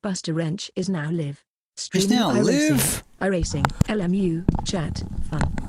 BustaWrench is now live. It's Streaming now iRacing, live. iRacing, LMU, chat, fun.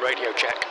Radio check.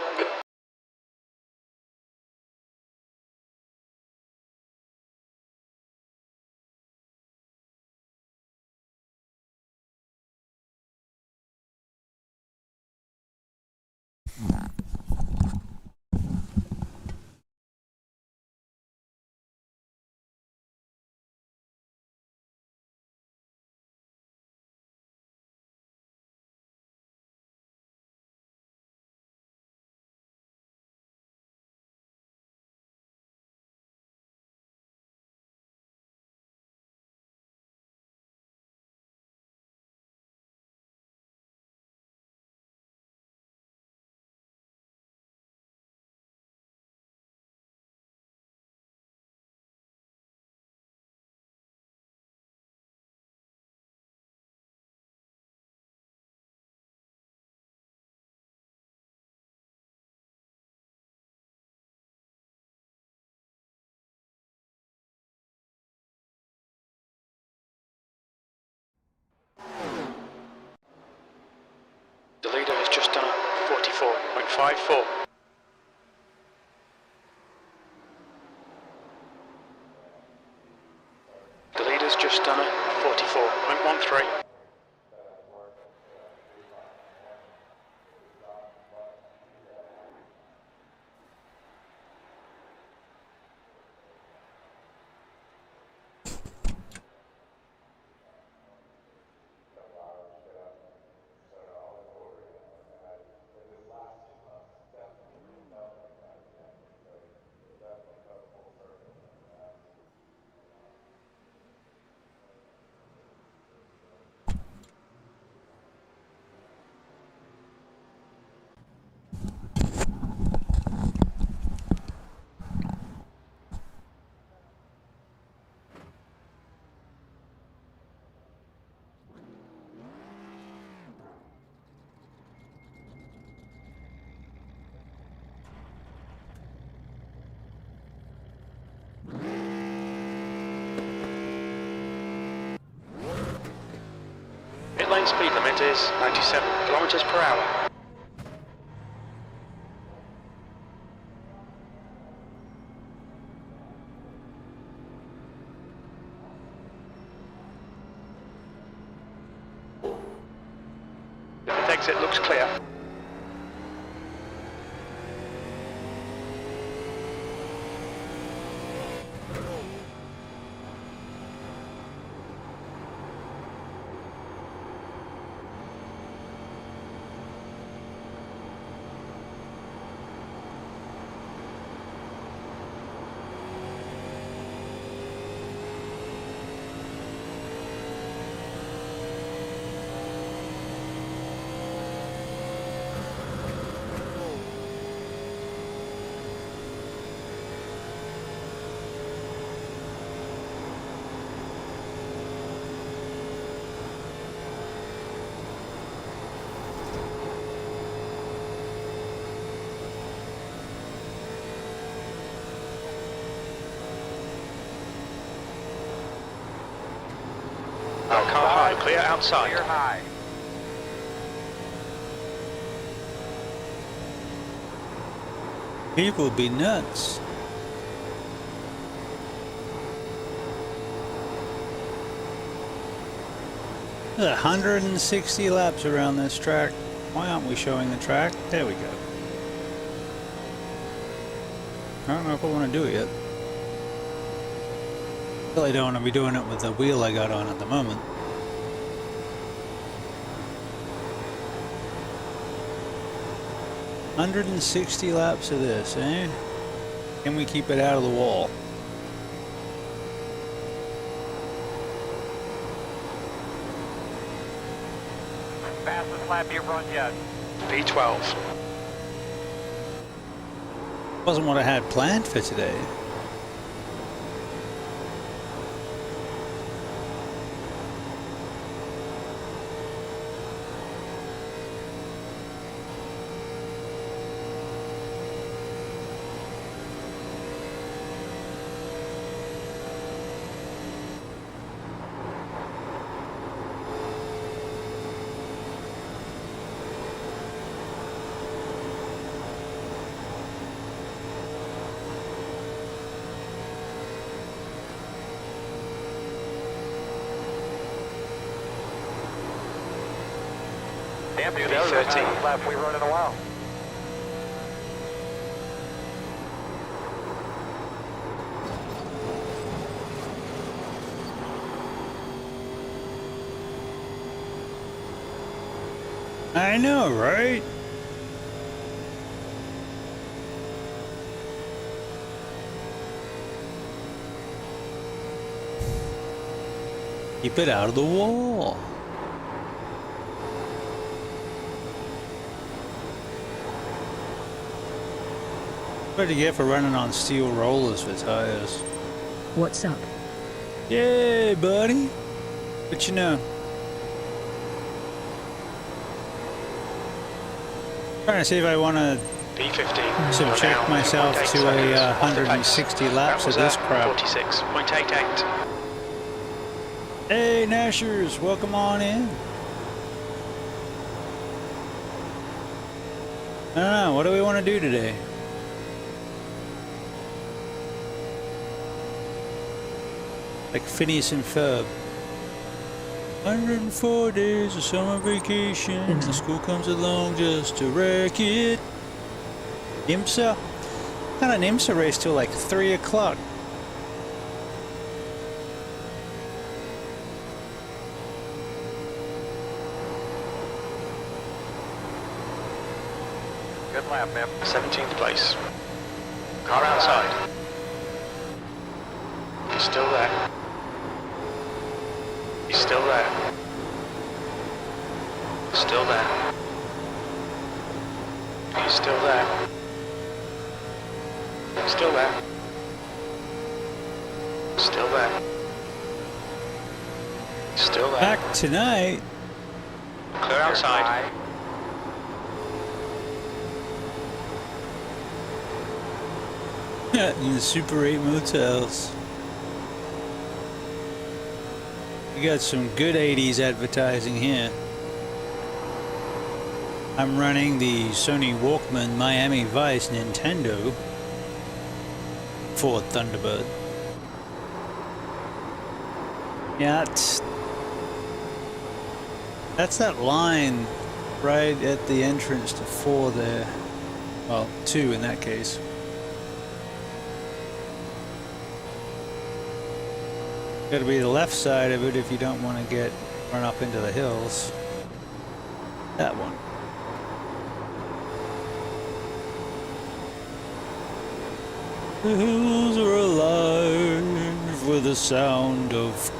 The leader has just done a 44.54. The leader's just done a 44.13. Pit lane speed limit is 97 kilometers per hour. The pit exit looks clear. Car high, clear outside. Clear high. People would be nuts. There's 160 laps around this track. Why aren't we showing the track? There we go. I don't know if I want to do it yet. Really don't want to be doing it with the wheel I got on at the moment. $160 laps of this, eh? Can we keep it out of the wall? Fastest lap you've run yet. P12. Wasn't what I had planned for today. Yep, that was the B13. fastest lap we run in a while. I know, right? Keep it out of the wall. What do you get for running on steel rollers for tires? What's up? Yay, buddy. But you know. Trying to see if I want to B15. subject myself to a 160 laps of this crap. 46.88. Hey, Nashers, welcome on in. I don't know, what do we want to do today? Like Phineas and Ferb. 104 days of summer vacation. The school comes along just to wreck it. IMSA? Not an IMSA race till like 3 o'clock. Good lap, man. 17th place. Car outside. He's still there. He's still there. Still there. He's still there. Still there. Still there. Still there. Back tonight. Clear outside. In the Super 8 motels. We got some good 80s advertising here. I'm running the Sony Walkman Miami Vice Nintendo Ford Thunderbird. Yeah, that's that line right at the entrance to 4 there. Well, 2 in that case. Got to be the left side of it if you don't want to get run up into the hills. That one. The hills are alive with the sound of.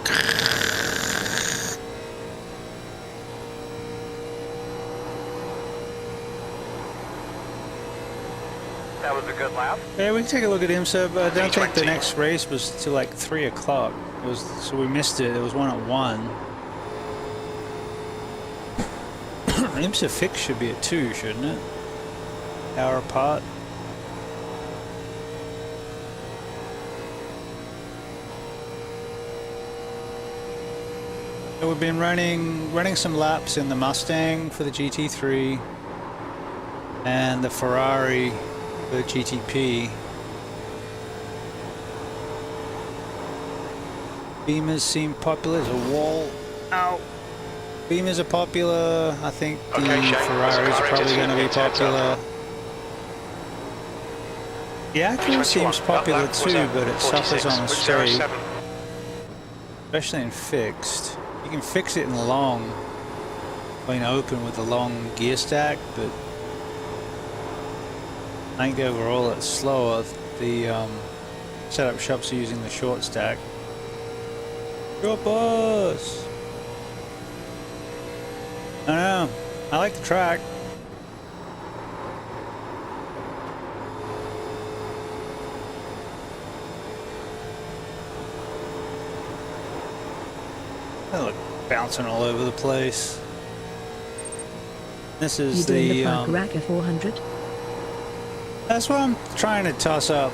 That was a good lap. Yeah, we can take a look at IMSA, but I don't think the next race was till like 3 o'clock. It was, so we missed it. There was one at 1. IMSA fix should be at 2, shouldn't it? Hour apart. So we've been running some laps in the Mustang for the GT3 and the Ferrari for the GTP. Beamers seem popular. There's a wall. Ow! Beamers are popular. I think the Ferraris are probably going to be popular. The Acura seems popular too, but it suffers on the straight, especially in fixed. You can fix it in long, plain open with the long gear stack, but I think overall it's slower. The setup shops are using the short stack. Short bus! I don't know. I like the track. They look bouncing all over the place. This is the Racker 400. That's what I'm trying to toss up.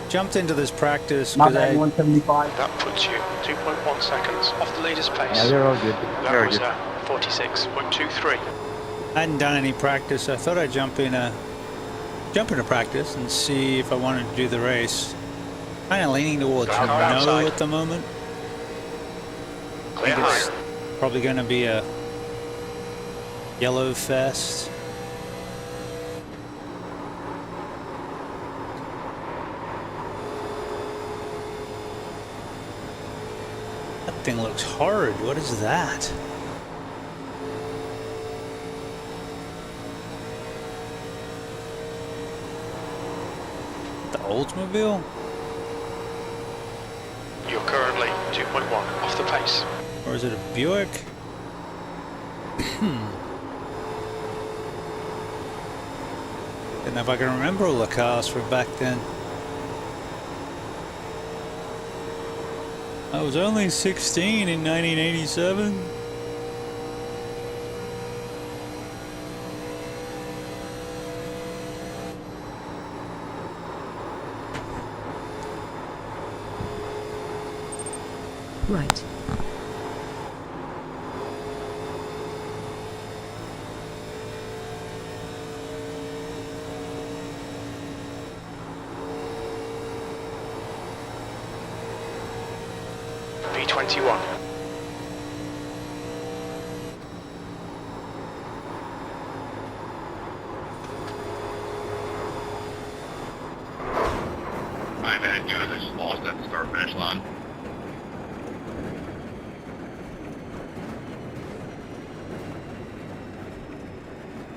Jumped into this practice. My bad, 175. That puts you 2.1 seconds off the leader's pace. Yeah, they're all good. That Very was good. 46.23. I hadn't done any practice. I thought I'd jump into practice and see if I wanted to do the race. Kind of leaning towards no outside. at the moment. Clear I think it's high. probably going to be a Yellow Fest. That thing looks hard. What is that? The Oldsmobile? You're currently 2.1 off the pace. Or is it a Buick? Don't know if I can remember all the cars from back then. I was only 16 in 1987. Right. B21. My bad, guys. I just lost at the start finish line.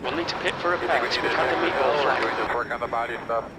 We'll need to pit for effect. We've had the meatball flag. Just work on the body stuff.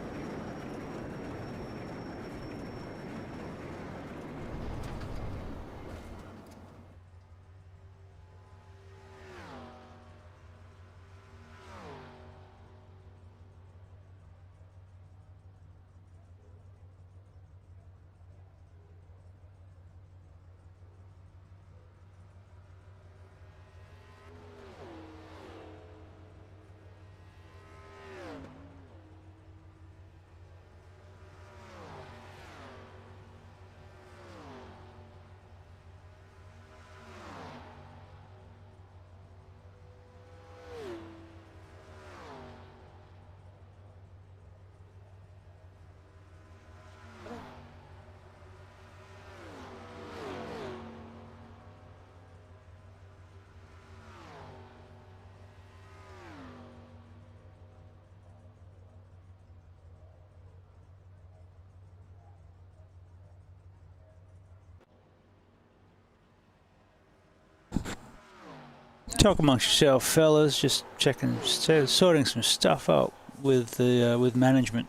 Talk amongst yourself, fellas. Just checking, sorting some stuff out with the with management.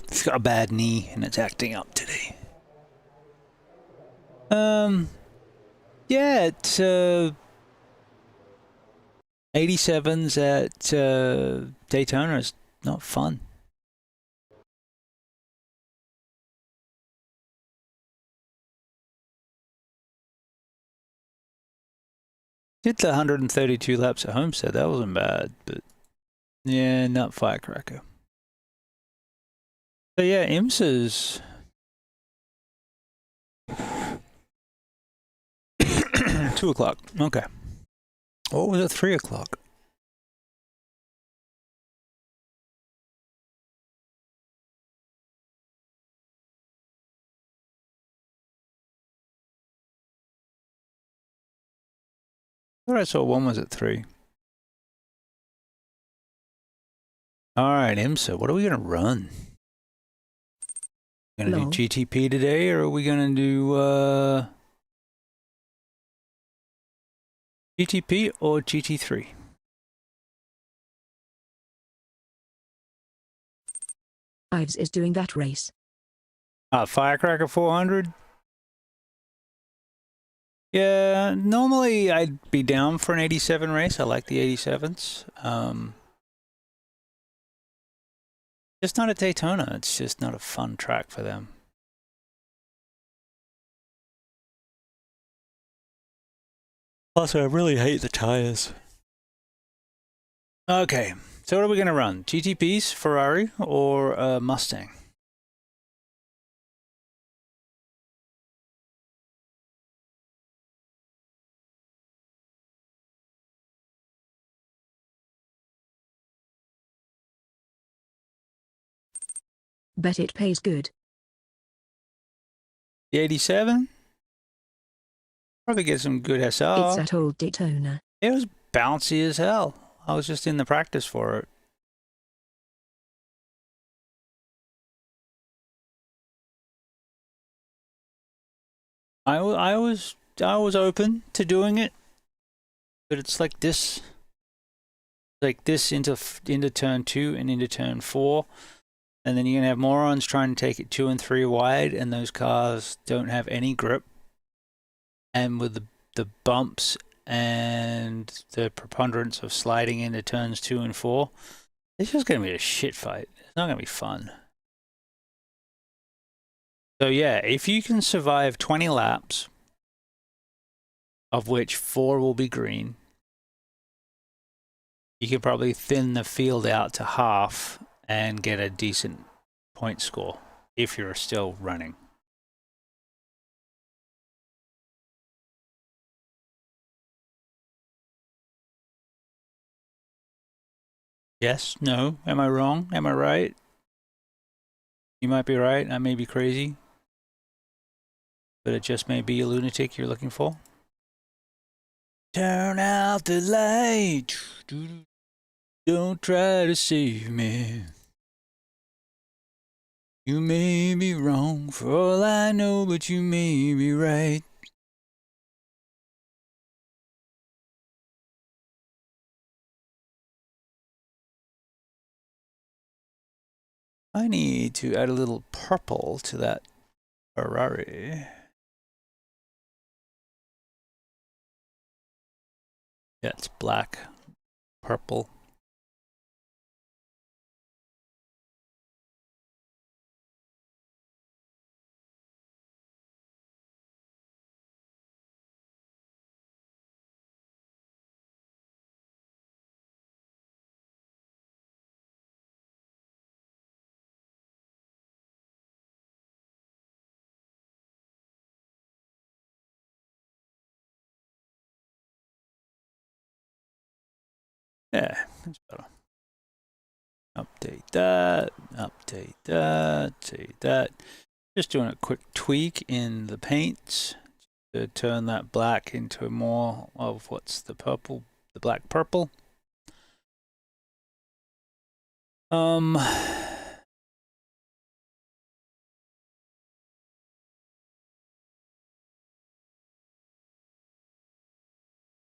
It's got a bad knee and it's acting up today. Yeah, it's 87s at Daytona is not fun. Did the 132 laps at Homestead, that wasn't bad, but yeah, not Firecracker. So yeah, IMSA's 2 o'clock. Okay. What was it? 3 o'clock. I thought I saw one was at 3. All right, IMSA, what are we gonna run? Gonna Long. do GTP today, or are we gonna do GTP or GT3? Ives is doing that race. Firecracker 400. Yeah, normally I'd be down for an 87 race. I like the 87s. Just not at Daytona. It's just not a fun track for them. Also, I really hate the tires. Okay, so what are we going to run? GTPs, Ferrari, or Mustang? Bet it pays good. The 87? Probably get some good SR. It's at old Daytona. It was bouncy as hell. I was just in the practice for it. I was open to doing it, but it's like this into turn 2 and into turn 4, and then you're gonna have morons trying to take it 2 and 3 wide, and those cars don't have any grip, and with the bumps and the preponderance of sliding into turns 2 and 4, it's just gonna be a shit fight. It's not gonna be fun. So yeah, if you can survive 20 laps, of which 4 will be green, you could probably thin the field out to half and get a decent point score if you're still running. Yes? No? Am I wrong? Am I right? You might be right. I may be crazy. But it just may be a lunatic you're looking for. Turn out the light. Don't try to save me. You may be wrong for all I know, but you may be right. I need to add a little purple to that Ferrari. Yeah, it's black, purple. Yeah, that's better. Update that, update that, save that. Just doing a quick tweak in the paints to turn that black into more of what's the purple, the black purple.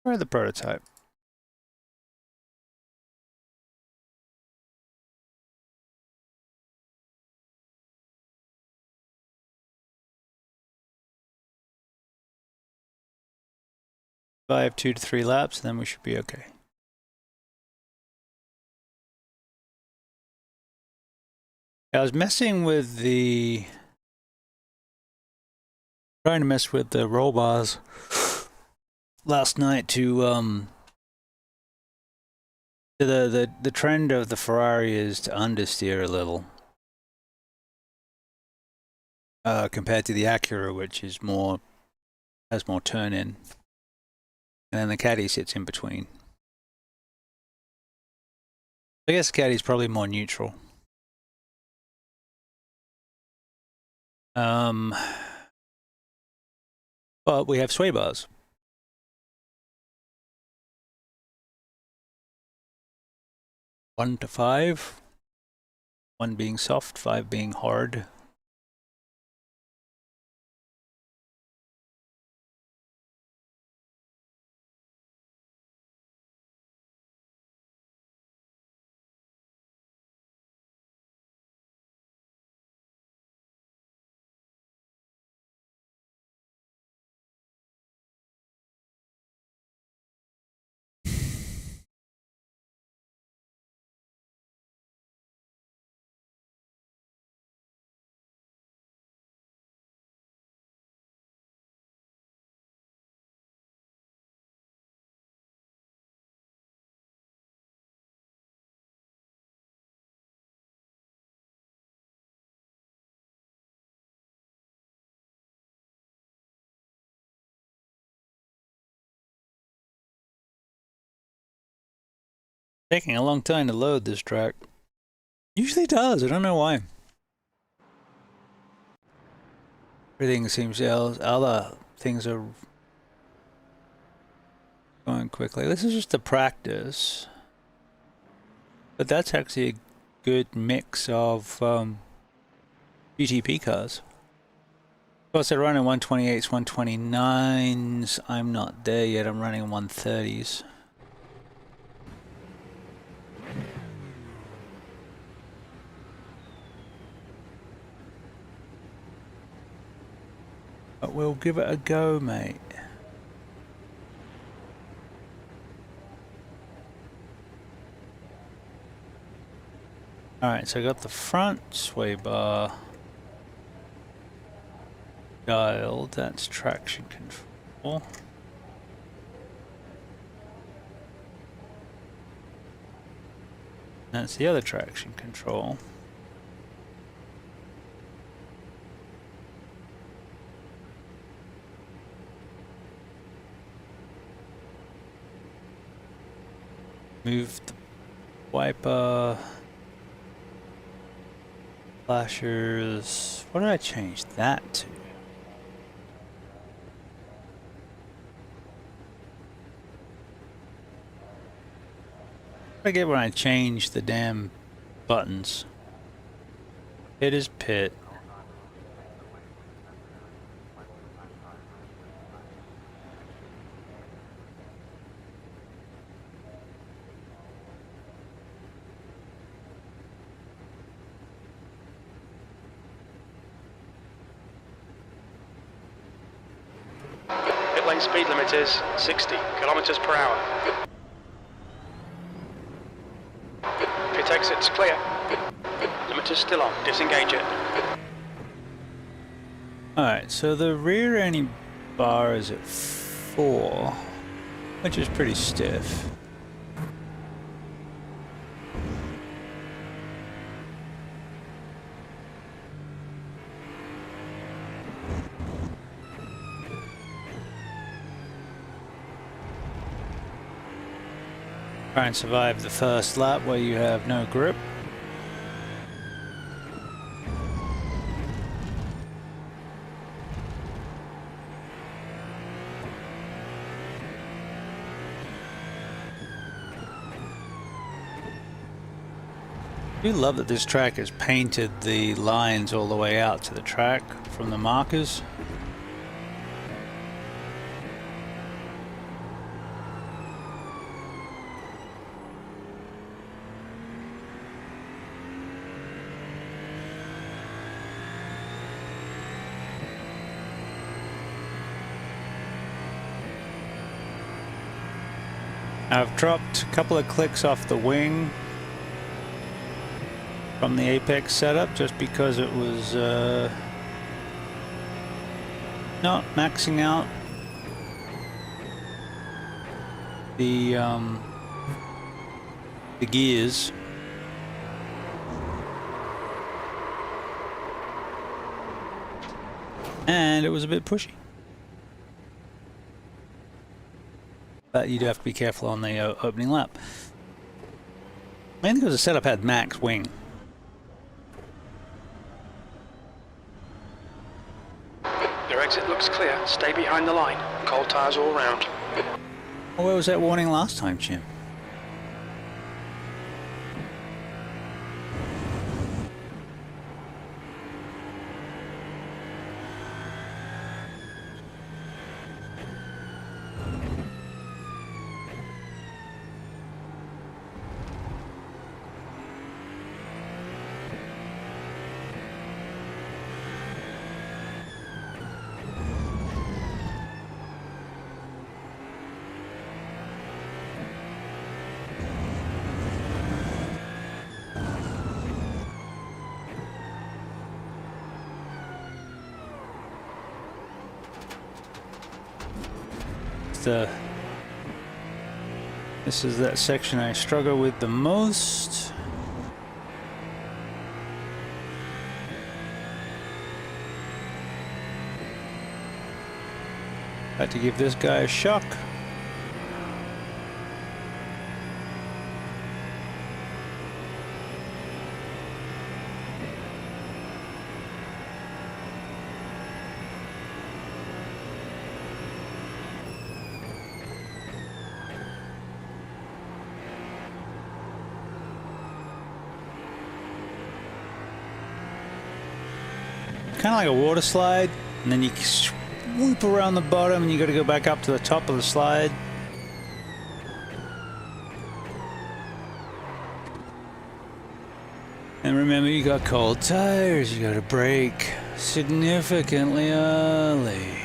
Where the prototype? If I have 2 to 3 laps, then we should be okay. I was messing with trying to mess with the roll bars last night to the trend of the Ferrari is to understeer a little compared to the Acura, which is has more turn in, and then the Caddy sits in between. I guess the Caddy's probably more neutral. But we have sway bars. 1 to 5. 1 being soft, 5 being hard. Taking a long time to load this track. Usually does, I don't know why. Everything seems else. Other things are going quickly. This is just a practice, but that's actually a good mix of GTP cars. Of course, they're running 128s, 129s. I'm not there yet. I'm running 130s. But we'll give it a go, mate. Alright, so I got the front sway bar dialed. That's traction control. That's the other traction control. Move the wiper, flashers. What did I change that to? I get when I change the damn buttons. Pit is pit. Pit lane speed limit is 60 kilometers per hour. Pit exit's clear. Limiter's still on. Disengage it. Alright, so the rear end bar is at 4, which is pretty stiff. Try and survive the first lap where you have no grip. I do love that this track has painted the lines all the way out to the track from the markers. I've dropped a couple of clicks off the wing from the apex setup just because it was not maxing out the gears. And it was a bit pushy. But you do have to be careful on the opening lap. Mainly because the setup had max wing. Your exit looks clear. Stay behind the line. Cold tires all round. Well, where was that warning last time, Jim? This is that section I struggle with the most. Had to give this guy a shock. kind of like a water slide, and then you swoop around the bottom and you got to go back up to the top of the slide. And remember, you got cold tires, you got to brake significantly early.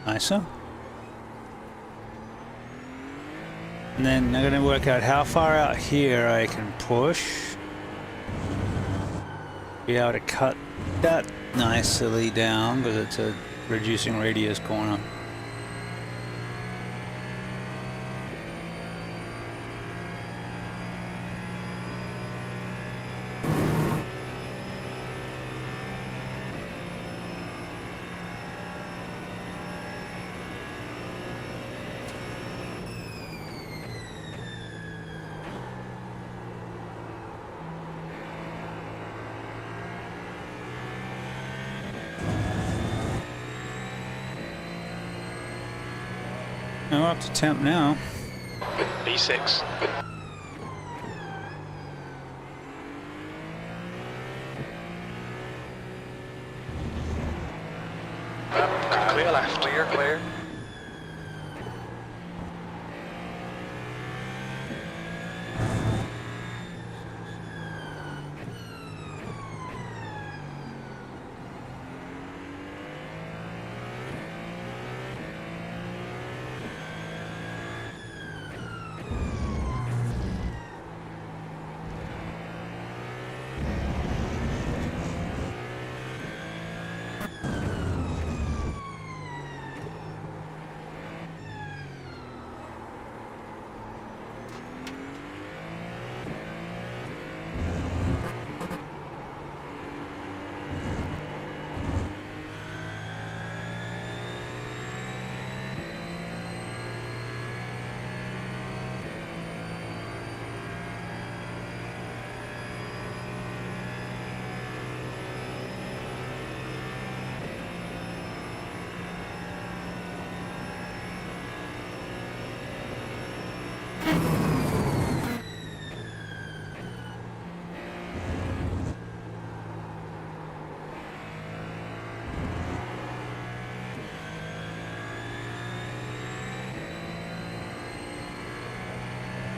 Nicer. And then I'm going to work out how far out here I can push. Be able to cut that nicely down because it's a reducing radius corner. We're up to temp now. B6. Clear left. Clear, clear.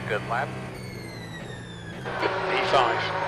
Good lap. E5.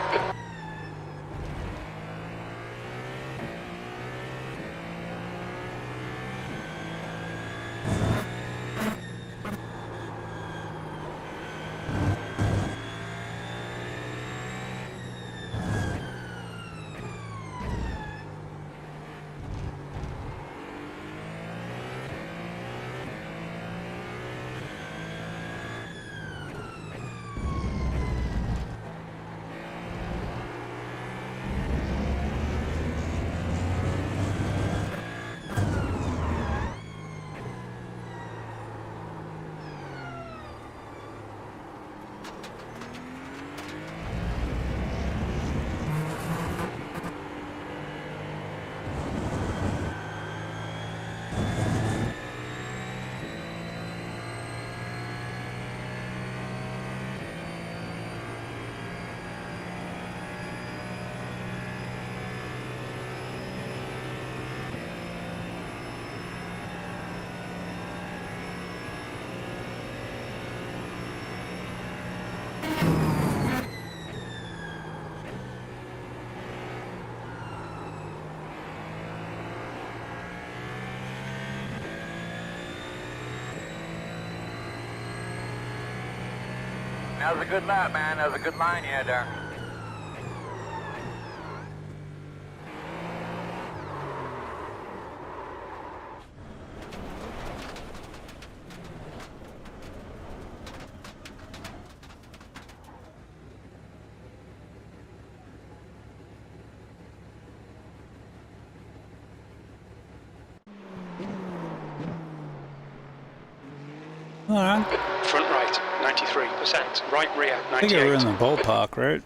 That was a good lap, man. That was a good line you had there. Alright. Front right, 93%. Right rear, I think we're in 98. the ballpark, right?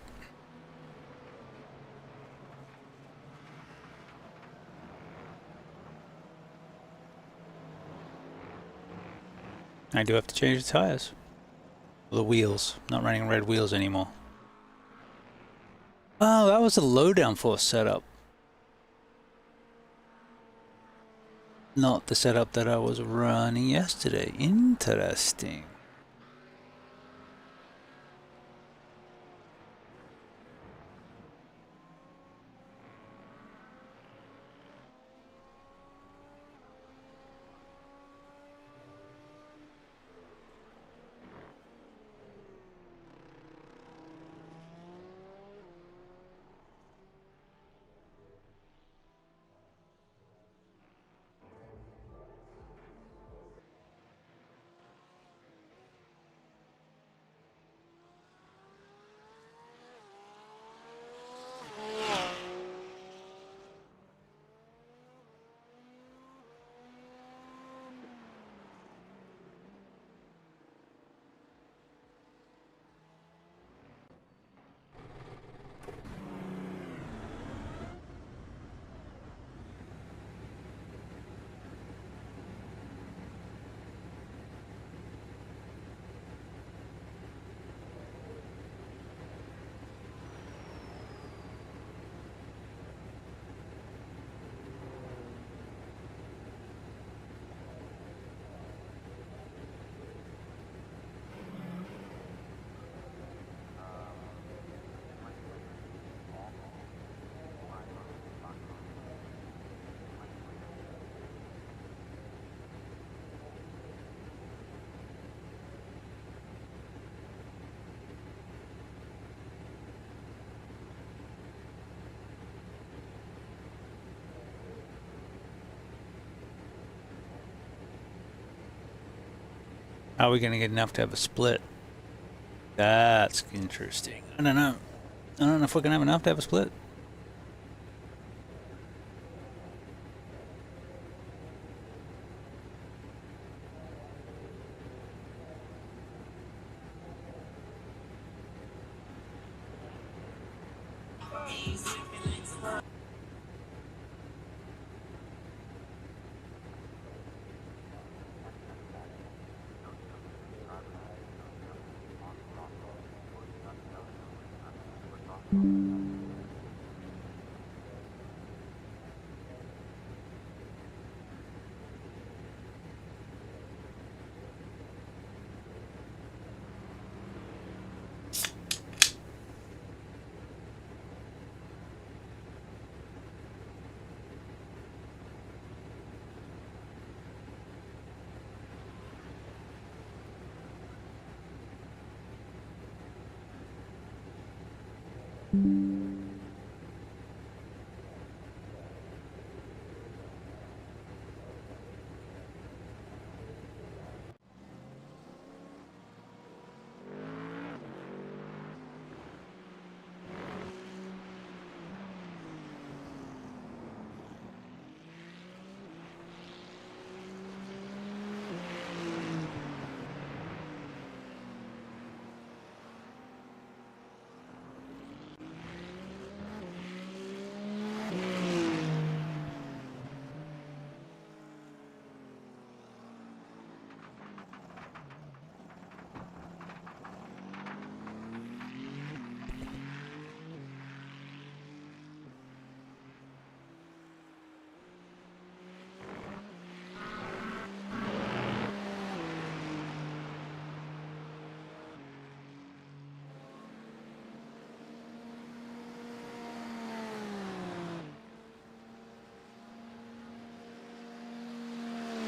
I do have to change the tires. The wheels. Not running red wheels anymore. Oh, that was a low downforce setup. Not the setup that I was running yesterday. Interesting. How are we gonna get enough to have a split? That's interesting. I don't know. I don't know if we're gonna have enough to have a split.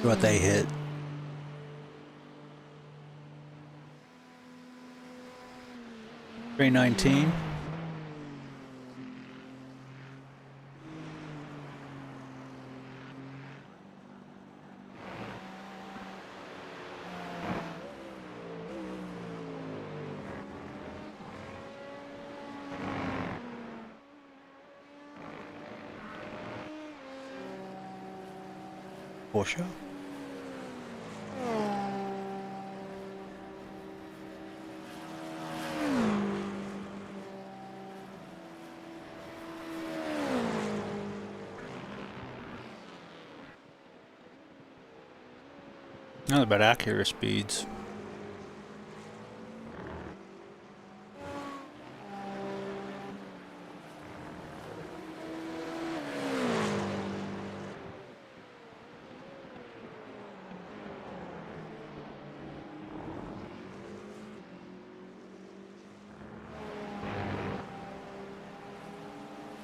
What they hit. $319. Porsche. Not about accurate speeds.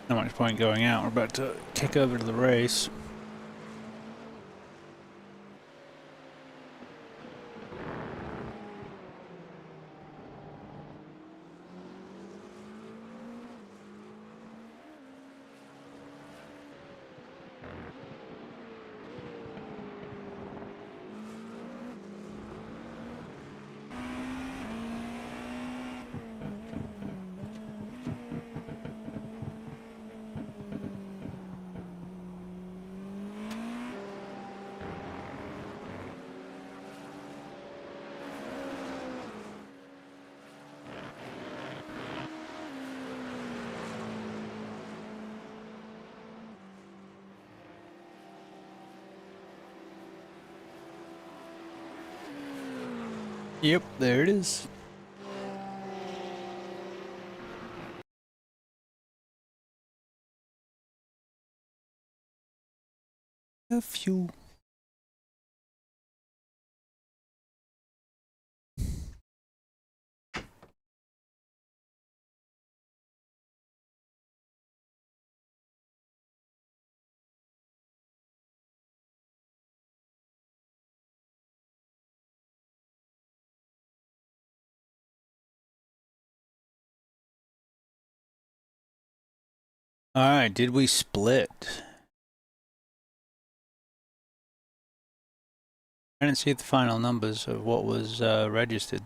Not much point going out. We're about to kick over to the race. Yep, there it is. A few. Alright, did we split? I didn't see the final numbers of what was registered.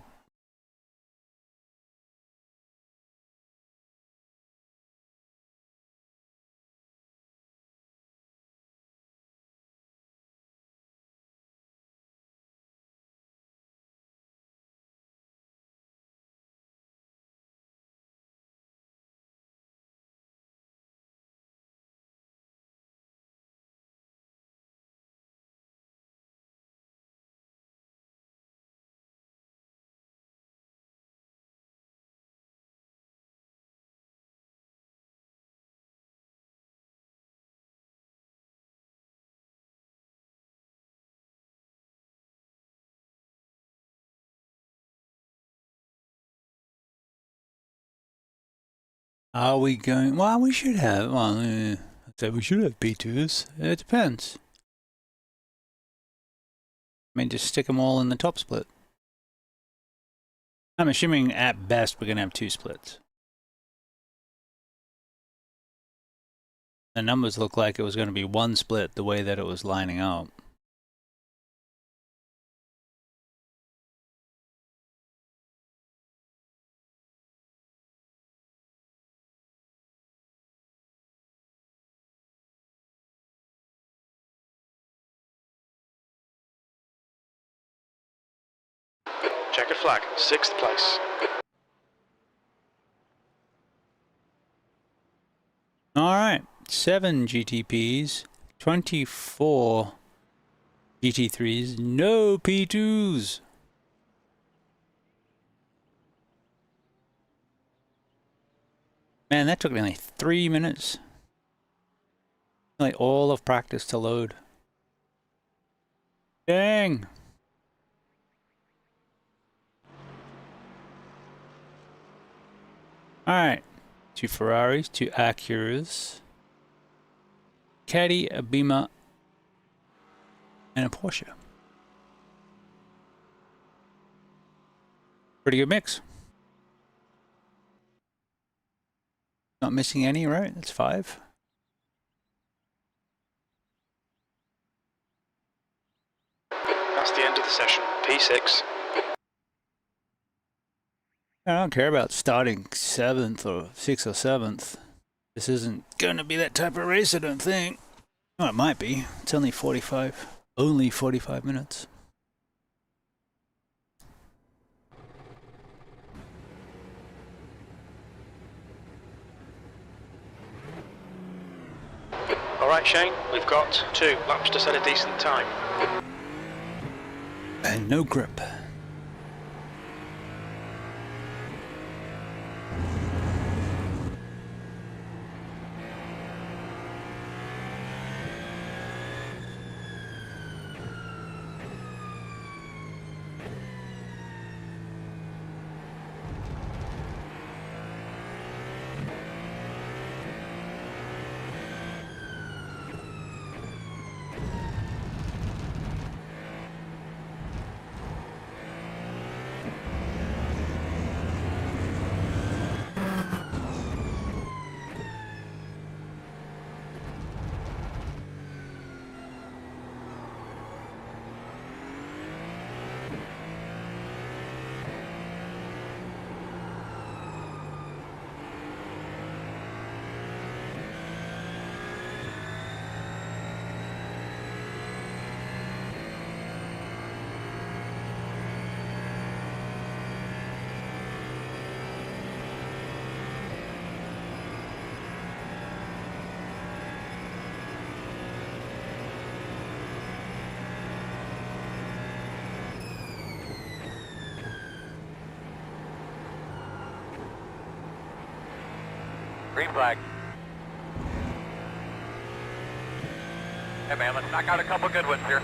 Are we going? Well, we should have. Well, I'd say we should have P2s. It depends. I mean, just stick them all in the top split. I'm assuming at best we're going to have 2 splits. The numbers look like it was going to be 1 split the way that it was lining up. Checkered flag, 6th place. Alright, 7 GTPs, 24 GT3s, no P2s. Man, that took me like 3 minutes. Like all of practice to load. Dang! Alright, 2 Ferraris, 2 Acuras, Caddy, a Beamer, and a Porsche. Pretty good mix. Not missing any, right? That's 5. That's the end of the session. P6. I don't care about starting 7th or 6th or 7th. This isn't gonna be that type of race, I don't think. Oh, it might be. It's only 45. Only 45 minutes. Alright Shane, we've got 2 laps to set a decent time. no grip. Green flag. Hey man, let's knock out a couple good ones here.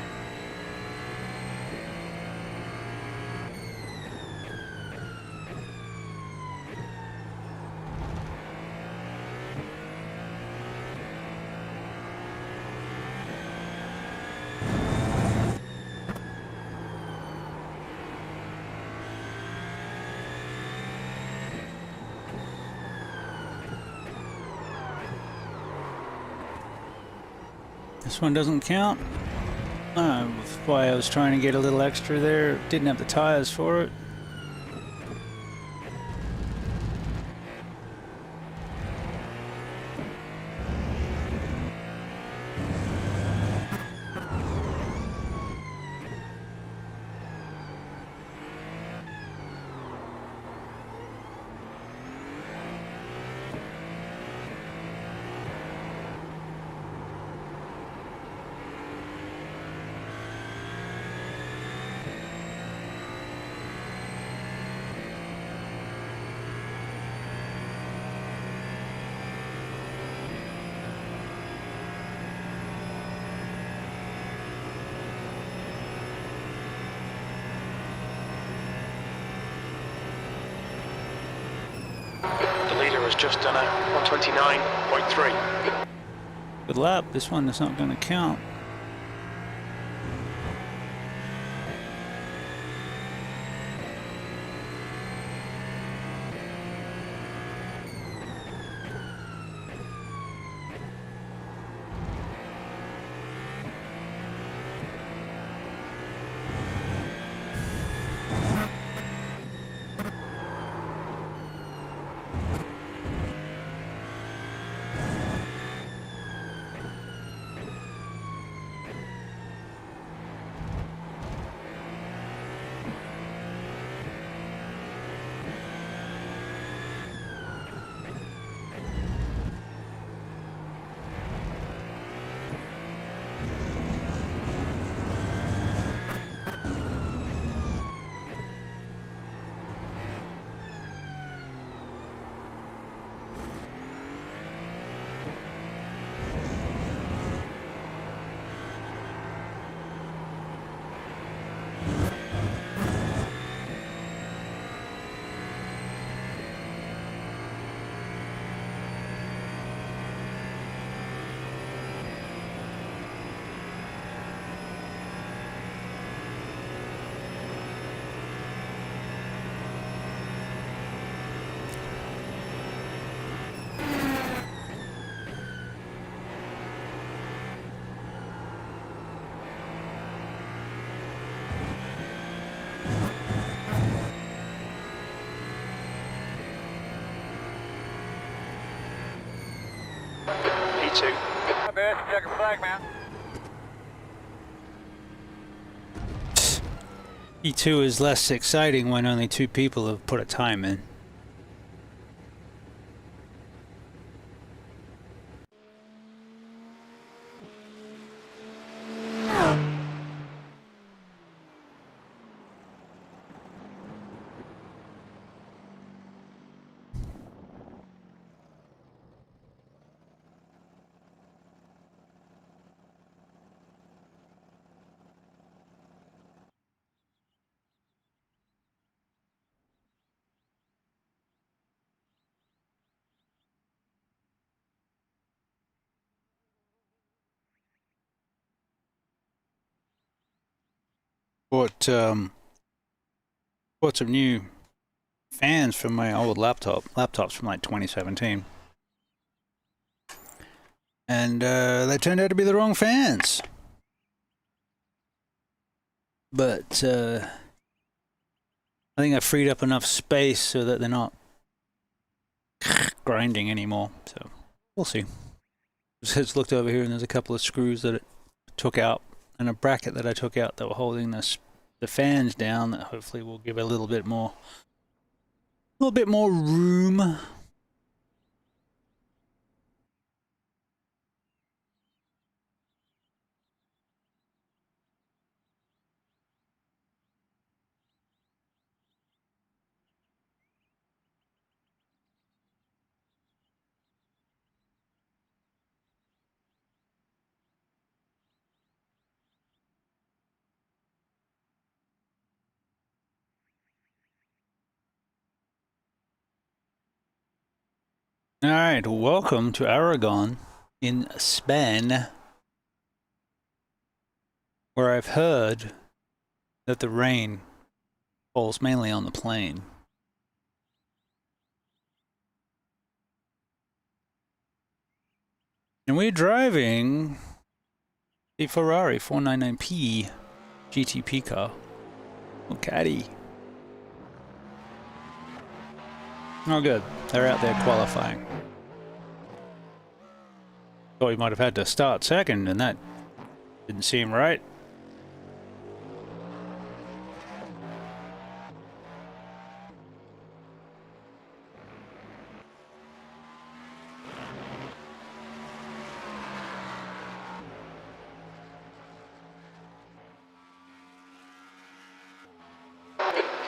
This one doesn't count. That's why I was trying to get a little extra there. Didn't have the tires for it. The leader has just done a 129.3. Good lap. This one is not going to count. P2. Hi, Bass. Check your flag, man. E2 is less exciting when only 2 people have put a time in. Bought some new fans from my old laptops from like 2017. And they turned out to be the wrong fans. But I think I freed up enough space so that they're not grinding anymore. So we'll see. Just looked over here and there's a couple of screws that it took out and a bracket that I took out that were holding the fans down that hopefully will give a little bit more room. Alright, welcome to Aragon in Spain, where I've heard that the rain falls mainly on the plain. And we're driving a Ferrari 499P GTP car. Oh, caddy. Oh, good. They're out there qualifying. Thought we might have had to start second, and that didn't seem right.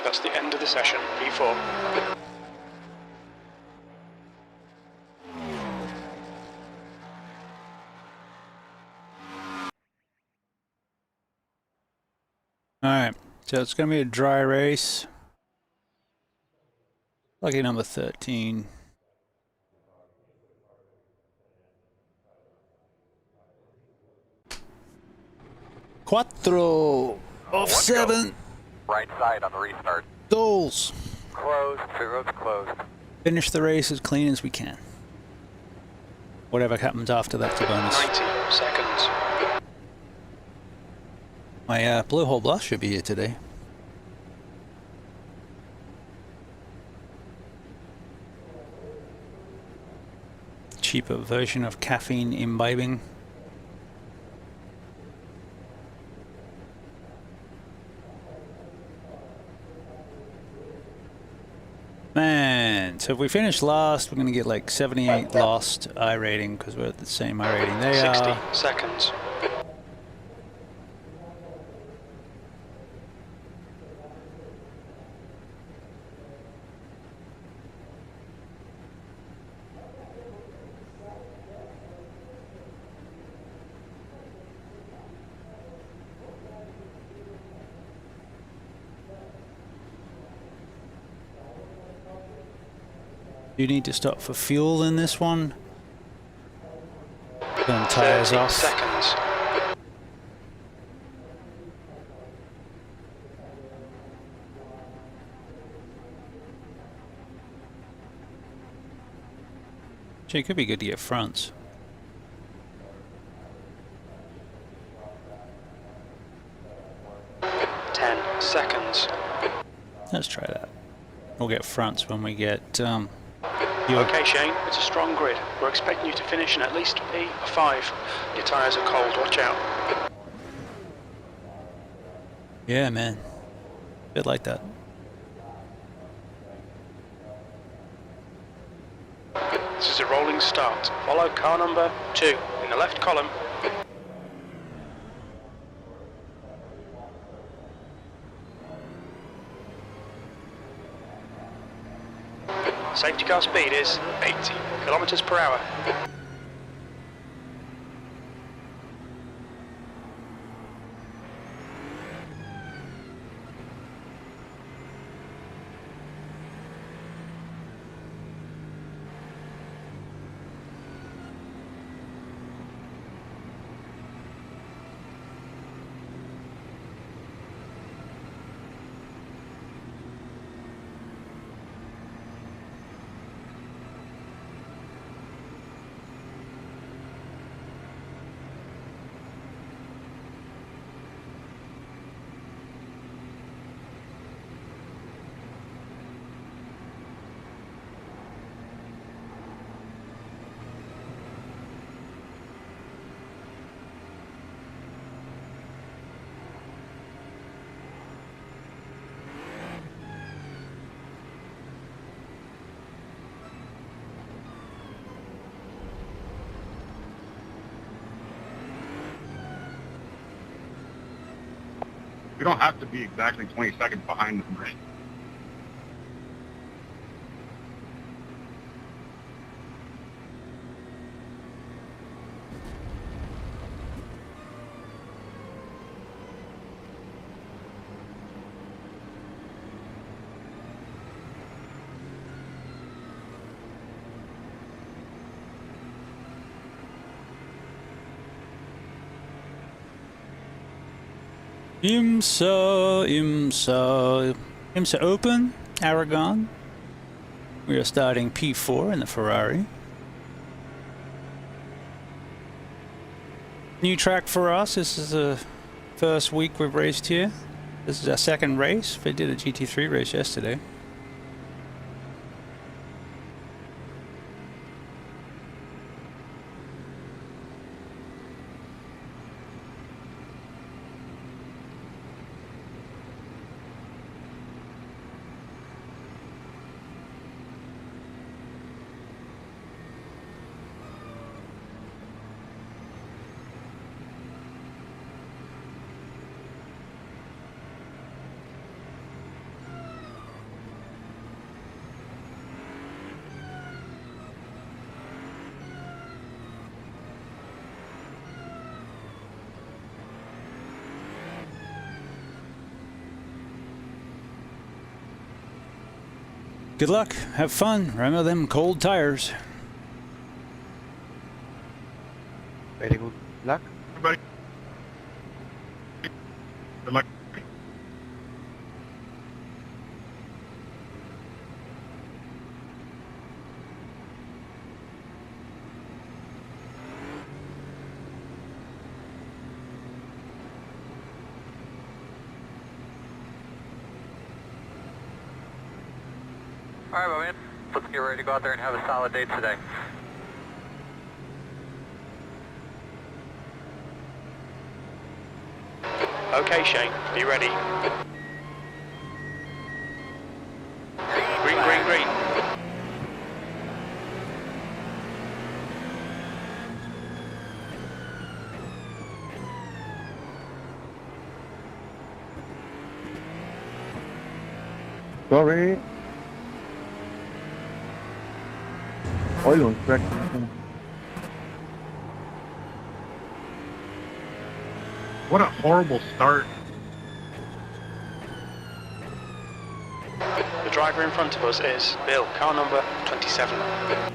That's the end of the session, P4. Alright, so it's going to be a dry race. Lucky number 13. Quattro off 7. Right side on the restart. Goals. Closed. Pit road's closed. Finish the race as clean as we can. Whatever happens after that's a bonus. 90 seconds. My blue hole blush should be here today. Cheaper version of caffeine imbibing. Man, so if we finish last, we're going to get like 78 lost I rating because we're at the same I rating they 60 are. seconds. You need to stop for fuel in this one. Turn tires 30 off. seconds. Actually, it could be good to get fronts. Seconds. Let's try that. We'll get fronts when we get Okay, Shane, it's a strong grid. We're expecting you to finish in at least P5. Your tyres are cold, watch out. Yeah, man. Bit like that. This is a rolling start. Follow car number 2 in the left column. Safety car speed is 80 kilometers per hour. We don't have to be exactly 20 seconds behind them, right? IMSA open, Aragon. We are starting P4 in the Ferrari. New track for us. This is the first week we've raced here. This is our second race. We did a GT3 race yesterday. Good luck, have fun, remember them cold tires. Very good luck. Everybody. Good luck. All right, my man. Let's get ready to go out there and have a solid day today. Okay, Shane, be ready. Green, green, green. Sorry. Oil on track. What a horrible start. The driver in front of us is Bill, car number 27.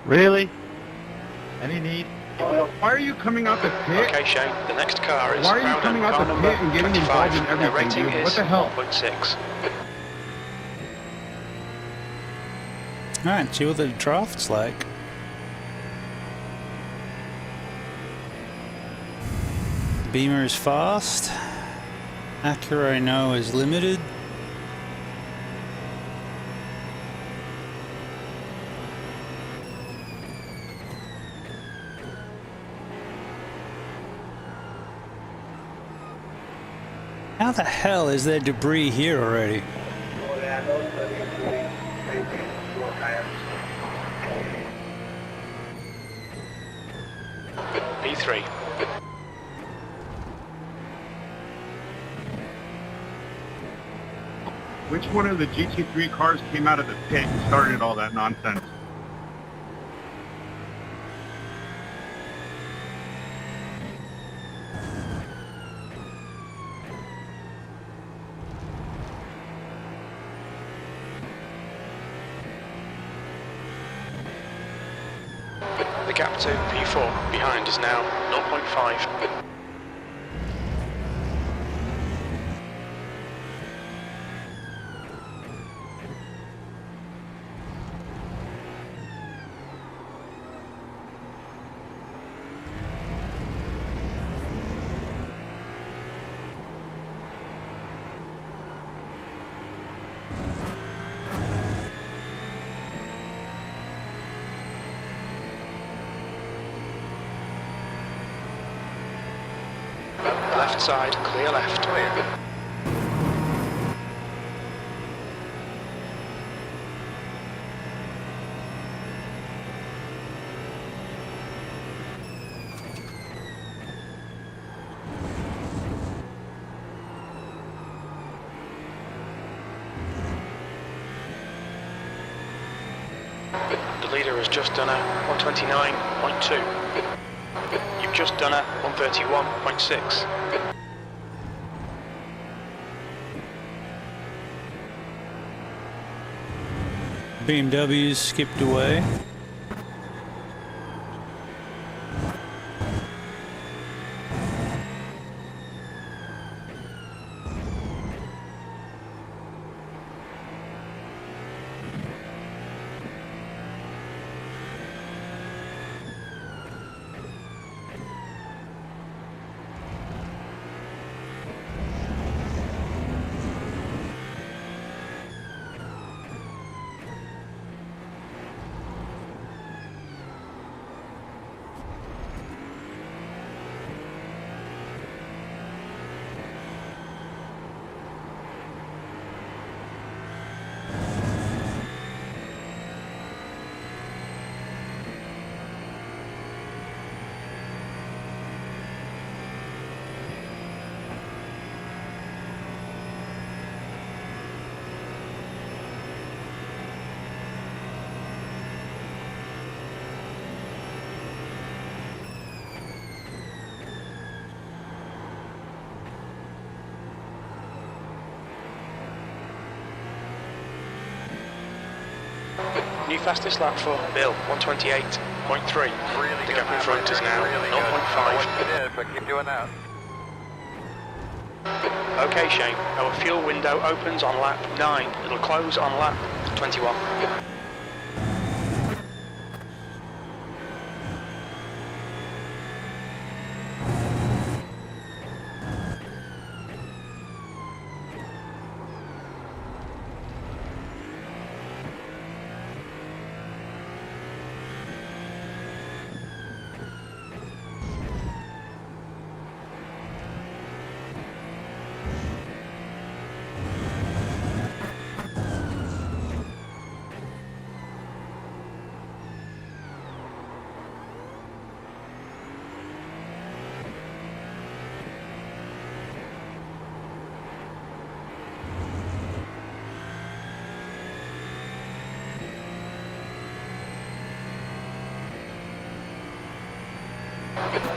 Really? Any need? Why are you coming out the pit? Okay, Shane, the next car is Why are you Brown coming and out car the number pit and getting 25. involved in Their everything, rating dude? is What the hell? 1.6. Alright, see what the draft's like. Beamer is fast. Acura I know is limited. How the hell is there debris here already? P3. Which one of the GT3 cars came out of the pit and started all that nonsense? The gap to P4 behind is now 0.5. inside, clear left. Clear. The leader has just done a 129.2. You've just done a 131.6. BMW's skipped away. New fastest lap for Bill, 128.3. Really The good. gap in front is now Really good. 0.5. It is, but keep doing that. Okay, Shane, our fuel window opens on lap 9. It'll close on lap 21.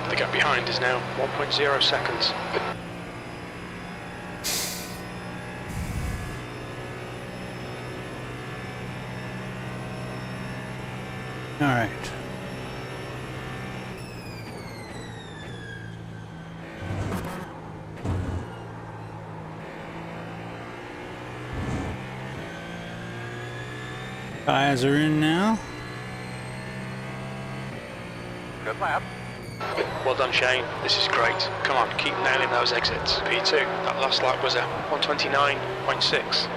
The gap behind is now 1.0 seconds. All right. Tires are in now. Good lap. Well done, Shane. This is great. Come on, keep nailing those exits. P2, that last lap was at 129.6.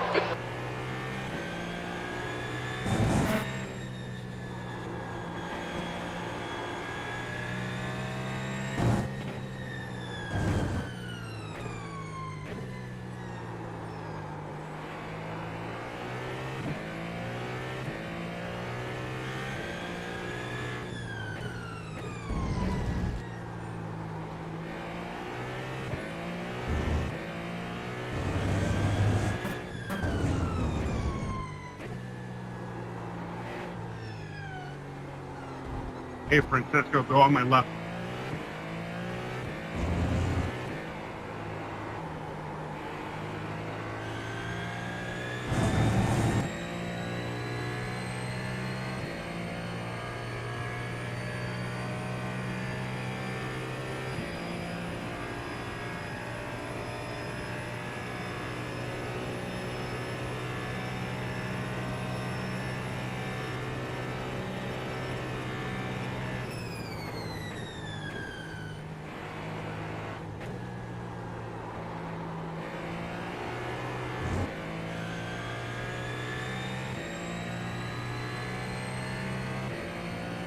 Hey, Francesco, go on my left.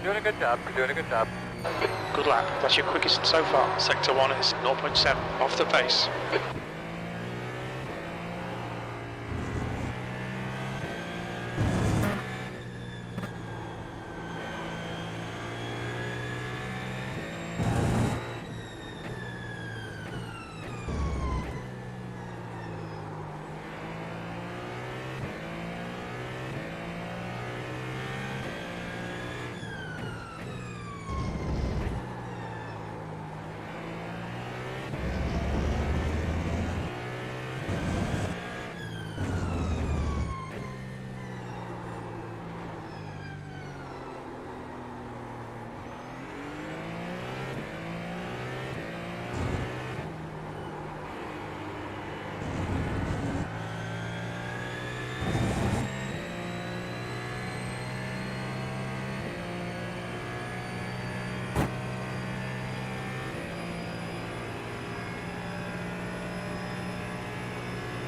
Doing a good job. You're doing a good job. Good lap. That's your quickest so far. Sector 1 is 0.7 off the pace.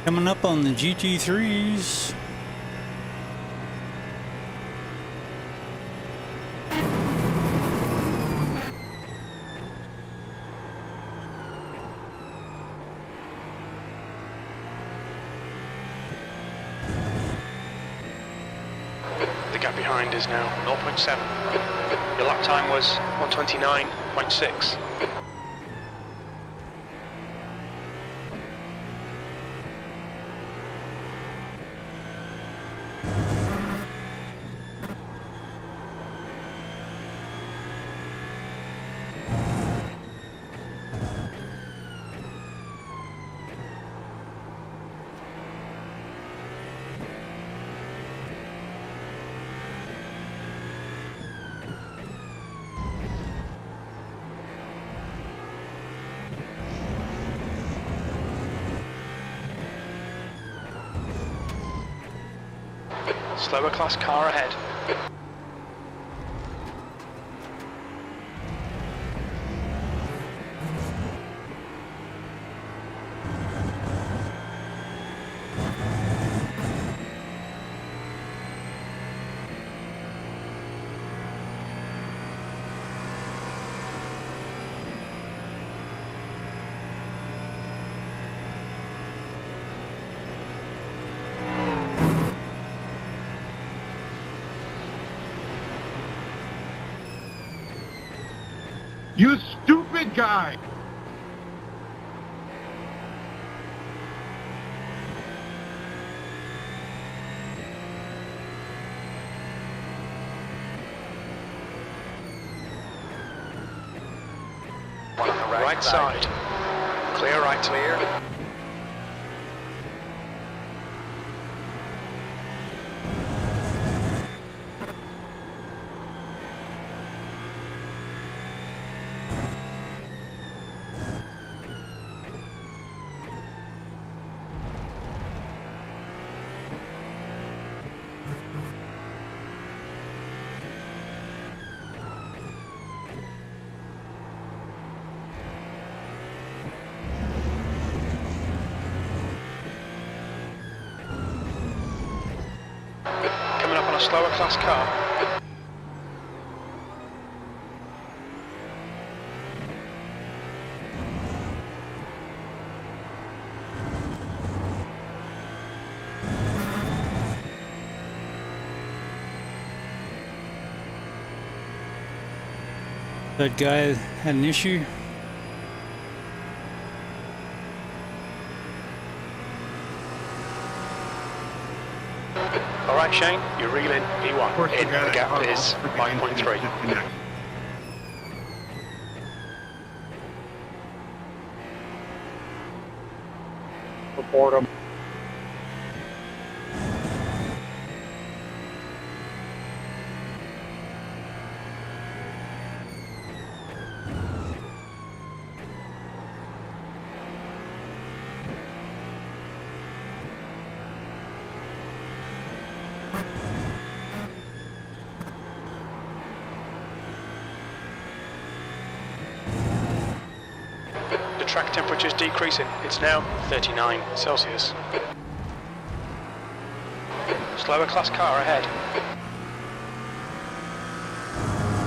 Coming up on the GT3s. The gap behind is now 0.7. Your lap time was 129.6. Slower class car ahead. You stupid guy! One on the right side. Clear right. Clear. Coming up on a slower class car. That guy had an issue. All right, Shane, you're reeling P1. Of course, In, the gap is 5.3. Disconnect. Report him. The track temperature is decreasing. It's now 39 Celsius. Slower class car ahead.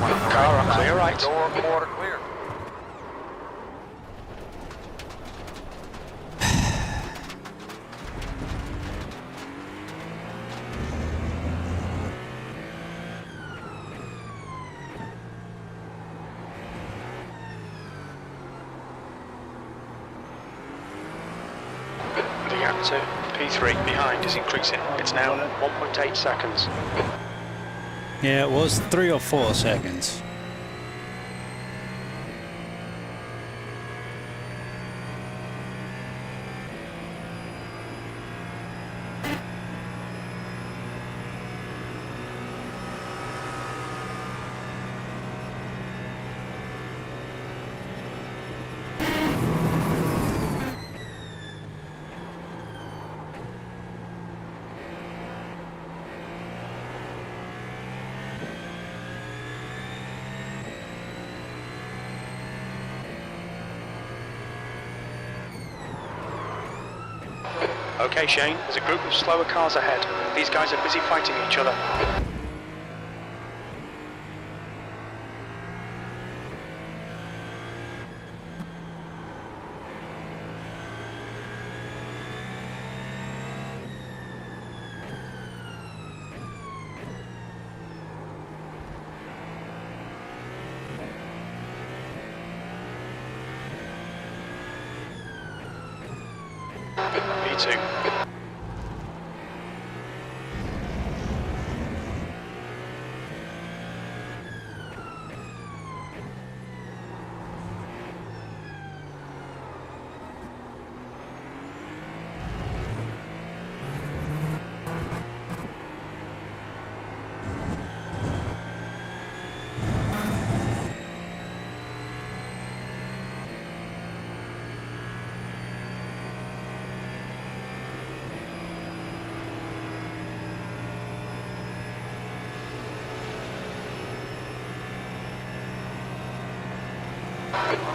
Car on clear right. Door quarter clear. The gap to P3 behind is increasing. It's now 1.8 seconds. Yeah, it was 3 or 4 seconds. Okay, Shane, there's a group of slower cars ahead. These guys are busy fighting each other. P2.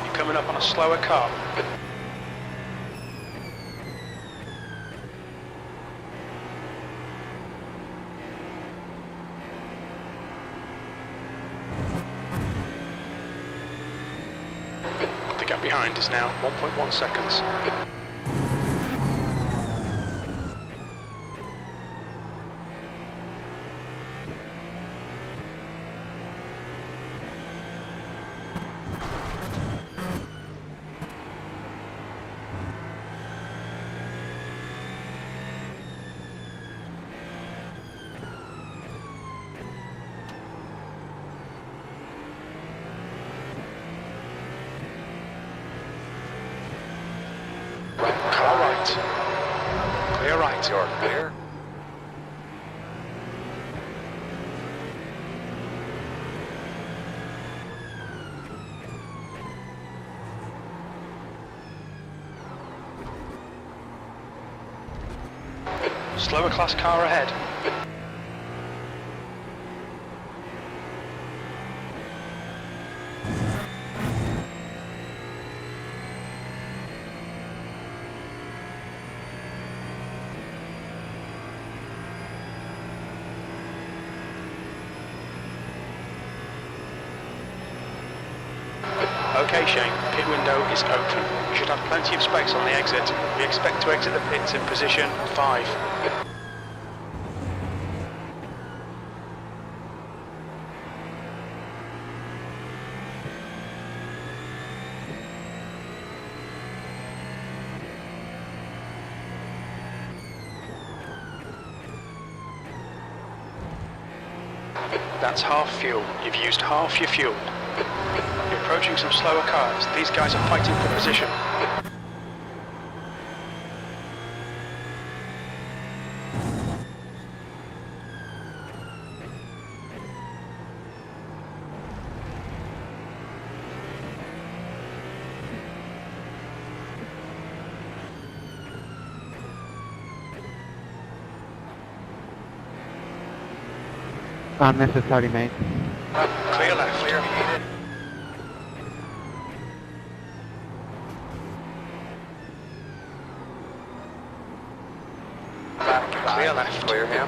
You're coming up on a slower car. The gap behind is now 1.1 seconds. Car right. Clear right. You're clear. Slower class car ahead. Okay, Shane, pit window is open. You should have plenty of space on the exit. We expect to exit the pits in position 5. That's half fuel. You've used half your fuel. You're approaching some slower cars. These guys are fighting for position. Unnecessary, mate. Clear left. Clear heated. Back Clear left. Clear him.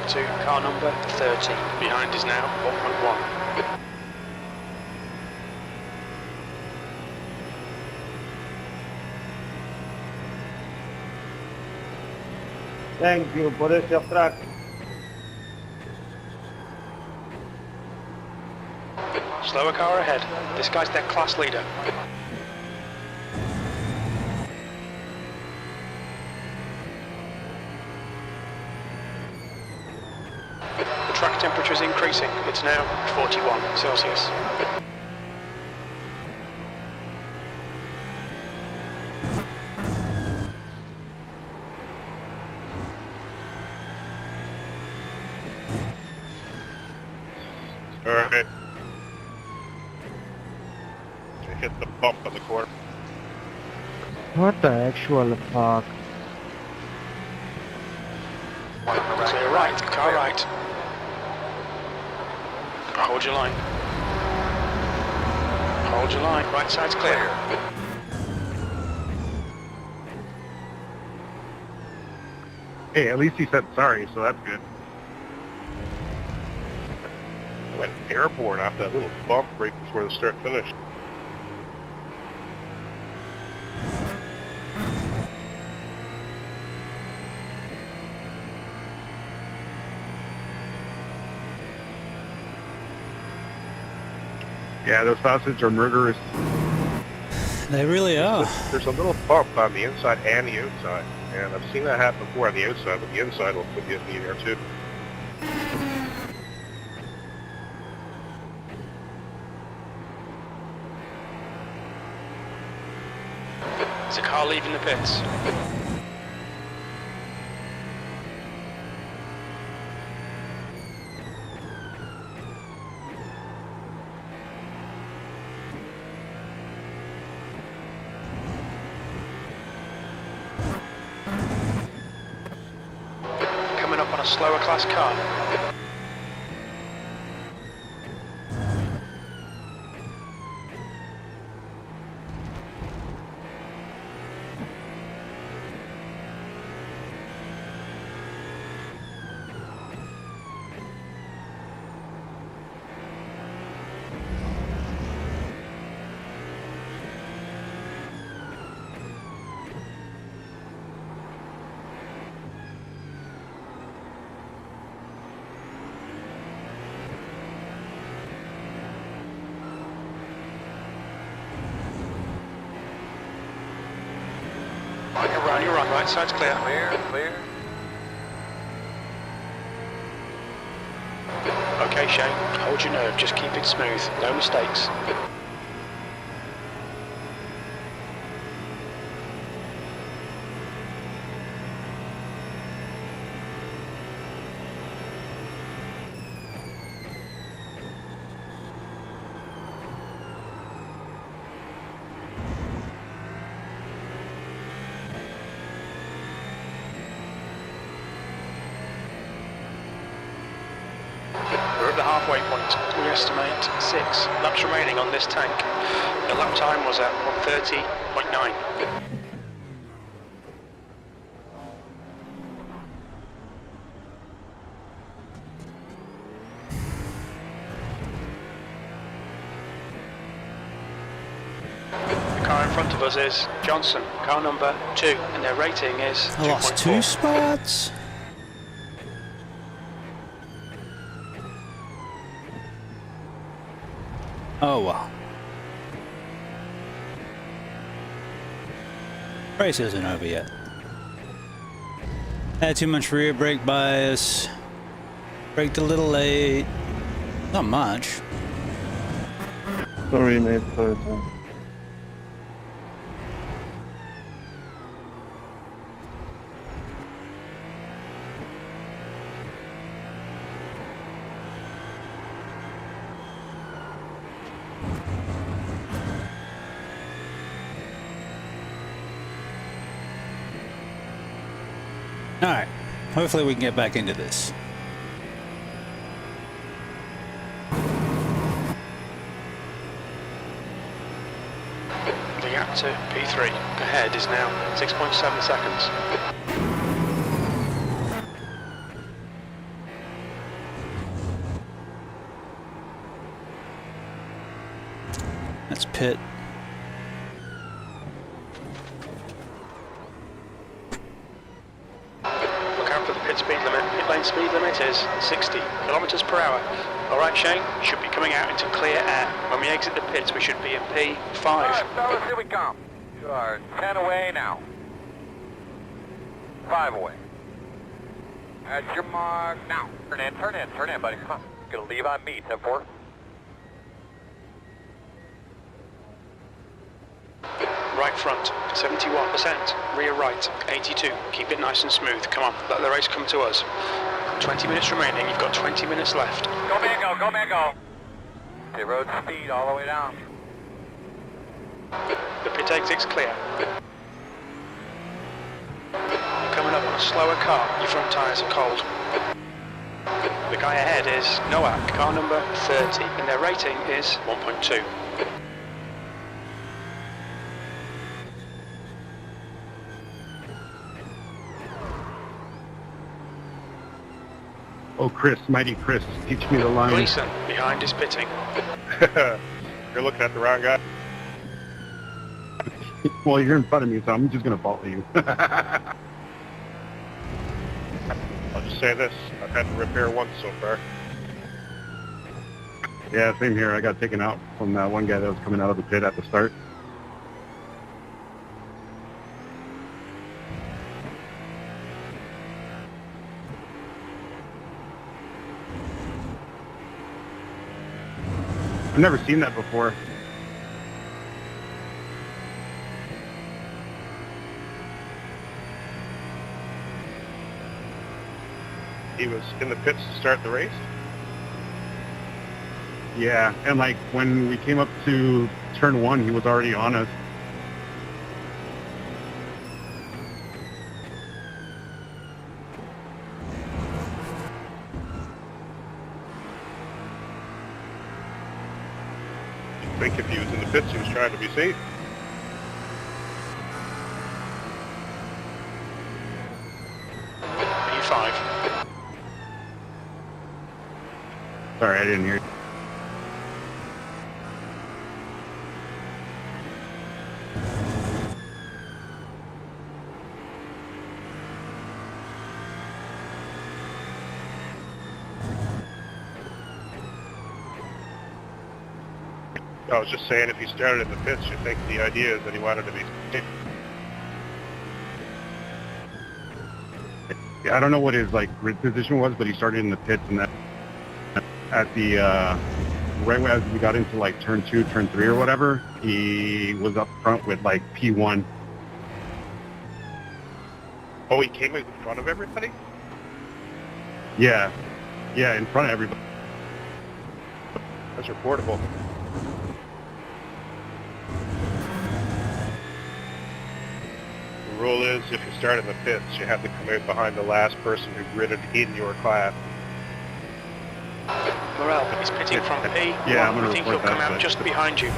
back to car number 30. Behind is now 1.1. Thank you por ese track. Slower car ahead. This guy's their class leader. The track temperature is increasing. It's now 41 Celsius. All right. Hit the bump on the corner. What the actual fuck? Clear right, car right. Hold your line. Hold your line, right side's clear. Hey, at least he said sorry, so that's good. I went airborne off that little bump right before the start finished. Yeah, those sausage are murderous. They really are. There's a little bump on the inside and the outside, and I've seen that happen before on the outside, but the inside will put you in the air too. There's a car leaving the pits. Coming up on a slower class car. On your right side's clear. Clear. Okay, Shane, hold your nerve, just keep it smooth, no mistakes. We're at the halfway point. We estimate 6 laps remaining on this tank. The lap time was at 1:30.9. The car in front of us is Johnson, car number 2, and their rating is I lost 2 2.4. spots. Oh well. Race isn't over yet. Had too much rear brake bias. Braked a little late. Not much. Sorry, mate. Sorry. Alright. Hopefully we can get back into this. The gap to P3 ahead is now 6.7 seconds. That's pit. Look out for the pit speed limit. Pit lane speed limit is 60 kilometers per hour. Alright Shane, you should be coming out into clear air. When we exit the pits we should be in P5. Alright fellas, here we come. You are 10 away now. 5 away. At your mark now. Turn in, buddy. Come on. Gonna leave on me, 10-4. Right front, 71%. Rear right, 82. Keep it nice and smooth. Come on, let the race come to us. 20 minutes remaining, you've got 20 minutes left. Go man, go, go man, go. Okay, road speed all the way down. The pit exit's clear. You're coming up on a slower car. Your front tyres are cold. The guy ahead is Noah, car number 30, and their rating is 1.2. Oh, Chris, mighty Chris, teach me the line. Gleason, behind is pitting. You're looking at the wrong guy. Well, you're in front of me, so I'm just gonna follow you. I'll just say this, I've had to repair once so far. Yeah, same here. I got taken out from that one guy that was coming out of the pit at the start. I've never seen that before. He was in the pits to start the race. Yeah, and like when we came up to turn 1, he was already on us. I think if he was in the pits, he was trying to be safe. P5. Sorry, I didn't hear you. I was just saying if he started in the pits, you think the idea is that he wanted to be safe. Yeah, I don't know what his like grid position was, but he started in the pits, and that at the right as we got into like turn 2, turn 3 or whatever, he was up front with like P1. Oh, he came in front of everybody? Yeah, in front of everybody. That's reportable. The rule is if you start in the pits, you have to come out behind the last person who gridded in your class. Morel is pitting from P. Yeah, I'm gonna I think he'll report come that, out but- just behind you.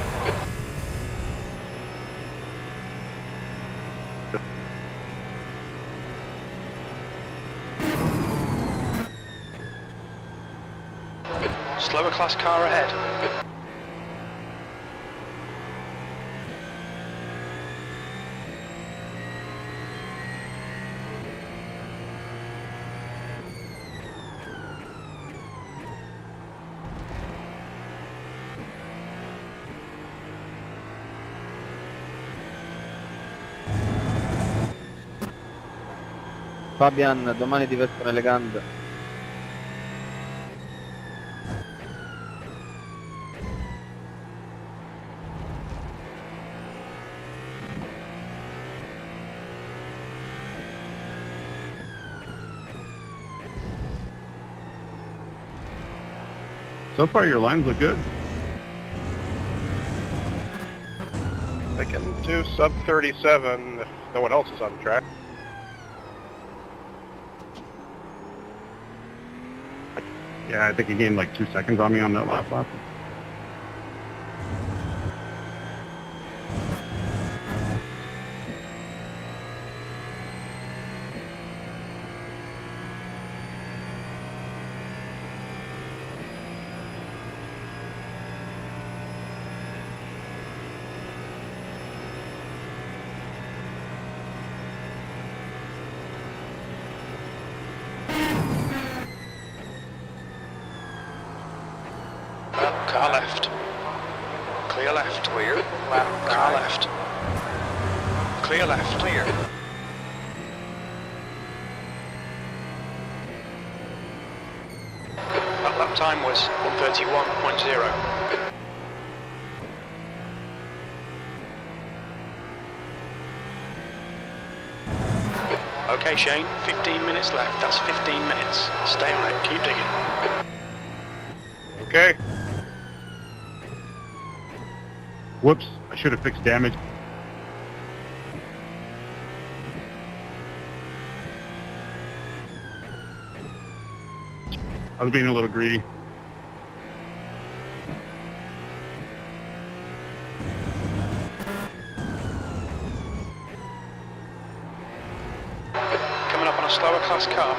Slower class car ahead. Fabian, domani ti vestono elegante. So far, your lines look good. I can do sub 37 if no one else is on the track. Yeah, I think he gained like 2 seconds on me on that last lap. Car left. Clear left. Clear. Left Car side. left. Clear left. Clear. That lap time was 1:31.0. Okay, Shane, 15 minutes left. That's 15 minutes. Stay on it. Keep digging. Okay. Whoops, I should have fixed damage. I was being a little greedy. Coming up on a slower class car.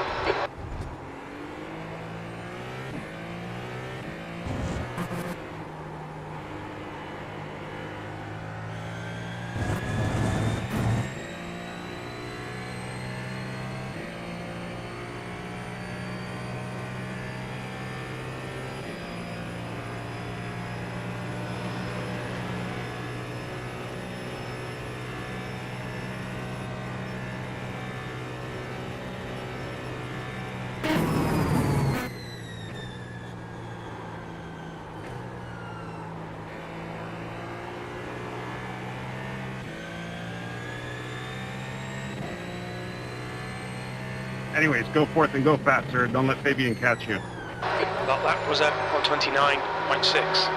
Anyways, go forth and go faster. Don't let Fabian catch you. That lap was at 1:29.6.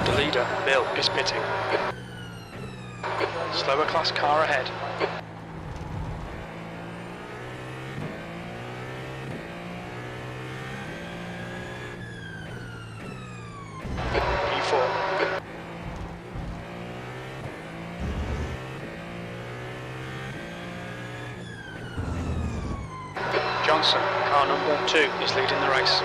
The leader, Bill, is pitting. Slower class car ahead. P4. Johnson, car number 2, is leading the race.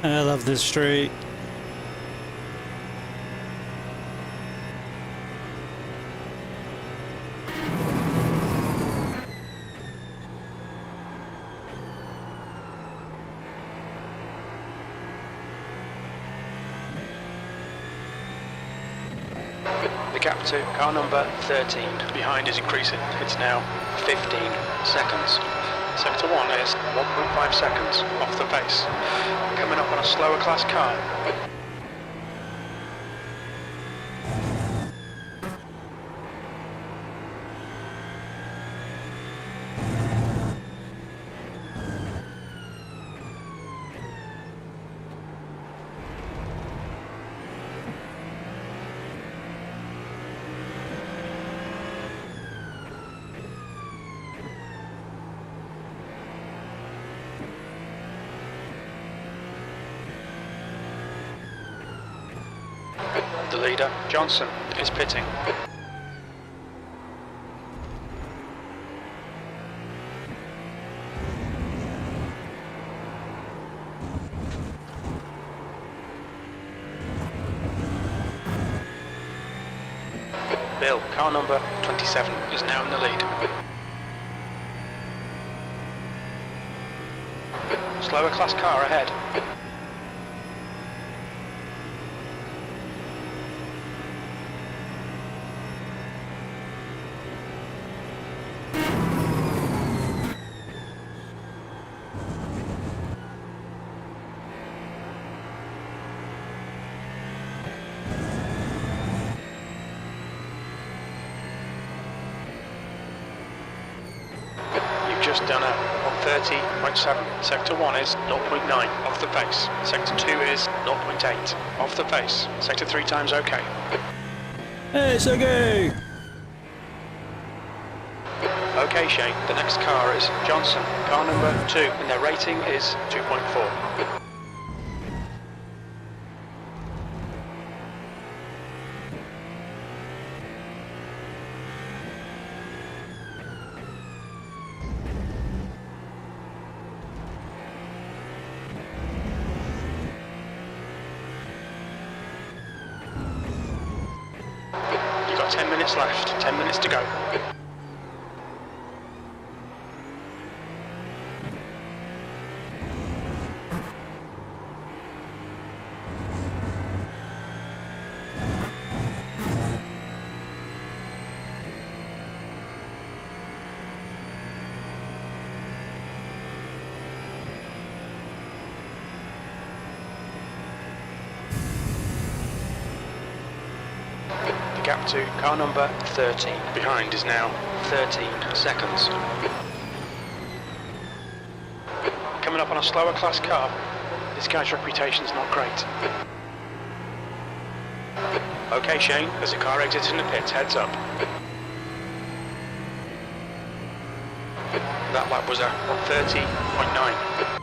I love this street. The gap to car number 13 behind is increasing. It's now 15 seconds. Sector 1 is 1.5 seconds off the pace. Coming up on a slower class car. The leader, Johnson, is pitting. Bill, car number 27, is now in the lead. Slower class car ahead. Just done a 1:30.7. Sector 1 is 0.9 off the pace. Sector 2 is 0.8 off the pace. Sector 3 times okay. Hey, it's okay! Okay, Okay, Shane, the next car is Johnson, car number 2, and their rating is 2.4. You've got 10 minutes left, 10 minutes to go. The gap to car number 13 behind is now 13 seconds. Coming up on a slower class car. This guy's reputation's not great. Okay, Shane, there's a car exiting the pits, heads up. That lap was a 1:30.9.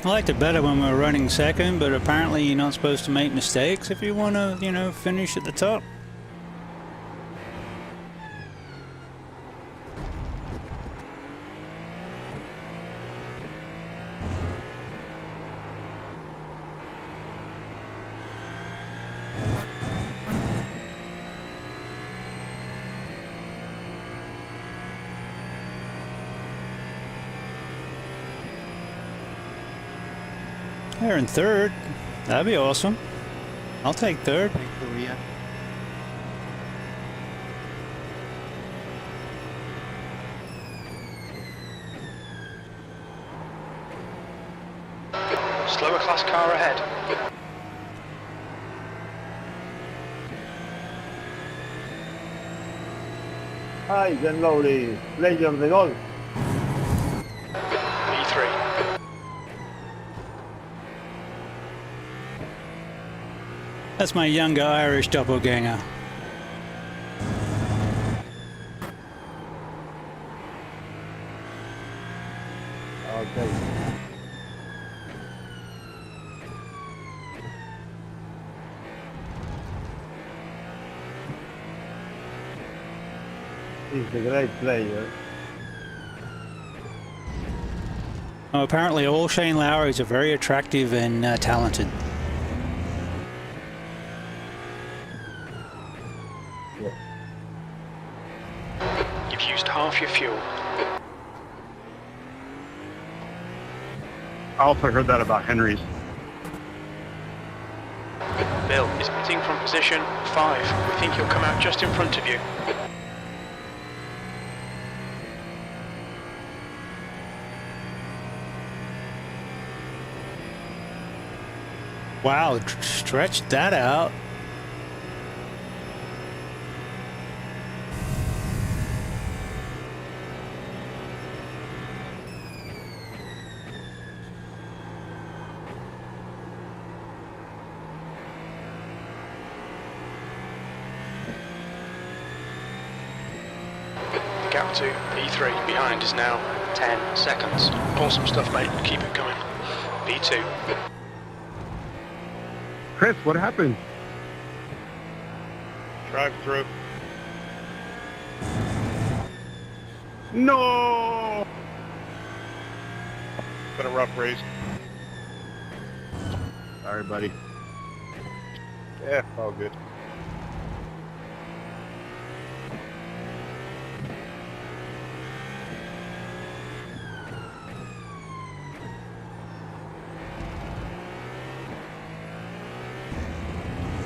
I liked it better when we were running second, but apparently you're not supposed to make mistakes if you want to, you know, finish at the top. They're in third. That'd be awesome. I'll take third. Slower class car ahead. Hi, then Lowry, Legend of the Golf. E3. That's my younger Irish doppelganger. Okay. He's a great player. Oh, apparently all Shane Lowrys are very attractive and talented. You've used half your fuel. I also heard that about Henry's. Bill is pitting from position 5. We think he'll come out just in front of you. Wow, stretched that out. The gap to B3 behind is now 10 seconds. Awesome stuff, mate. Keep it going. B2. Chris, what happened? Drive through. No! Been a rough race. Sorry, buddy. Yeah, all good.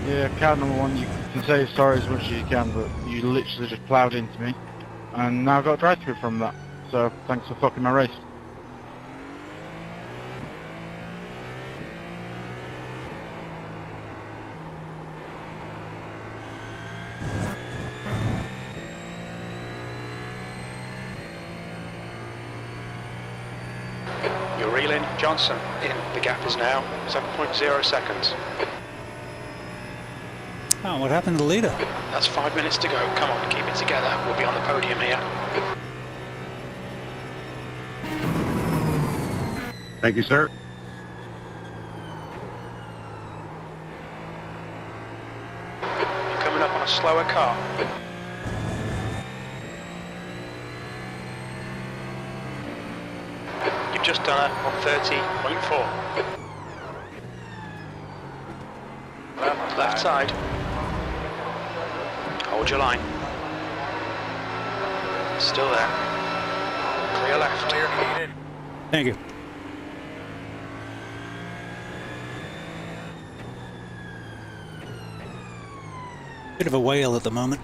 Yeah, car number 1, you can say sorry as much as you can, but you literally just ploughed into me. and now I've got a drive-through from that. So thanks for fucking my race. You're reeling. Johnson in. The gap is now 7.0 seconds. Oh, what happened to the leader? That's 5 minutes to go. Come on, keep it together. We'll be on the podium here. Thank you, sir. You're coming up on a slower car. You've just done it on 30.4. Left side. Hold your line. Still there. Clear left. Clear heated. Thank you. Bit of a whale at the moment.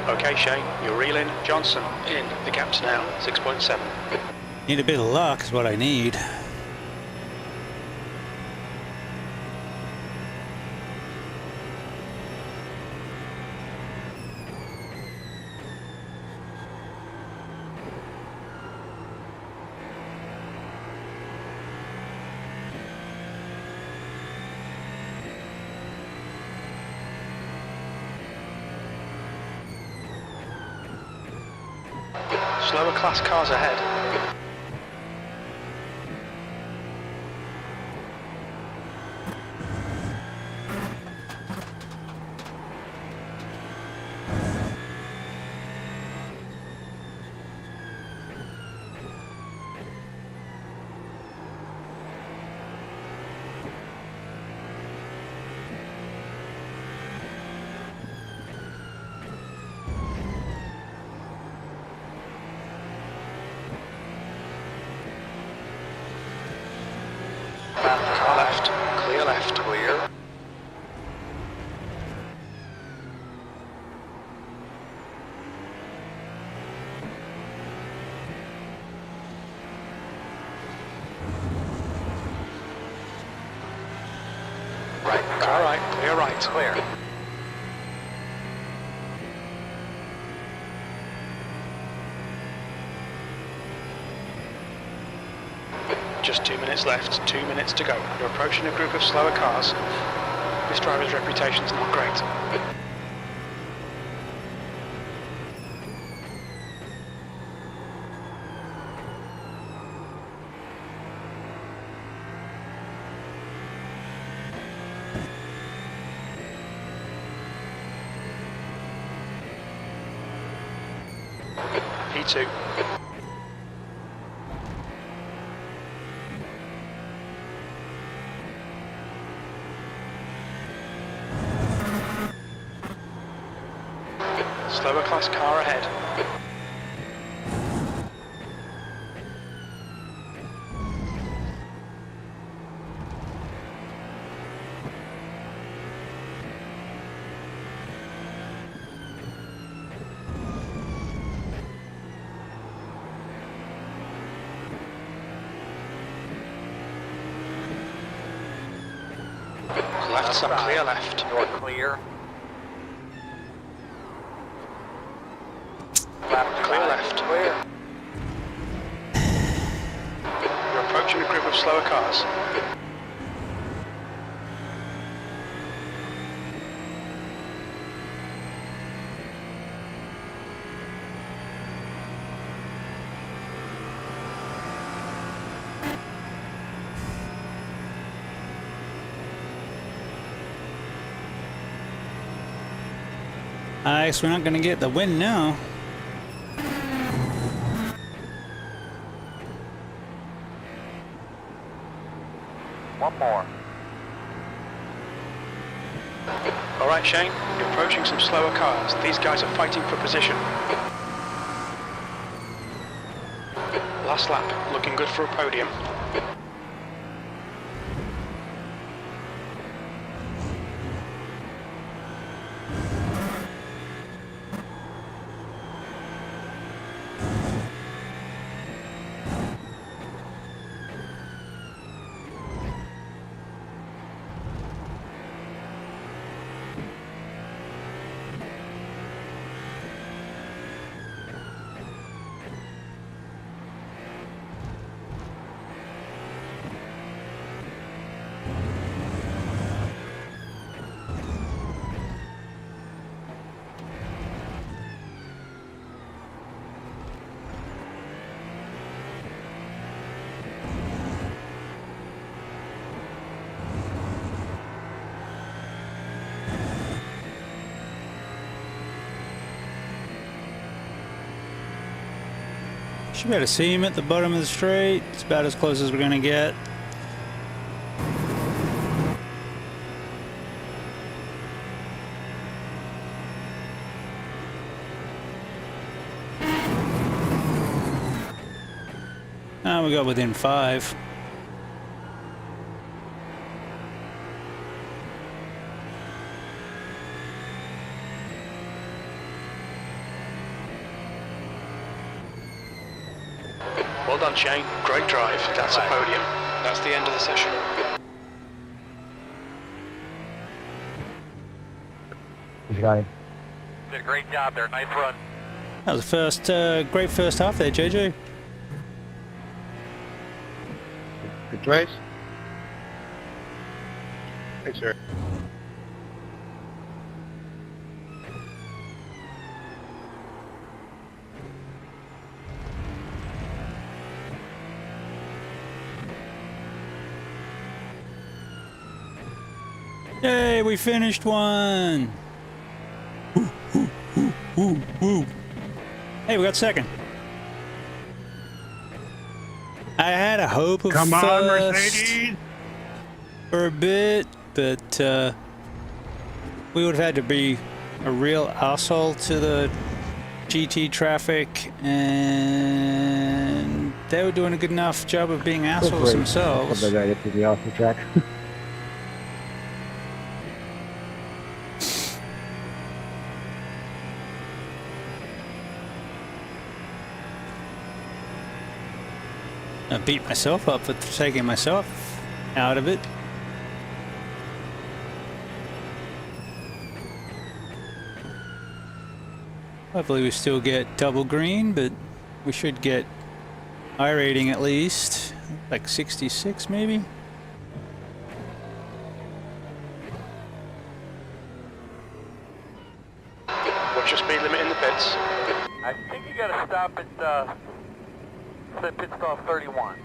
Okay, Shane, you're reeling. Johnson in. The gap's now 6.7. Need a bit of luck is what I need. Slower class cars ahead. Car left. Clear left. Clear. Right. Car right. Clear right. Clear. Just 2 minutes left. 2 minutes to go. You're approaching a group of slower cars. This driver's reputation's not great. P2. Slower class car ahead. Left side, clear left. You're clear. Left Clear side. left. Clear. You're approaching a group of slower cars. I guess we're not going to get the win now. One more. All right, Shane, you're approaching some slower cars. These guys are fighting for position. Last lap, looking good for a podium. Should be able to see him at the bottom of the straight. It's about as close as we're gonna get. Ah, we got within 5. Well done, Shane. Great drive. That's a podium. That's the end of the session. Did a great job there. Nice run. That was the first, great first half there, JJ. Good race. Thanks, sir. Yay, we finished one! Woo, woo, woo, woo, woo. Hey, we got second. I had a hope of Come on, first Mercedes! for a bit, but we would have had to be a real asshole to the GT traffic, and they were doing a good enough job of being assholes themselves. To the off the track. I beat myself up for taking myself out of it. Hopefully we still get double green, but we should get iRating at least, like 66 maybe? What's your speed limit in the pits? I think you gotta stop at pit stop 31.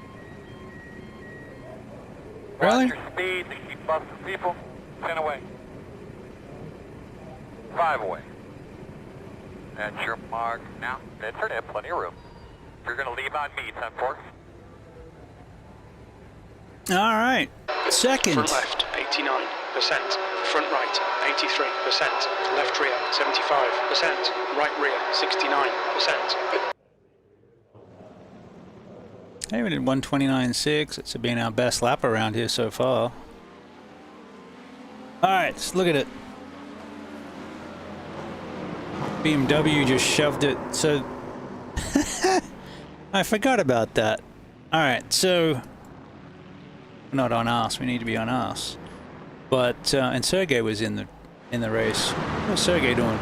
Really? Watch your speed to keep busting people. 10 away. 5 away. That's your mark now. Enter in, plenty of room. You're gonna leave on me, 10-4. All right, second. Front left, 89%. Front right, 83%. Left rear, 75%. Right rear, 69%. Hey, we did 129.6. It's been our best lap around here so far. All right, let's look at it. BMW just shoved it, so I forgot about that. All right, so we're not on us. We need to be on us. But and Sergey was in the race. What's Sergey doing?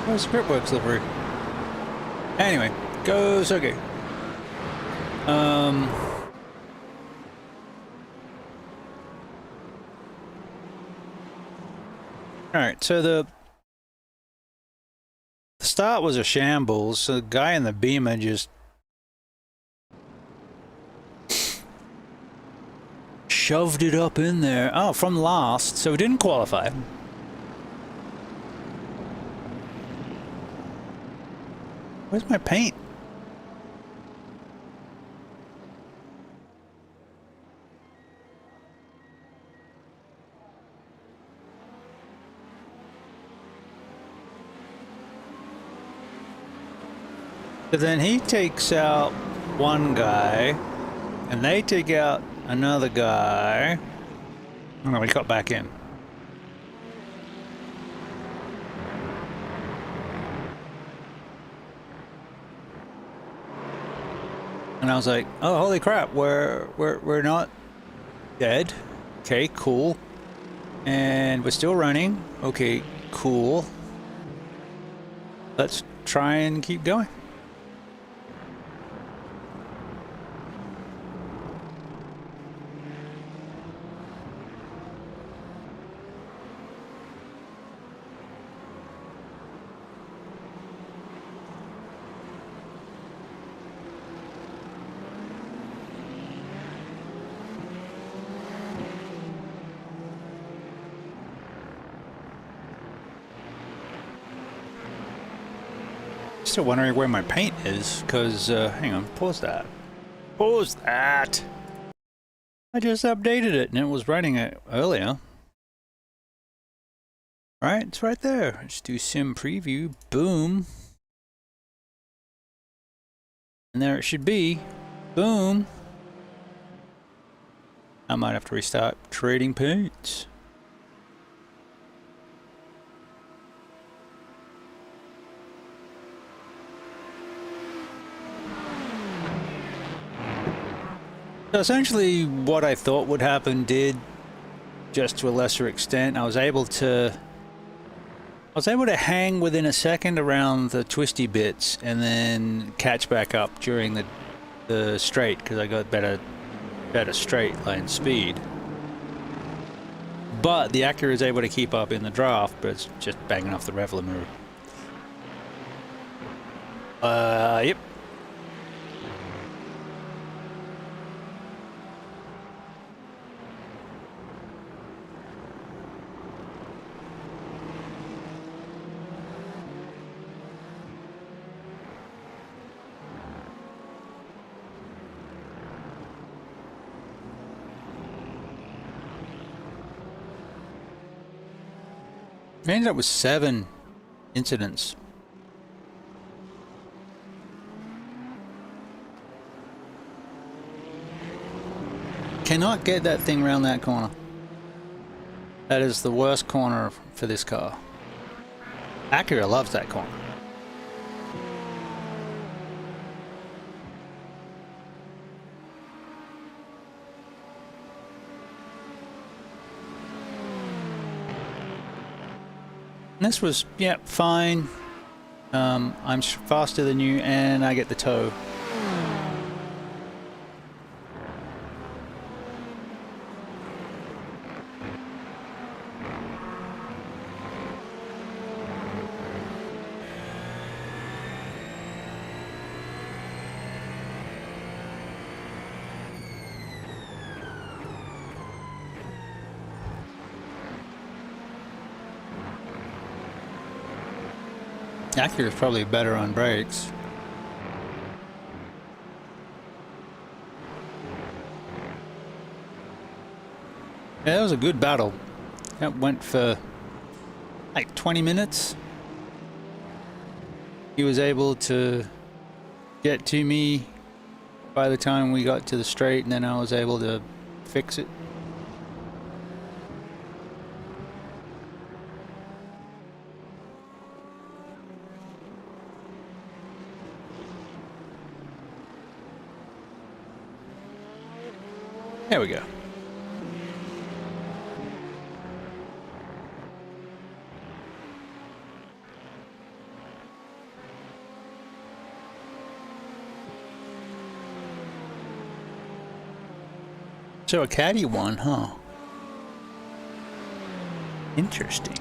Where's the Scriptworks livery? Anyway, go Sergey. Alright, so the start was a shambles. The guy in the Beamer just shoved it up in there. Oh, from last, so it didn't qualify. Where's my paint? So then he takes out one guy, and they take out another guy. Oh no, we got back in. And I was like, oh, holy crap, we're not dead. Okay, cool. And we're still running. Okay, cool. Let's try and keep going. Still wondering where my paint is, because, hang on, pause that. Pause that! I just updated it, and it was running it earlier. Right, it's right there. Let's do sim preview, boom. And there it should be, boom. I might have to restart trading paints. So essentially what I thought would happen did, just to a lesser extent. I was able to hang within a second around the twisty bits and then catch back up during the straight, because I got better straight line speed. But the Acura is able to keep up in the draft, but it's just banging off the LMU. Yep. I ended up with 7 incidents. Cannot get that thing around that corner. That is the worst corner for this car. Acura loves that corner. This was, yeah, fine. I'm faster than you, and I get the tow. Acura is probably better on brakes. Yeah, that was a good battle. That went for like 20 minutes. He was able to get to me by the time we got to the straight, and then I was able to fix it. There we go. So a caddy won, huh? Interesting.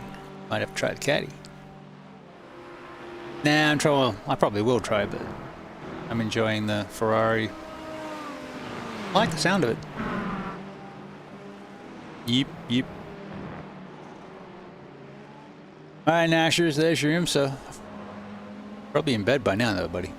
Might have tried caddy. Nah, I probably will try, but I'm enjoying the Ferrari. I like the sound of it. Yeep, yeep. Alright, Nashers, there's your IMSA. Probably in bed by now, though, buddy.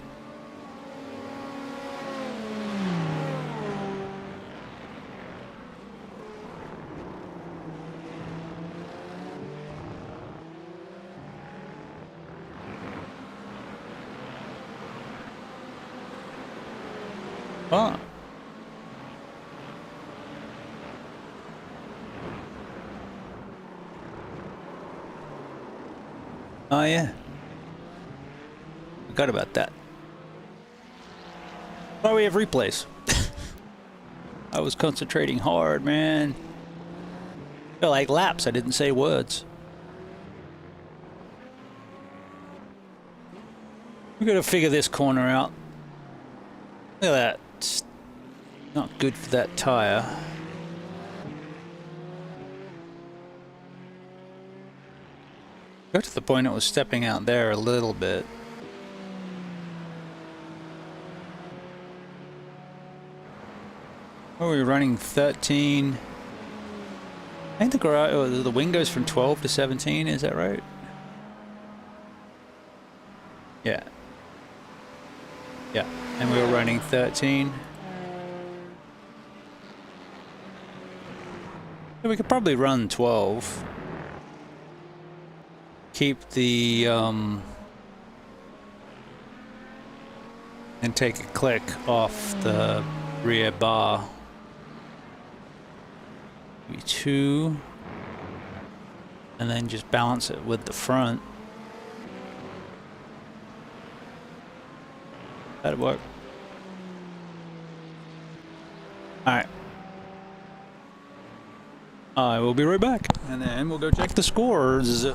Oh. Oh, yeah. Forgot about that. Oh, we have replays. I was concentrating hard, man. Felt like laps. I didn't say words. We gotta figure this corner out. Look at that. It's not good for that tire. Got to the point it was stepping out there a little bit. What are we running? 13. I think the garage, the wing goes from 12 to 17, is that right? Yeah. Yeah, and we were running 13. So we could probably run 12. Keep the, and take a click off the rear bar. Maybe 2. And then just balance it with the front. That'd work. Alright. I will be right back. And then we'll go check the scores.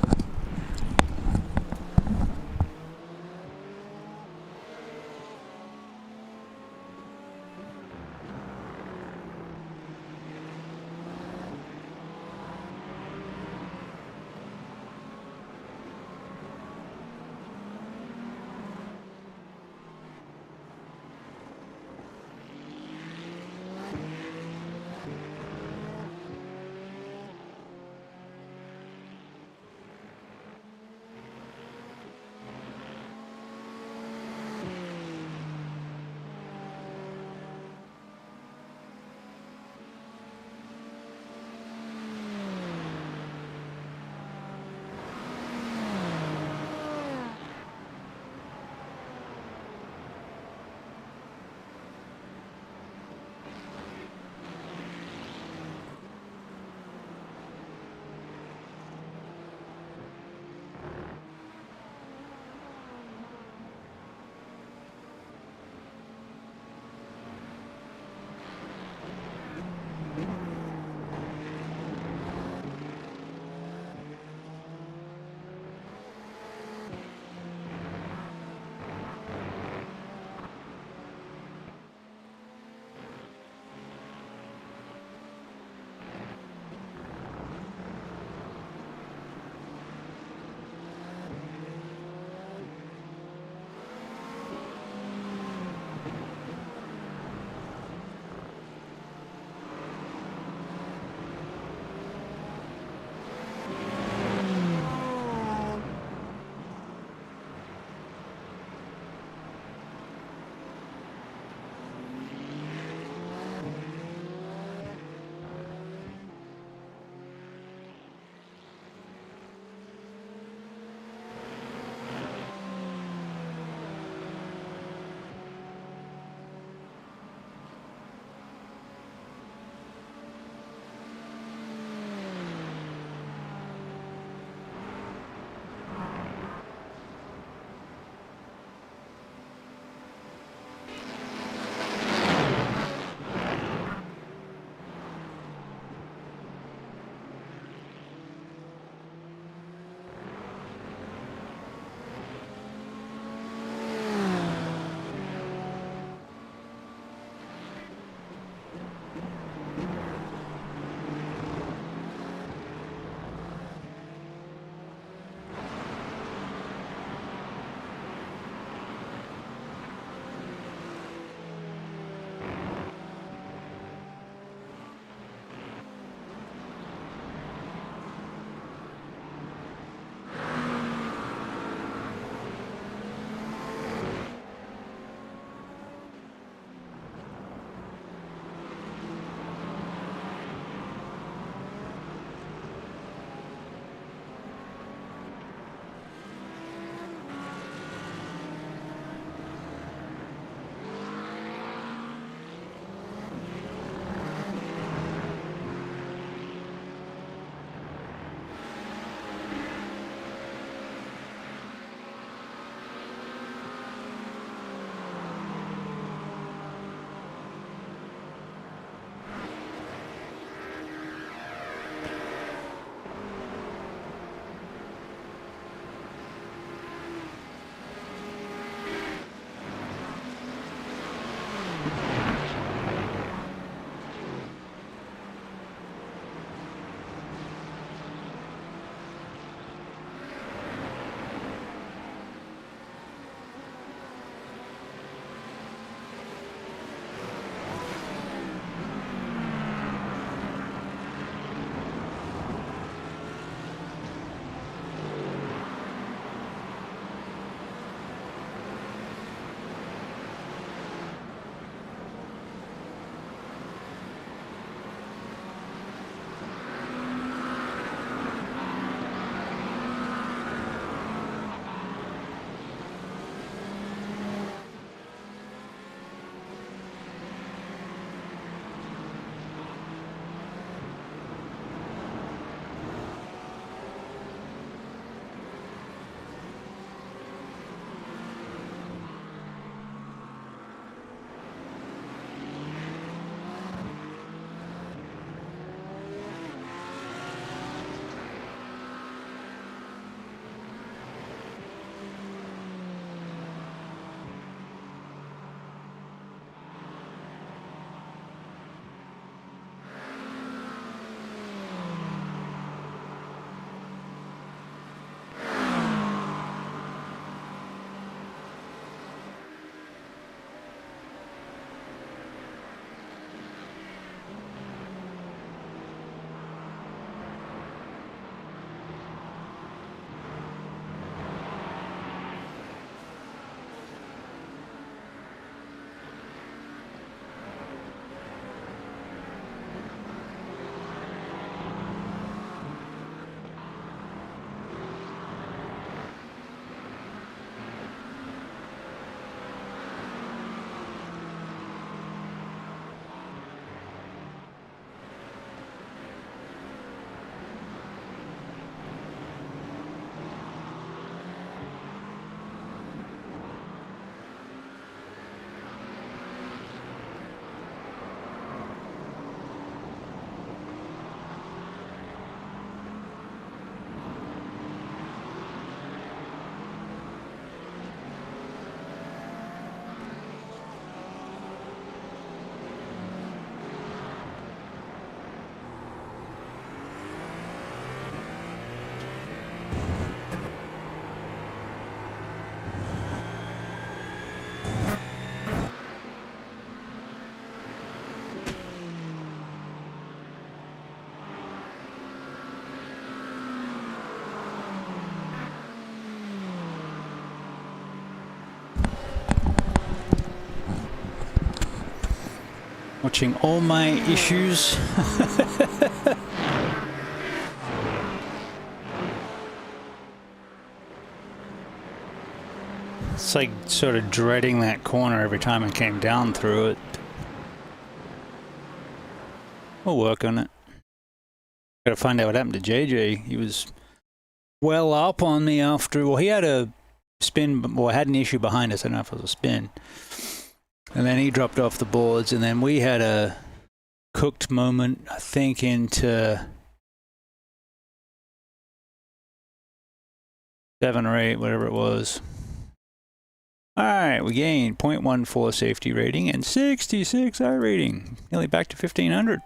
watching all my issues. It's like sort of dreading that corner every time I came down through it. We'll work on it. Gotta find out what happened to JJ. He was well up on me after, well, he had a spin, well, had an issue behind us. I don't know if it was a spin. And then he dropped off the boards, and then we had a cooked moment, I think, into 7 or 8, whatever it was. Alright, we gained 0.14 safety rating and 66 iRating. Nearly back to 1500.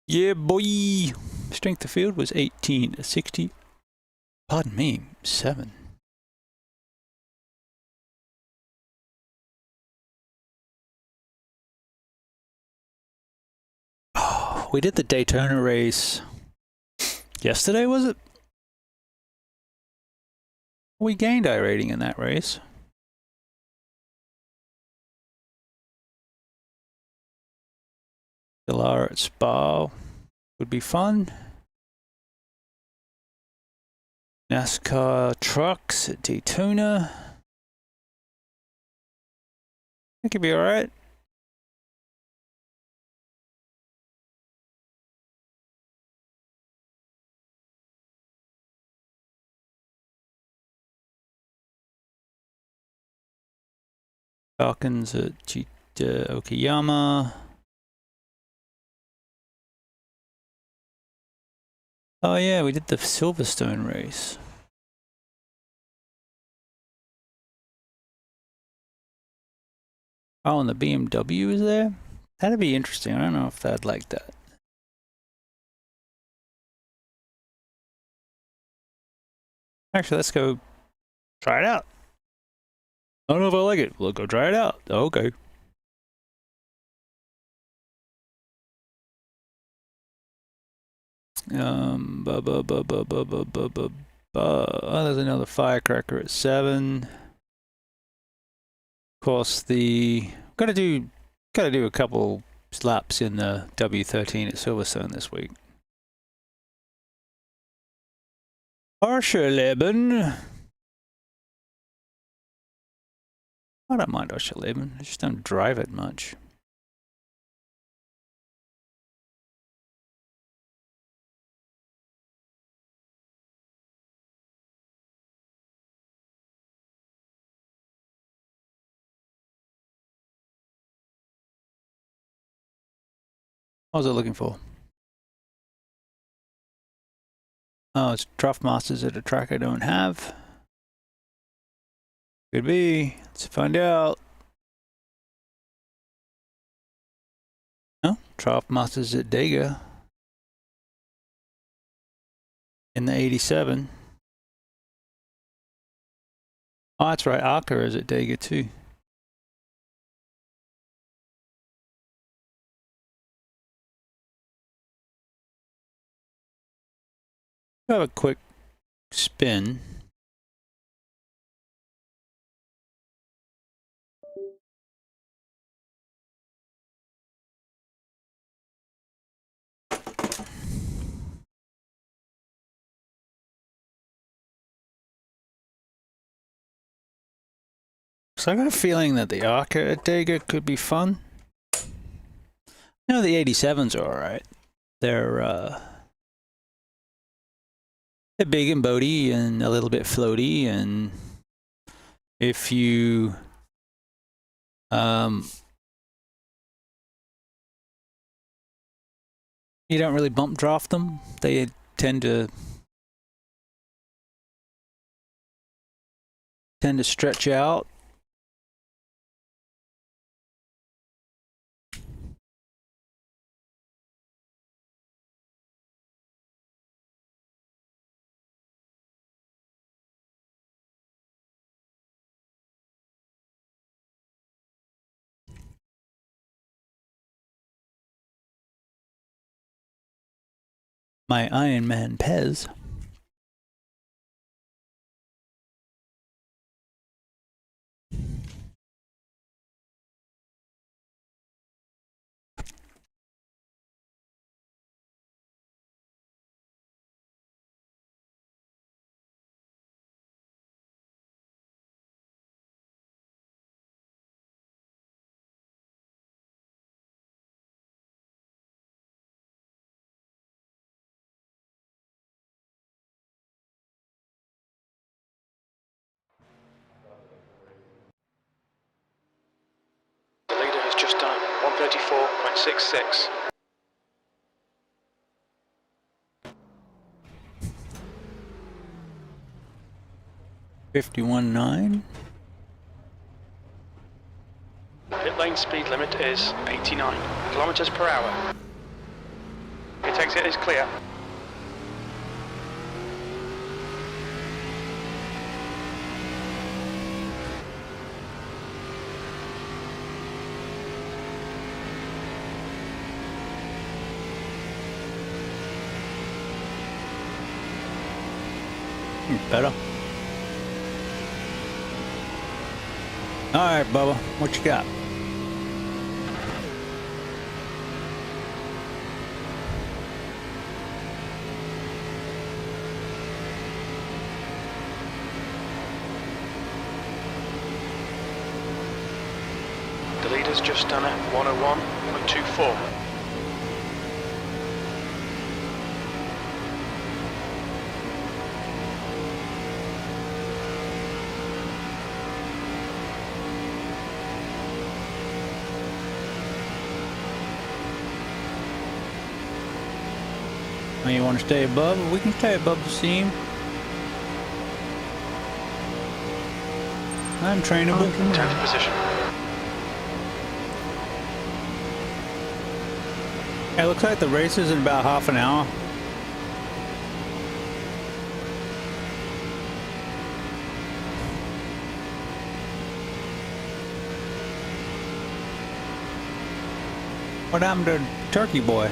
Yeah, boy! Strength of field was 18 to 60. Pardon me, 7. Oh, we did the Daytona race yesterday, was it? We gained iRating in that race. Delara at Spa would be fun. NASCAR trucks at Daytona. That could be alright. Falcons at Okayama. Oh yeah, we did the Silverstone race. Oh, and the BMW is there? That'd be interesting. I don't know if I'd like that. Actually, let's go try it out. I don't know if I like it. We'll go try it out. Okay. Oh, there's another firecracker at 7. Of course, gotta do a couple laps in the W13 at Silverstone this week. Arscheleben. I don't mind Arscheleben. I just don't drive it much. What was I looking for? Oh, it's Draft Masters at a track I don't have. Could be. Let's find out. No, Draft Masters at Dega. In the 87. Oh, that's right. Arca is at Dega too. Have a quick spin. So I got a feeling that the Arca at Dega could be fun. No, the 87s are alright. They're big and boaty and a little bit floaty, and if you you don't really bump draft them, they tend to stretch out. My Iron Man Pez. just done it. 134.66. $51.9. Pit lane speed limit is 89 kilometers per hour. Pit exit is clear. Better. Alright, Bubba, what you got? The leader's just done a 101.24. You want to stay above? We can stay above the seam. I'm trainable. 10th position. Yeah, it looks like the race is in about half an hour. What happened to Turkey Boy?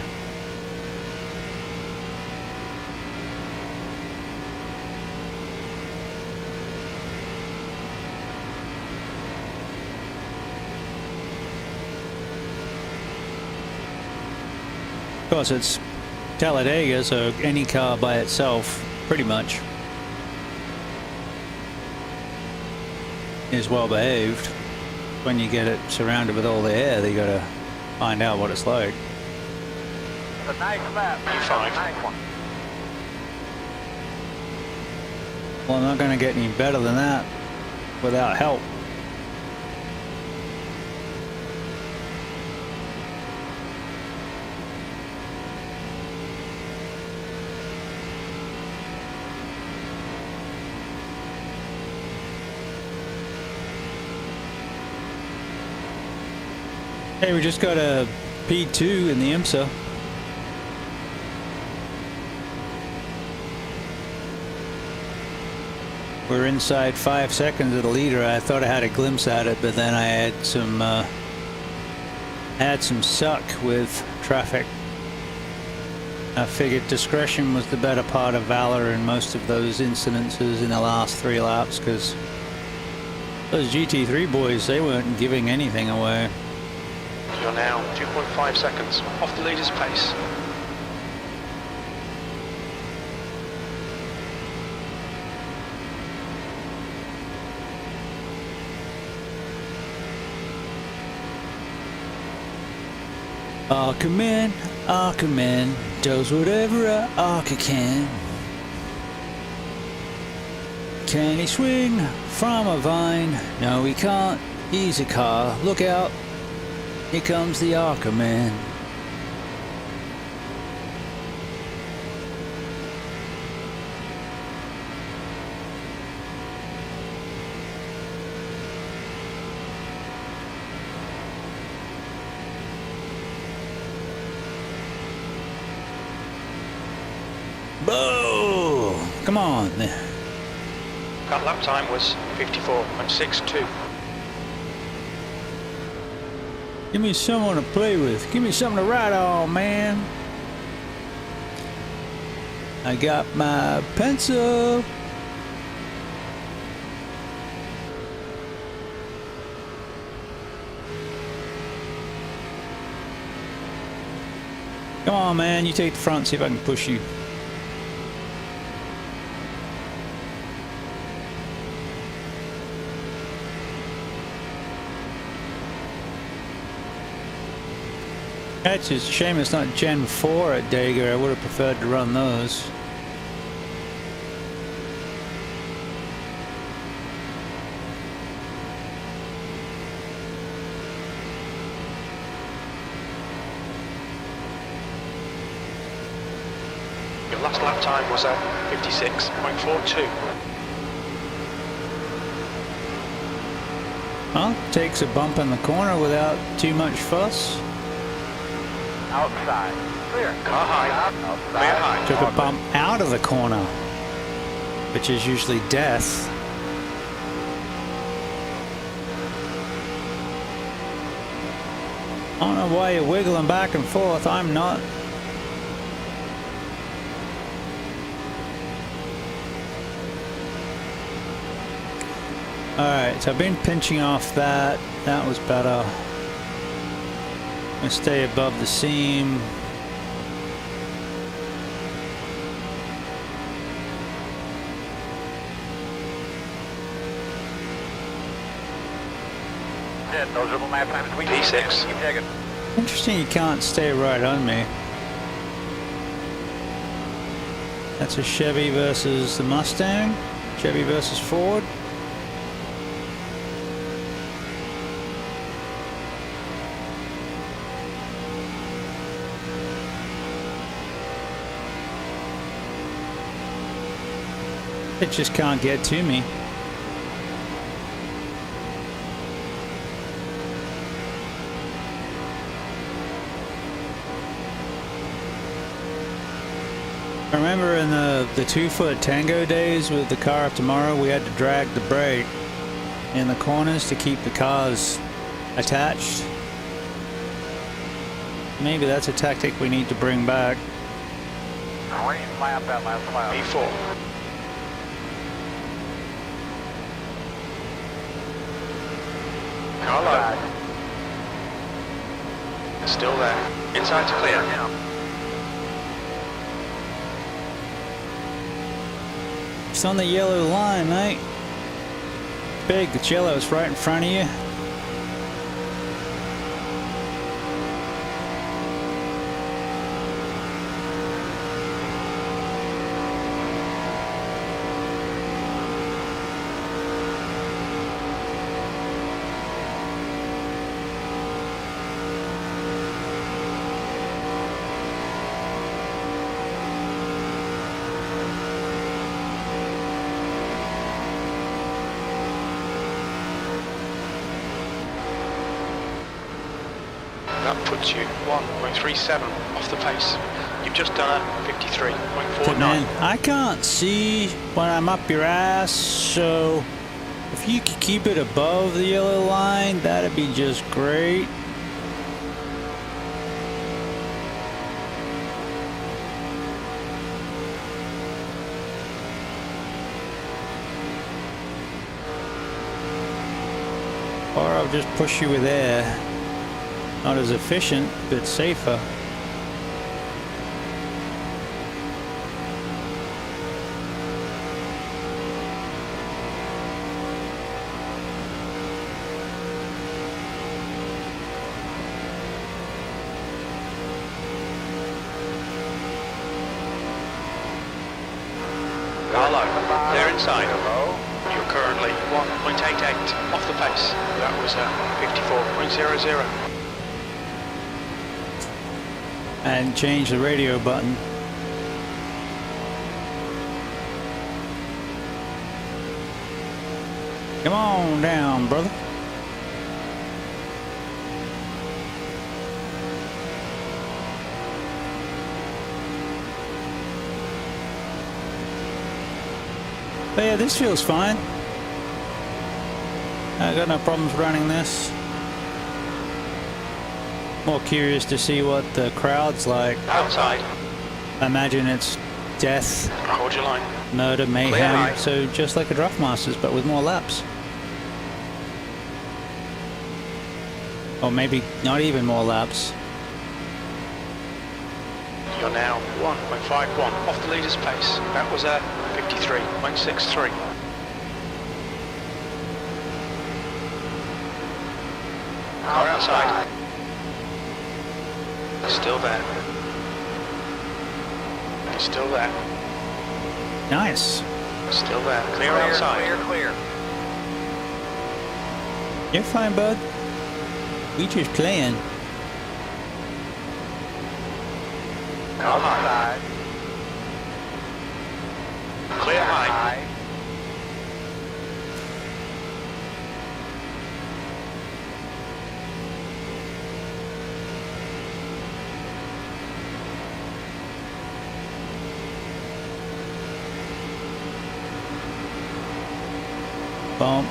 Of course, it's Talladega, so any car by itself, pretty much, is well behaved. When you get it surrounded with all the air, you gotta find out what it's like. It's a nice lap, man. Five. Nice one. Well, I'm not gonna get any better than that without help. Hey, we just got a P2 in the IMSA. We're inside 5 seconds of the leader. I thought I had a glimpse at it, but then I had some suck with traffic. I figured discretion was the better part of valor in most of those incidences in the last 3 laps, because those GT3 boys, they weren't giving anything away. You're now 2.5 seconds off the leader's pace. Aquaman does whatever a Arca can. Can he swing from a vine? No, he can't. He's a car. Look out. Here comes the Aquaman. Whoa! Come on. That lap time was 54.62. Give me someone to play with. Give me something to ride on, man. I got my pencil. Come on, man. You take the front, see if I can push you. It's just a shame it's not Gen 4 at Dega. I would have preferred to run those. lap time was a 56.42. Well, takes a bump in the corner without too much fuss. Outside. Clear. Car high. Outside. Clear high. Took a bump out of the corner, which is usually death. I don't know why you're wiggling back and forth. I'm not. Alright, so I've been pinching off that. That was better. I'm gonna stay above the seam. Those are the lap times we P6. Keep taking. Interesting you can't stay right on me. That's a Chevy versus the Mustang. Chevy versus Ford. It just can't get to me. I remember in the 2-foot Tango days with the car of tomorrow, we had to drag the brake in the corners to keep the cars attached. Maybe that's a tactic we need to bring back. Green lap that last lap. P4. Car low. Still there. Inside's clear. It's on the yellow line, mate. Big, it's yellow, it's right in front of you. That puts you 1.37 off the pace. You've just done a 53.49. Good man. I can't see when I'm up your ass, so if you could keep it above the yellow line, that'd be just great. Or I'll just push you with air. Not as efficient, but safer. Hello, they're inside. You're currently 1.88 off the pace. That was a 54.00. And change the radio button. Come on down, brother. But yeah, this feels fine. I got no problems running this. More curious to see what the crowd's like. Outside. I imagine it's death, Hold your line. murder, Clear mayhem. high. So just like a Draft Masters, but with more laps. Or maybe not even more laps. You're now 1.51 off the leader's pace. That was a 53.63. Car outside. Still there. He's still there. Nice. Still there. Clear outside. Clear. You're fine, bud. We just playing. Car high. Outside. high. Bump.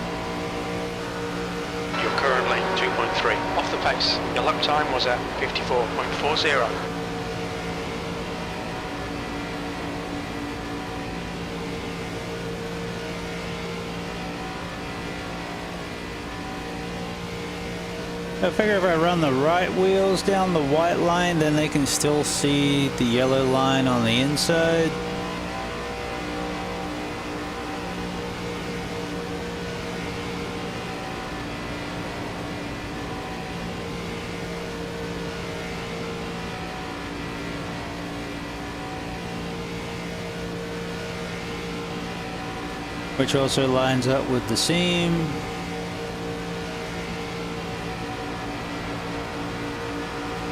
You're currently 2.3 off the pace. Your lap time was at 54.40. I figure if I run the right wheels down the white line, then they can still see the yellow line on the inside. Which also lines up with the seam.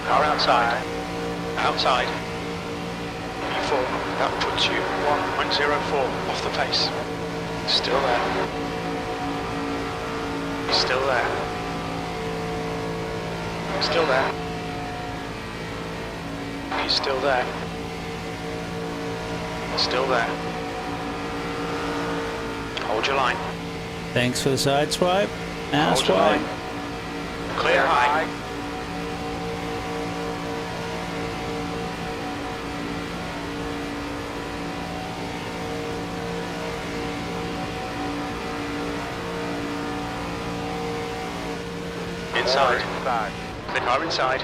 Car outside. Outside. E4. That puts you 1.04 off the pace. Still there. Still there. Still there. He's still there. Still there. Hold your line. Thanks for the side swipe. And Hold your swipe. line. Clear high. Inside. The car inside.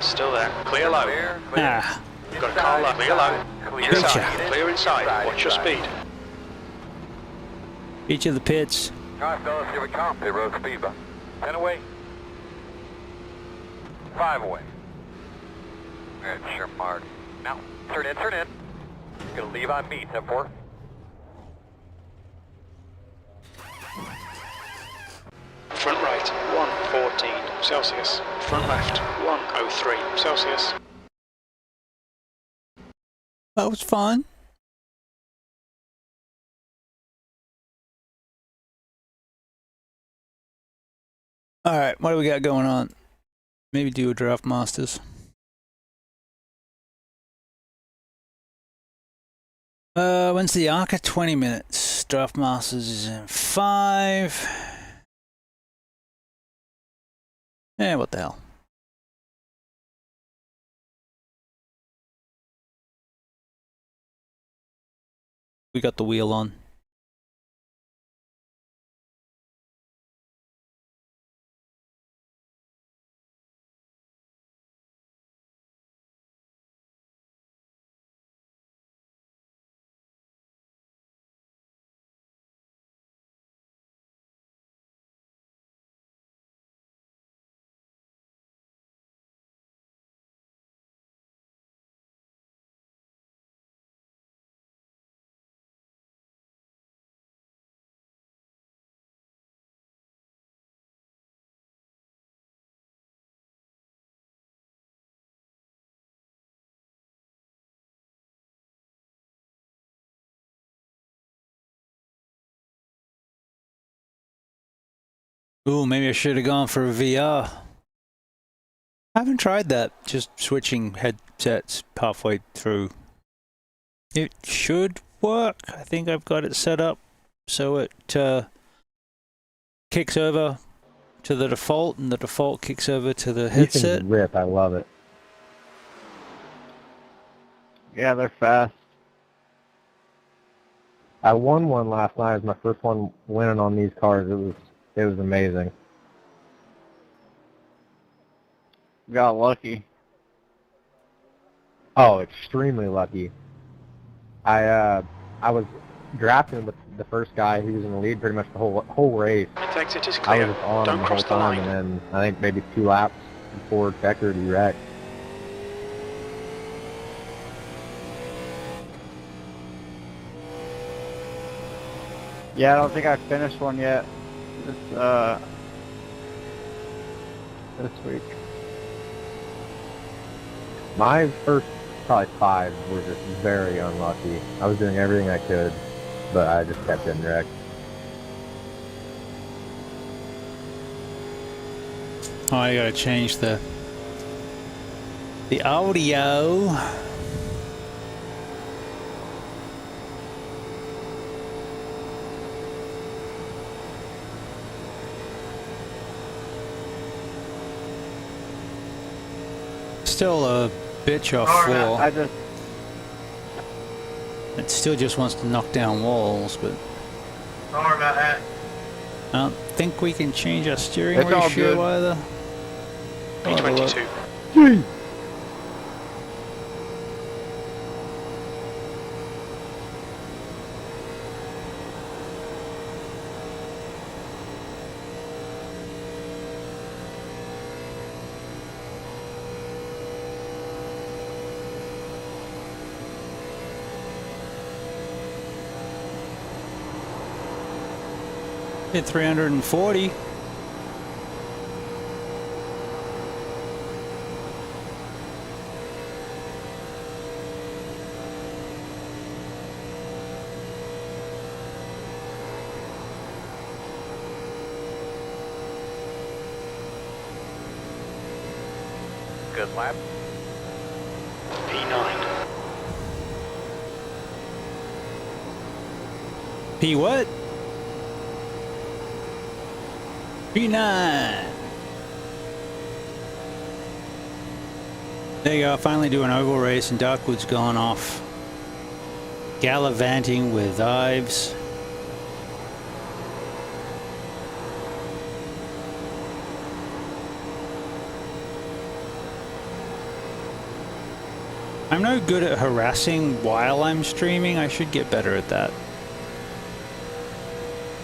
Still there. Clear low. Ah, Got a car low. Clear low. Inside. Clear inside. Watch your speed. each of the pits. Alright fellas, here we come. Pit road speed bump. 10 away. 5 away. Alright, sure mark. Now, turn in, turn in. Gonna leave on me, 10-4. Front right, 114 Celsius. Front left, 103 Celsius. That was fun. Alright, what do we got going on? Maybe do a Draft Masters. When's the Arca? 20 minutes. Draft Masters is in 5. Yeah, what the hell. We got the wheel on. Ooh, maybe I should have gone for a VR. I haven't tried that, just switching headsets halfway through. It should work. I think I've got it set up so it kicks over to the default and the default kicks over to the headset. These things rip, I love it. Yeah, they're fast. I won one last night. It was my first one winning on these cars. It was amazing. Got lucky. Oh, extremely lucky. I was drafting with the first guy. He was in the lead pretty much the whole race. It takes it is I clear. was just on him Don't the cross whole the time, line. and then I think maybe 2 laps before Deckard he wrecked. Yeah, I don't think I finished one yet. This week. My first probably 5 were just very unlucky. I was doing everything I could, but I just kept getting wrecked. Oh, I gotta change the audio. Still a bitch off floor. I just... It still just wants to knock down walls, but Sorry about that. I don't think we can change our steering It's all ratio good. either. P22. Hit 340. Good lap. P9. P what? P9. There you go, finally do an oval race and Darkwood's gone off. Gallivanting with Ives. I'm no good at harassing while I'm streaming. I should get better at that.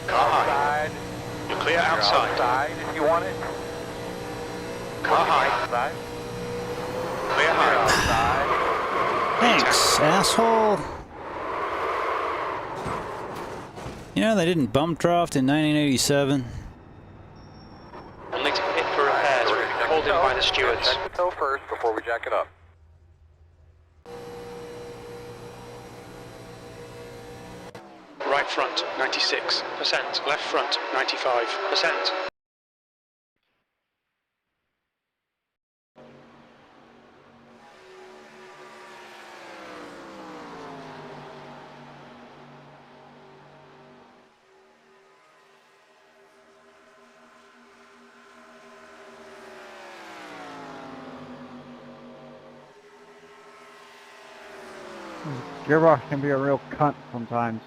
Car high. Outside. You're clear You're outside. outside if you want it. Car high. Outside. Clear You're high. outside. Thanks, asshole. You know, they didn't bump draft in 1987. We'll need to pit for repairs. We're called in by the stewards. Check the tow first before we jack it up. Right front, 96%. Left front, 95%. Gearbox can be a real cunt sometimes.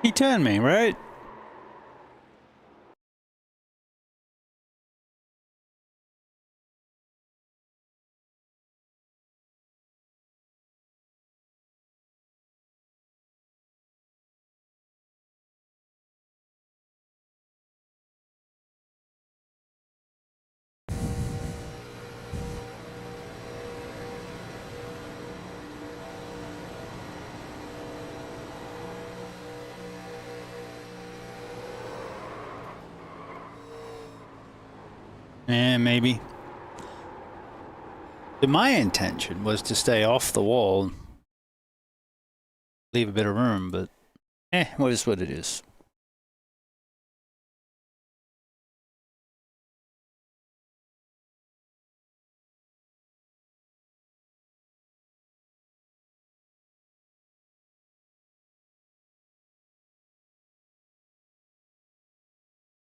He turned me, right? Yeah, maybe. But my intention was to stay off the wall, leave a bit of room, but what is what it is.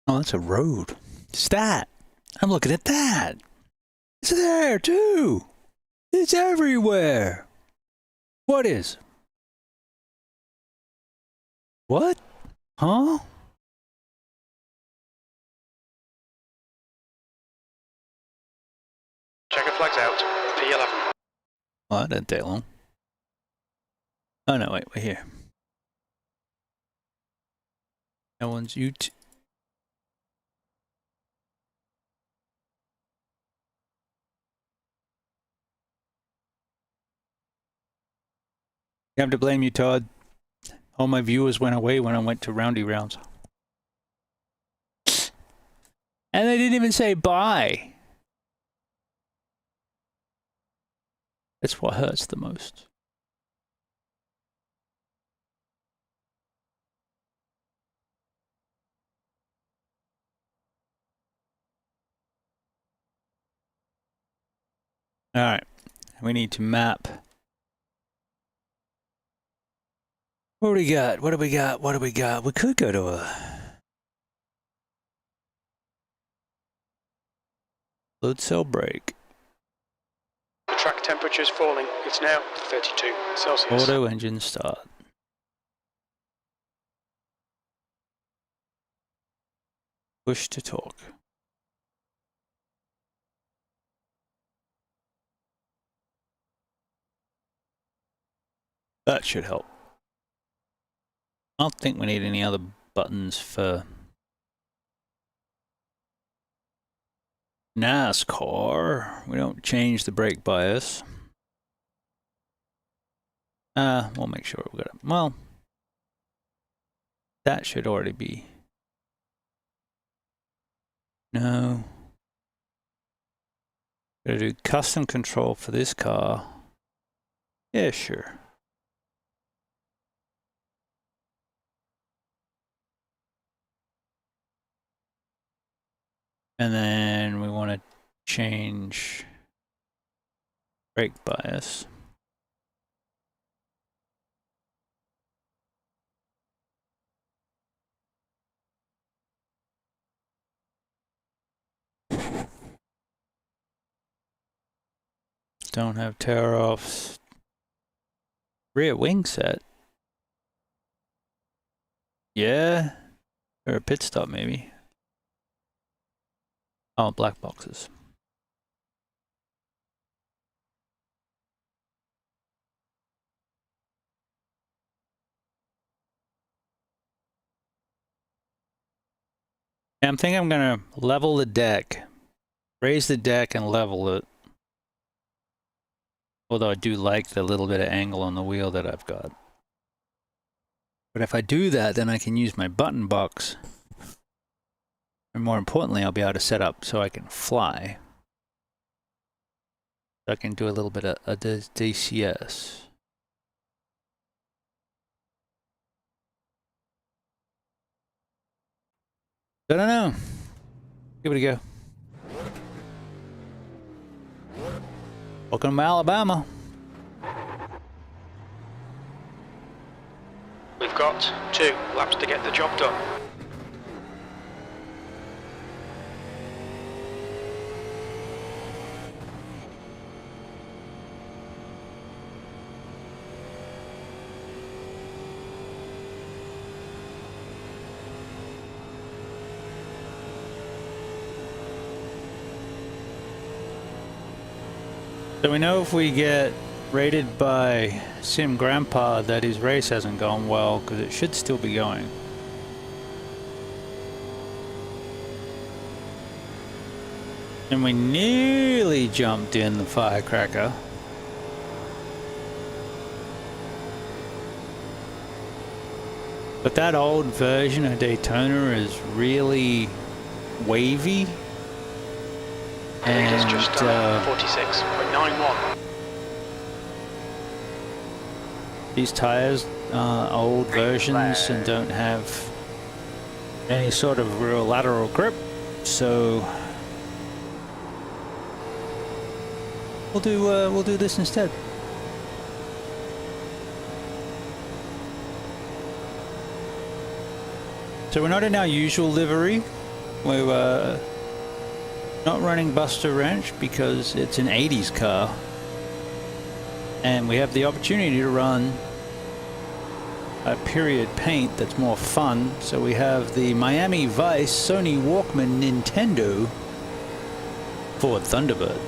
Oh, that's a road. Stat. I'm looking at that. It's there too. It's everywhere. What is? What? Huh? Checker flags out. P11. Oh, that didn't take long. Oh no, wait, we're here. No one's You have to blame you, Todd. All my viewers went away when I went to roundy rounds. And they didn't even say bye. That's what hurts the most. Alright. We need to map. What do we got? What do we got? What do we got? We could go to a load cell break. The track temperature is falling. It's now 32 Celsius. Auto engine start. Push to talk. That should help. I don't think we need any other buttons for NASCAR. We don't change the brake bias. We'll make sure we got it. Well, that should already be. No. Gotta do custom control for this car. Yeah, sure. And then we want to change brake bias. Don't have tear-offs. Rear wing set. Yeah. Or a pit stop maybe. Oh, black boxes. Yeah, I'm thinking I'm gonna level the deck. Raise the deck and level it. Although I do like the little bit of angle on the wheel that I've got. But if I do that, then I can use my button box. And more importantly, I'll be able to set up so I can fly. So I can do a little bit of a DCS. I don't know. Give it a go. Welcome to Alabama. We've got 2 laps to get the job done. So we know if we get rated by Sim Grandpa that his race hasn't gone well, because it should still be going. And we nearly jumped in the firecracker. But that old version of Daytona is really wavy. And it's just 46.91. These tires are old versions and don't have any sort of real lateral grip, so we'll do this instead. So we're not in our usual livery. We're not running BustaWrench because it's an 80s car. And we have the opportunity to run a period paint that's more fun. So we have the Miami Vice Sony Walkman Nintendo Ford Thunderbird.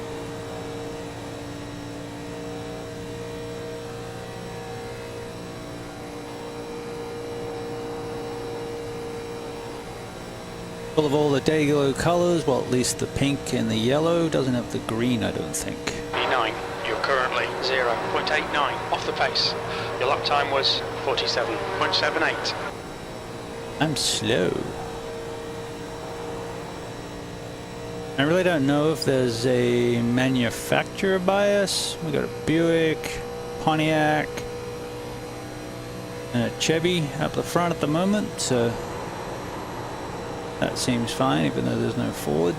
Full of all the Dayglow colors, well, at least the pink and the yellow. Doesn't have the green, I don't think. B9, you're currently 0.89 off the pace. Your lap time was 47.78. I'm slow. I really don't know if there's a manufacturer bias. We got a Buick, Pontiac, and a Chevy up the front at the moment, so that seems fine, even though there's no Ford.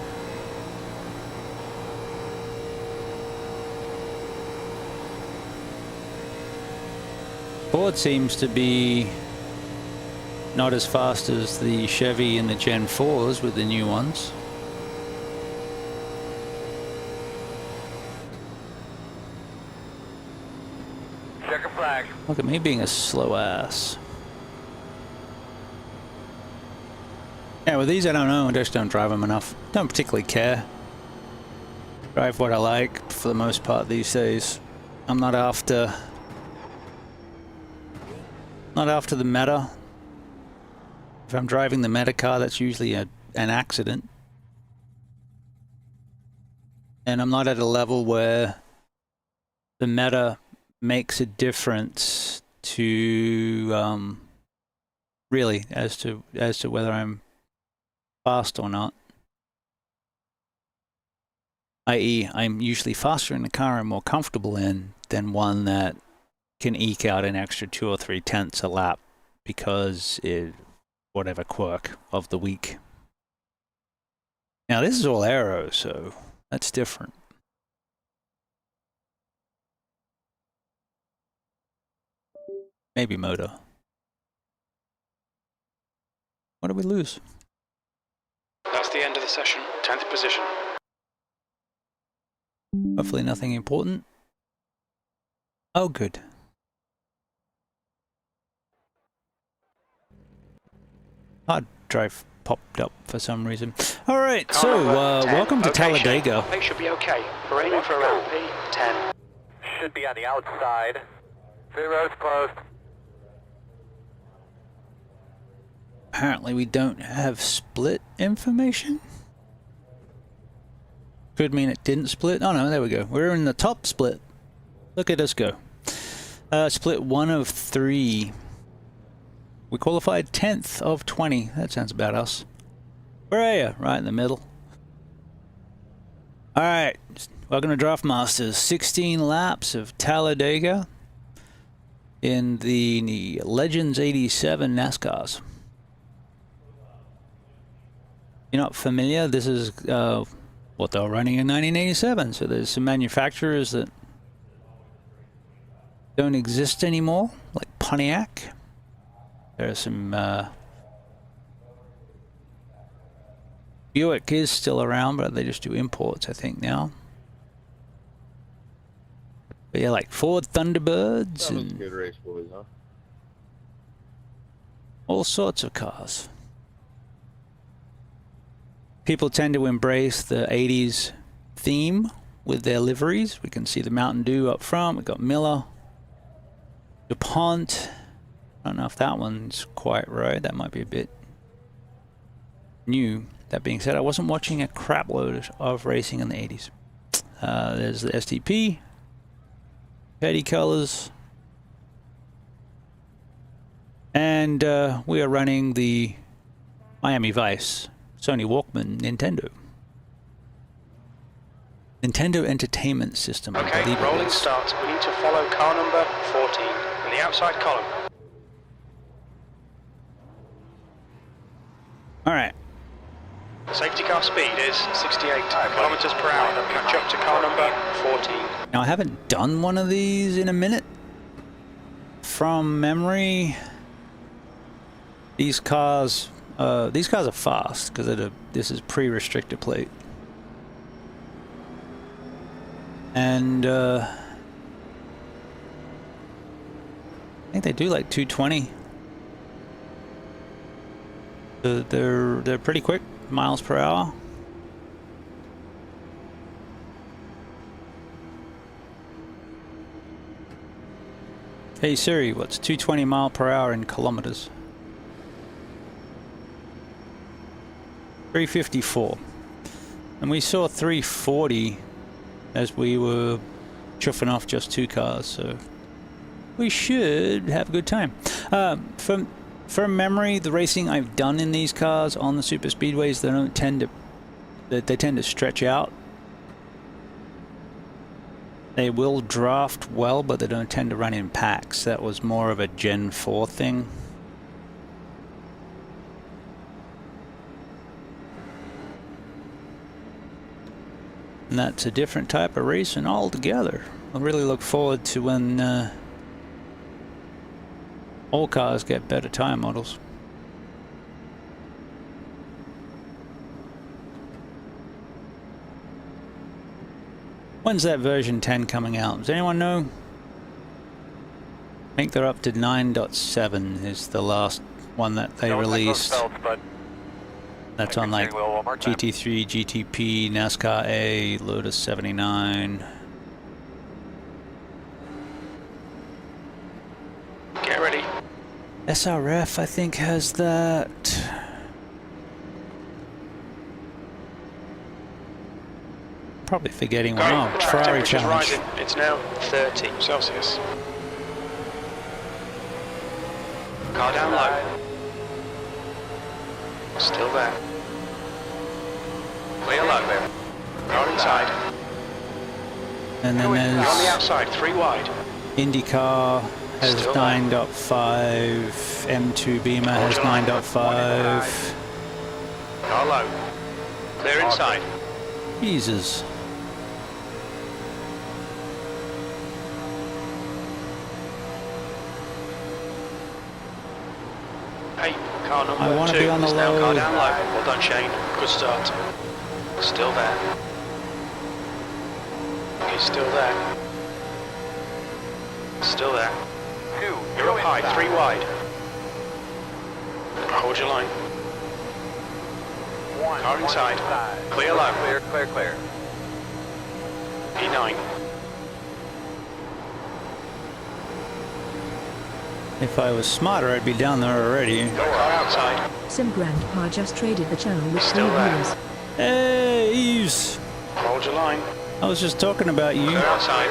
Ford seems to be not as fast as the Chevy and the Gen 4s with the new ones. Checker flag. Look at me being a slow ass. Yeah, with these I don't know, I just don't drive them enough. Don't particularly care. Drive what I like for the most part these days. I'm not after the meta. If I'm driving the meta car, that's usually an accident. And I'm not at a level where the meta makes a difference to really as to whether I'm fast or not. I.e., I'm usually faster in the car I'm more comfortable in than one that can eke out an extra 2 or 3 tenths a lap because it whatever quirk of the week. Now this is all aero, so that's different. Maybe motor. What did we lose? That's the end of the session. 10th position. Hopefully nothing important. Oh, good. Hard drive popped up for some reason. All right, so welcome to Talladega. They should be okay. We're aiming for around P10. Should be on the outside. Pit road's closed. Apparently we don't have split information. Could mean it didn't split. Oh no, there we go. We're in the top split. Look at us go. Split 1 of 3. We qualified 10th of 20. That sounds about us. Where are you? Right in the middle. Alright, welcome to Draft Masters. 16 laps of Talladega in the Legends 87 NASCARs. You're not familiar? This is what they were running in 1987. So there's some manufacturers that don't exist anymore, like Pontiac. There are some Buick is still around, but they just do imports, I think, now. But yeah, like Ford Thunderbirds That was a and good race, boys, huh? all sorts of cars. People tend to embrace the 80s theme with their liveries. We can see the Mountain Dew up front. We've got Miller, DuPont. I don't know if that one's quite right. That might be a bit new. That being said, I wasn't watching a crap load of racing in the 80s. There's the STP, Petty colors, and we are running the Miami Vice Sony Walkman Nintendo Entertainment System. Okay, rolling start. We need to follow car number 14 in the outside column. Alright. The safety car speed is 68 kilometers per hour. Catch up to car number 14. Now I haven't done one of these in a minute. From memory, these cars are fast because this is pre-restrictor plate. And I think they do like 220. They're pretty quick, miles per hour. Hey Siri, what's 220 mile per hour in kilometers? 354. And we saw 340 as we were chuffing off just 2 cars, so we should have a good time. From memory, the racing I've done in these cars on the super speedways, they tend to stretch out. They will draft well, but they don't tend to run in packs. That was more of a Gen 4 thing. And that's a different type of racing altogether. I really look forward to when all cars get better tire models. When's that version 10 coming out? Does anyone know? I think they're up to 9.7 is the last one that they released. That's on like GT3, GTP, NASCAR A, Lotus 79. Get ready. SRF, I think, has that. Probably forgetting one. Oh, Ferrari Challenge. Rising. It's now 30 Celsius. Car down low. Still there. Clear low. Car inside. And then there's on the outside, 3 wide. IndyCar has 9.5. M2 Beamer has 9.5. Car low. Clear inside. Jesus. Hey, car number I want to 2 be on the is now low. car down low. Well done, Shane. Good start. Still there. He's still there. Still there. 2. You're up high, 3 wide. Hold your line. 1. Car inside. Clear low. Clear, clear, clear. P9. If I was smarter, I'd be down there already. Car outside. Sim Grandpa just traded the channel with 3 Still there. viewers. Hey, Eves! Hold your line. I was just talking about you. Clear outside.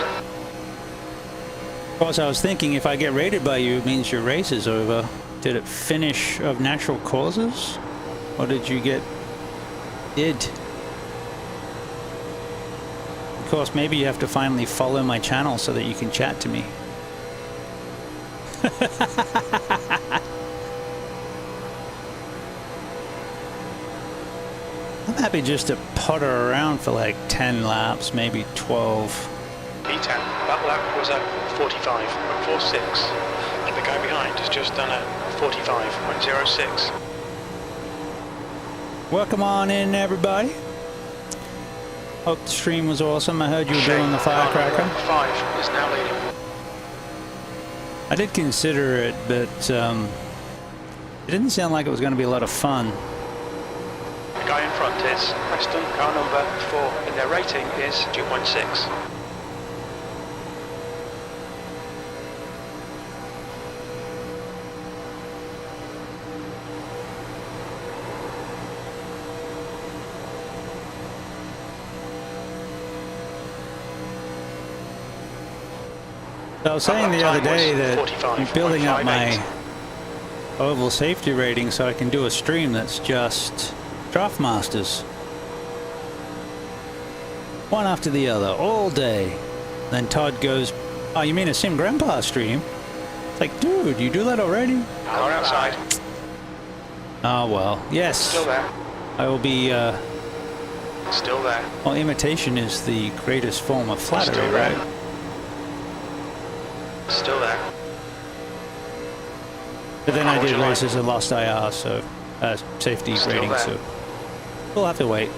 Of course, I was thinking if I get rated by you, it means your race is over. Did it finish of natural causes? Or did you get id? Of course, maybe you have to finally follow my channel so that you can chat to me. I'm happy just to putter around for like 10 laps, maybe 12. P10. That lap was at 45.46. And the guy behind has just done a 45.06. Welcome on in, everybody. Hope the stream was awesome. I heard you were doing the firecracker. 5 is now leading. I did consider it, but it didn't sound like it was going to be a lot of fun. The guy in front is Preston, car number 4, and their rating is 2.6. I was saying the other day that I'm building up my oval safety rating so I can do a stream that's just Draft Masters. One after the other, all day. Then Todd goes, "Oh, you mean a Sim Grandpa stream?" It's like, dude, you do that already? Car outside. Oh, well, yes. Still there. I will be, Still there. well, imitation is the greatest form of flattery, Still there. right? Still there. But then I Hold did your line. races and lost IR, so safety Still rating, there. so we'll have to wait.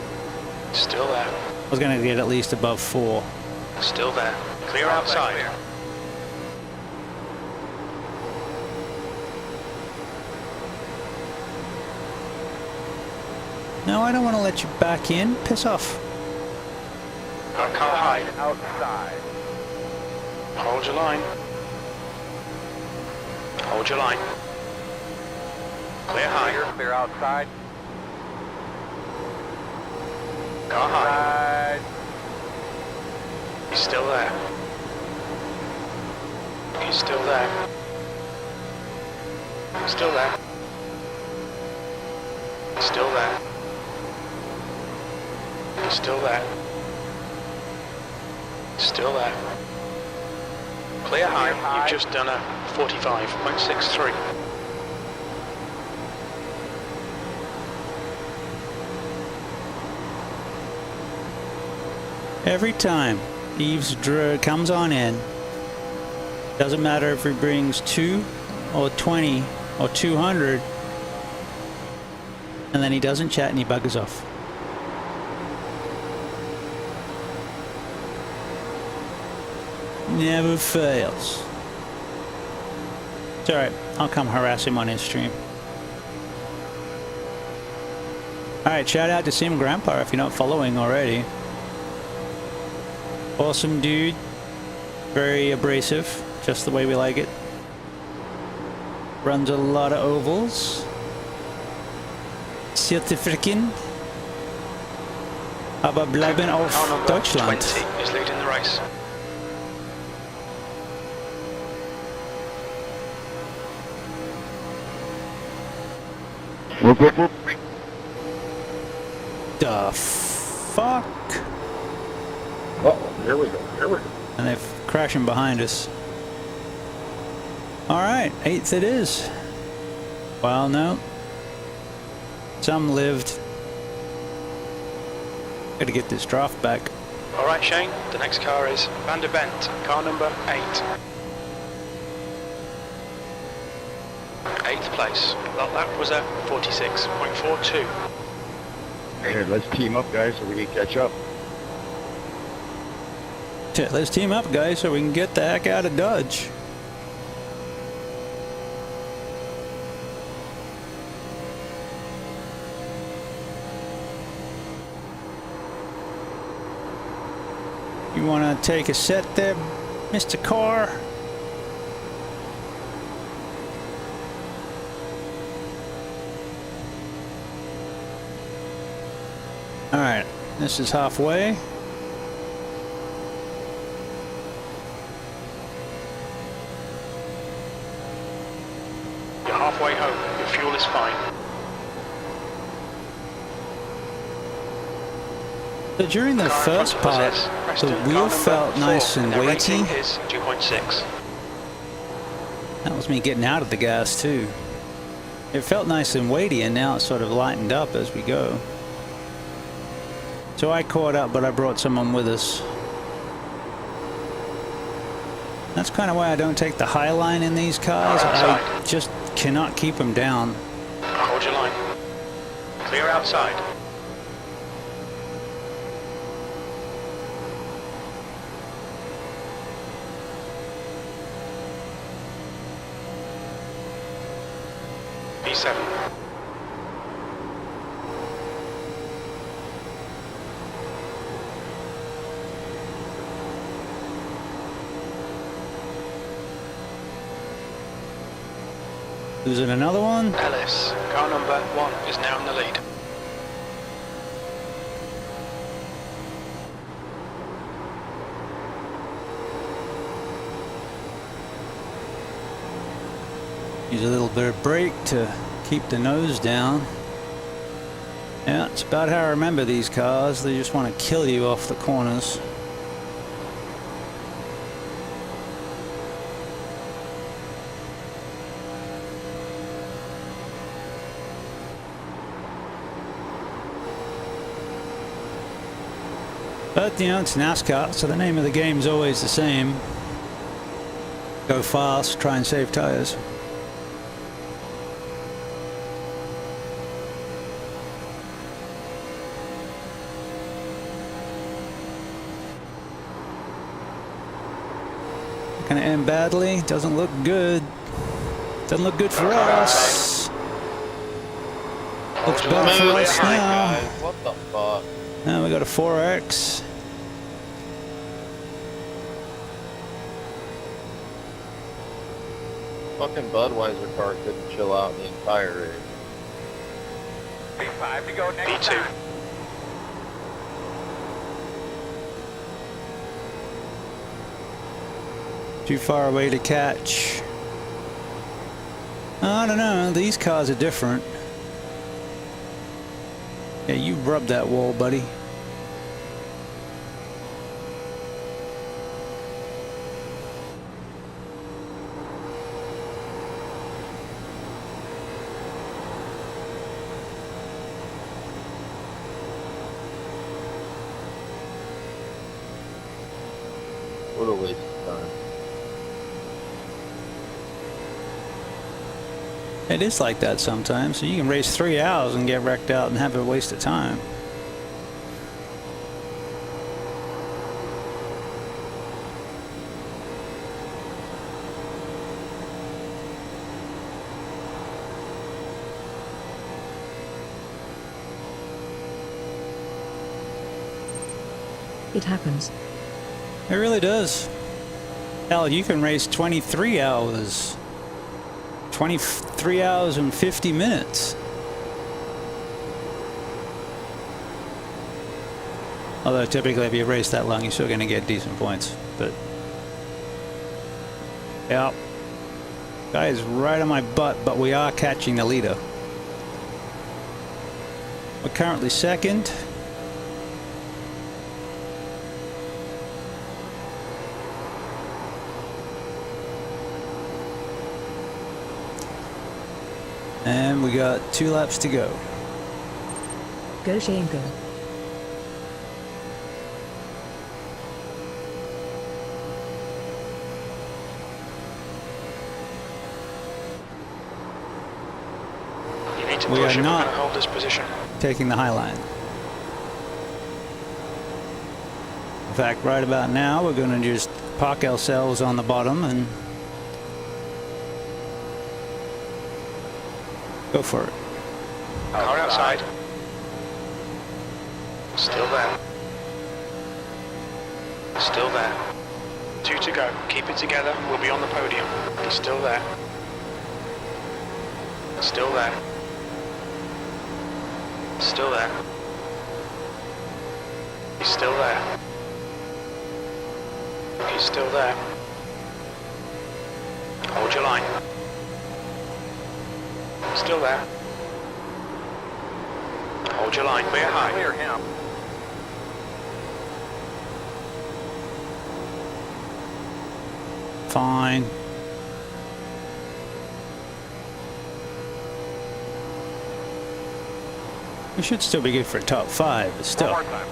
Still there. I was going to get at least above 4. Still there. Clear outside. No, I don't want to let you back in. Piss off. Car high. Outside. Hold your line. Hold your line. Clear high. Clear outside. Car high. Right. He's still there. He's still there. Still there. Still there. Still there. Still there. Clear high. You've just done a 45.63. Every time Eves comes on in, doesn't matter if he brings 2 or 20 or 200, and then he doesn't chat and he buggers off. Never fails. It's alright, I'll come harass him on his stream. Alright, shout out to Sim Grandpa if you're not following already. Awesome dude. Very abrasive, just the way we like it. Runs a lot of ovals. Certifiken. Aber bleiben auf Deutschland. 20 is leading the race. The fuck? Oh, here we go. Here we go. And they're crashing behind us. Alright, 8th it is. Well, no. Some lived. Gotta get this draft back. Alright, Shane, the next car is Van der Bent, car number 8. 8th place. Well, that was a 46.42. Here, let's team up, guys, so we can catch up. Yeah, let's team up, guys, so we can get the heck out of Dodge. You want to take a set there, Mr. Carr? Alright, this is halfway. You're halfway home. Your fuel is fine. So during the first part, the wheel felt nice and weighty. Is 2.6. That was me getting out of the gas too. It felt nice and weighty, and now it's sort of lightened up as we go. So I caught up, but I brought someone with us. That's kind of why I don't take the high line in these cars. I just cannot keep them down. Hold your line. Clear outside. B7. Losing another one. Ellis, car number 1 is now in the lead. Use a little bit of brake to keep the nose down. Yeah, it's about how I remember these cars. They just want to kill you off the corners. But, you know, it's NASCAR, so the name of the game is always the same. Go fast, try and save tires. Gonna end badly, doesn't look good. Doesn't look good for us. Looks better for us now. What the fuck? Now we got a 4X. Fucking Budweiser car couldn't chill out the entire race. B5 to go next B2. time. Too far away to catch. I don't know, these cars are different. Yeah, you rubbed that wall, buddy. What a waste of time. It is like that sometimes. So you can race 3 hours and get wrecked out and have a waste of time. It happens. It really does. Hell, you can race 23 hours. 23 hours and 50 minutes. Although typically if you race that long, you're still going to get decent points. But yeah, guy is right on my butt, but we are catching the leader. We're currently second. And we got 2 laps to go. Go Shane, go. You need to We push are if we're not going to hold this position. taking the high line. In fact, right about now, we're going to just park ourselves on the bottom and go for it. Car outside. Still there. Still there. 2 to go. Keep it together. We'll be on the podium. He's still there. Still there. Still there. He's still there. He's still there. Hold your line. Still there. Hold your line. Clear high. Clear him. Fine. We should still be good for a top 5, but One still. more time.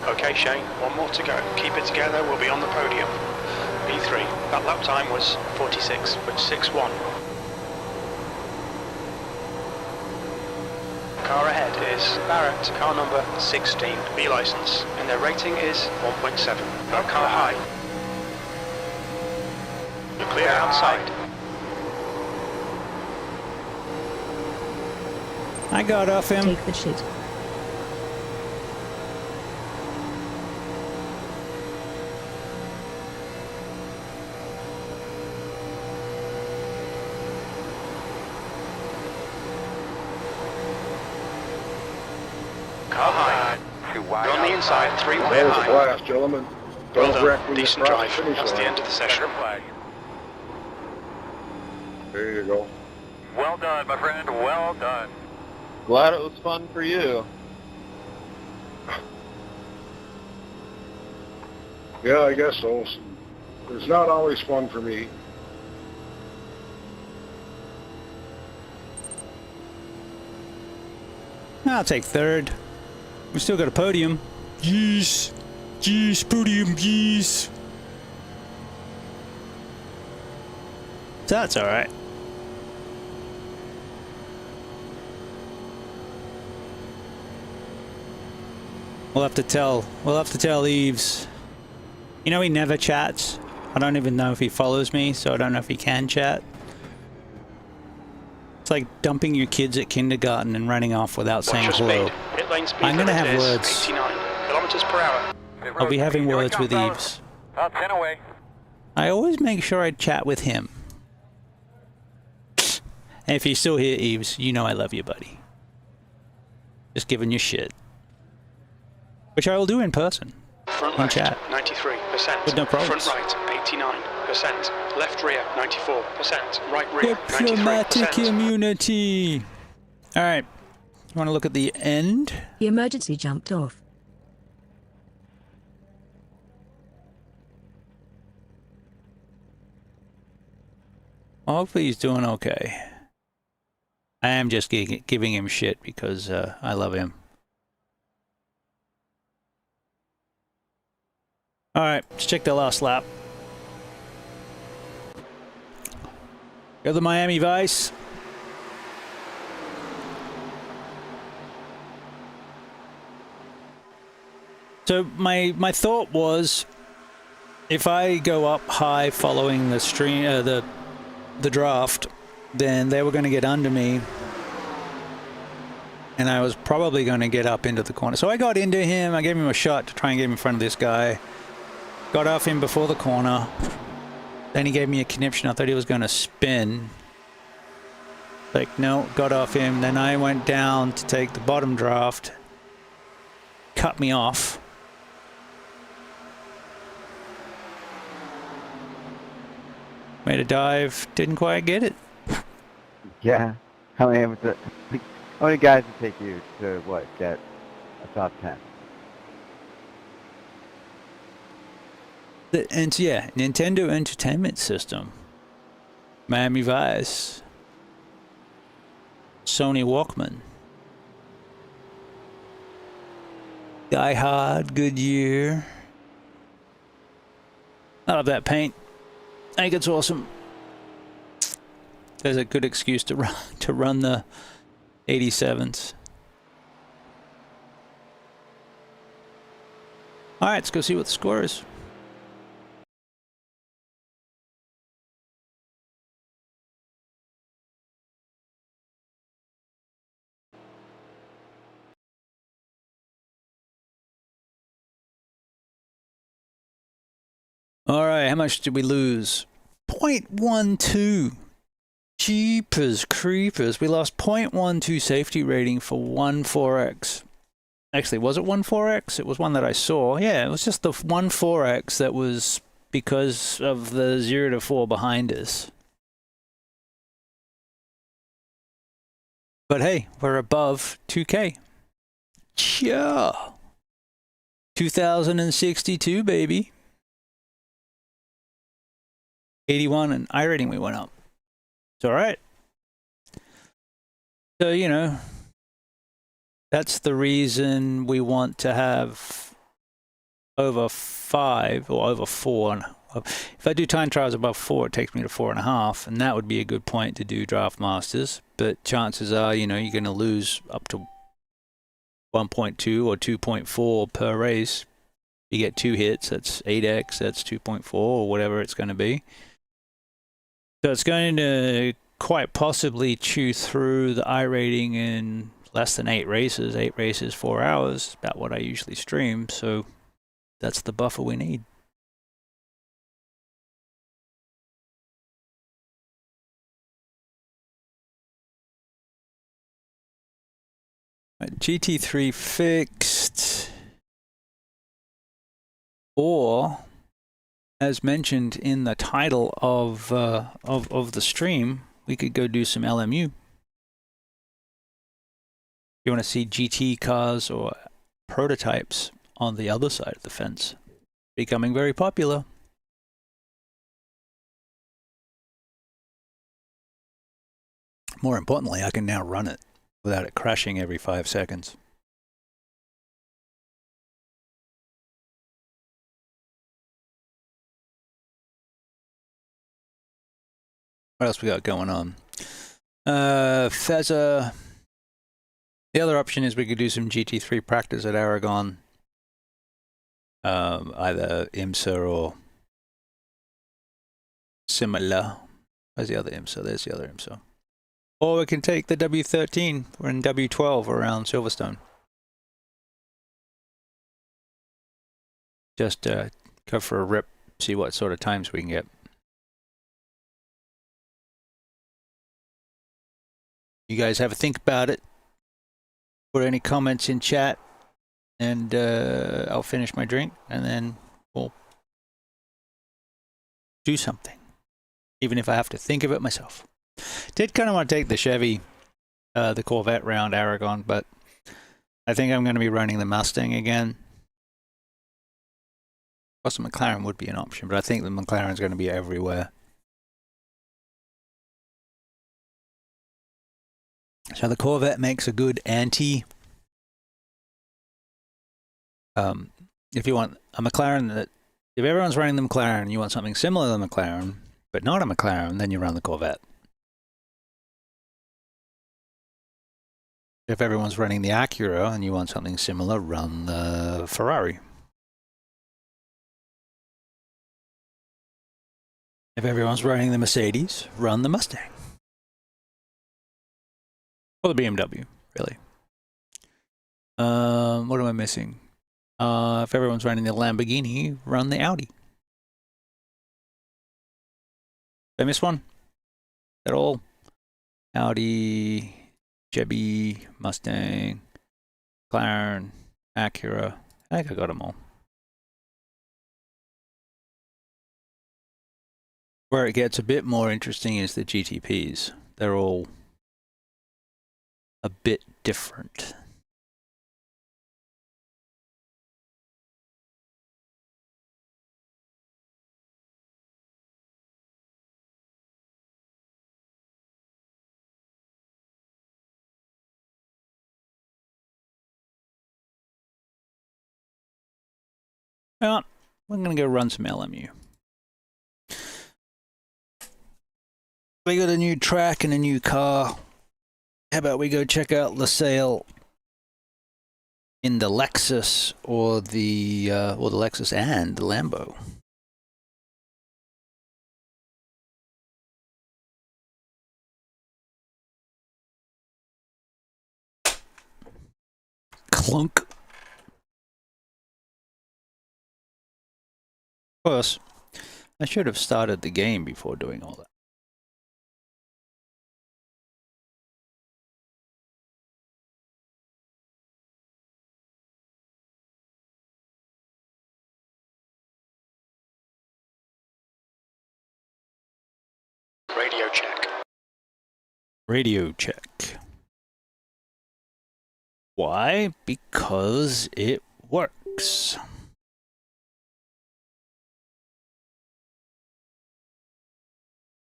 Okay, Shane, 1 more to go. Keep it together, we'll be on the podium. P3. That lap time was 46, which 6-1. Car ahead is Barrett, car number 16, B license, and their rating is 1.7. That car high. You're clear outside. I got off him. Take the shit. Car high. Too wide. You're on the inside, 3 That clear was a high. blast, gentlemen. Well Don't wreck done. when you Decent cross drive. the finish That's the line. end of the session. Center flag. There you go. Well done, my friend. Well done. Glad it was fun for you. Yeah, I guess so. It's not always fun for me. I'll take 3rd. We still got a podium. Yes. Yes, podium, yes. That's all right. We'll have to tell Eves. You know he never chats. I don't even know if he follows me, so I don't know if he can chat. It's like dumping your kids at kindergarten and running off without saying Watch your hello. speed. Pit lane speed I'm gonna limit have is words. 89 kilometers per hour. I'll be having Here we words come, with fellas. Eves. Top 10 away. I always make sure I chat with him. And if you're still here, Eves, you know I love you, buddy. Just giving you shit. which I will do in person. Front On left, chat. 93%. With no problems. Front right, 89%. Left rear, 94%. Right rear, Diplomatic 93%. immunity. All right. You want to look at the end? The emergency jumped off. Hopefully he's doing okay. I am just giving him shit because I love him. All right, let's check the last lap. Go to Miami Vice. So my thought was, if I go up high following the stream, the draft, then they were going to get under me, and I was probably going to get up into the corner. So I got into him. I gave him a shot to try and get him in front of this guy. Got off him before the corner. Then he gave me a conniption. I thought he was going to spin. Like, no, got off him. Then I went down to take the bottom draft. Cut me off. Made a dive. Didn't quite get it. Yeah. How many guys would take you to, what, get a top 10? Yeah, Nintendo Entertainment System. Miami Vice. Sony Walkman. Die Hard, Goodyear. I love that paint. I think it's awesome. There's a good excuse to run the 87s. All right, let's go see what the score is. All right, how much did we lose? 0.12. Jeepers creepers. We lost 0.12 safety rating for 1.4x. Actually, was it 1.4x? It was one that I saw. Yeah, it was just the 1.4x that was because of the 0 to 4 behind us. But hey, we're above 2K. Yeah. 2062, baby. 81 and iRating we went up. It's all right. So, you know, that's the reason we want to have over 5 or over 4. If I do time trials above 4, it takes me to 4.5, and that would be a good point to do Draft Masters. But chances are, you know, you're going to lose up to 1.2 or 2.4 per race. You get 2 hits, that's 8x, that's 2.4 or whatever it's going to be. So it's going to quite possibly chew through the iRating in less than 8 races. 8 races, 4 hours, about what I usually stream. So that's the buffer we need. Right, GT3 fixed. Or, as mentioned in the title of the stream, we could go do some LMU. If you want to see GT cars or prototypes on the other side of the fence, becoming very popular. More importantly, I can now run it without it crashing every 5 seconds. What else we got going on? Fezza. The other option is we could do some GT3 practice at Aragon. Either IMSA or similar. Where's the other IMSA? There's the other IMSA. Or we can take the W13. We're in W12 around Silverstone. Just go for a rip, see what sort of times we can get. You guys have a think about it. Put any comments in chat. and I'll finish my drink, and then we'll do something, even if I have to think of it myself. Did kind of want to take the Chevy, the Corvette round Aragon, but I think I'm going to be running the Mustang again. Plus, the McLaren would be an option, but I think the McLaren's going to be everywhere. So the Corvette makes a good anti. If you want a McLaren that, if everyone's running the McLaren and you want something similar to the McLaren, but not a McLaren, then you run the Corvette. If everyone's running the Acura and you want something similar, run the Ferrari. If everyone's running the Mercedes, run the Mustang. Or the BMW, really. What am I missing? If everyone's running the Lamborghini, run the Audi. Did I miss one? At all? Audi, Chevy, Mustang, McLaren, Acura. I think I got them all. Where it gets a bit more interesting is the GTPs. They're all a bit different. Well, I'm going to go run some LMU. We got a new track and a new car. How about we go check out LaSalle in the Lexus or the Lexus and the Lambo. Clunk. Of course, I should have started the game before doing all that. Radio check. Radio check. Why? Because it works.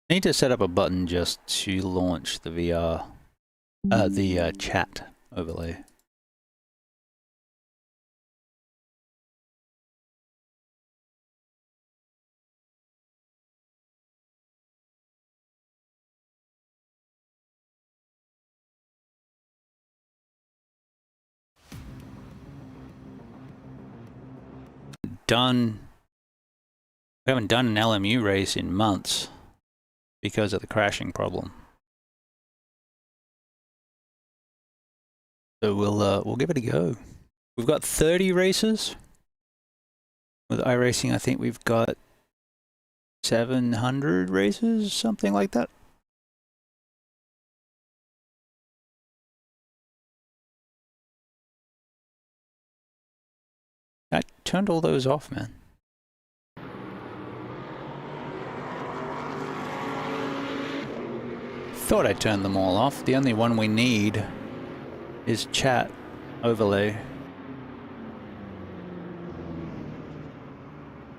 I need to set up a button just to launch the VR, the chat overlay. We haven't done an LMU race in months because of the crashing problem. So we'll give it a go. We've got 30 races. With iRacing, I think we've got 700 races, something like that. I turned all those off, man. Thought I'd turned them all off. The only one we need is chat overlay.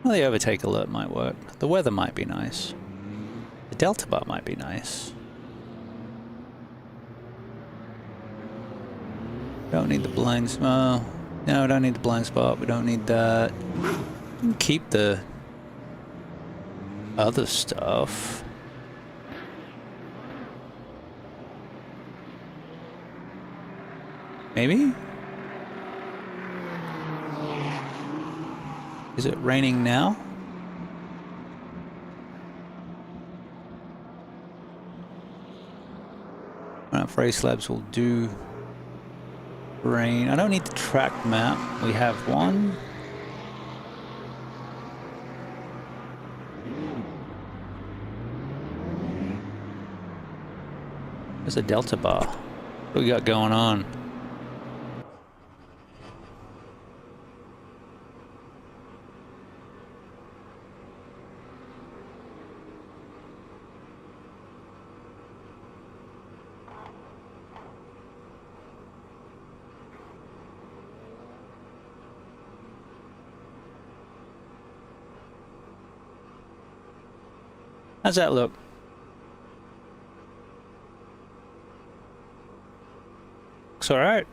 Well, the overtake alert might work. The weather might be nice. The Delta bar might be nice. Don't need the blind spot. No, we don't need the blind spot. We don't need that. We can keep the other stuff. Maybe? Is it raining now? Race labs will do rain. I don't need the track map. We have one. There's a Delta bar. What do we got going on? How's that look? Looks alright.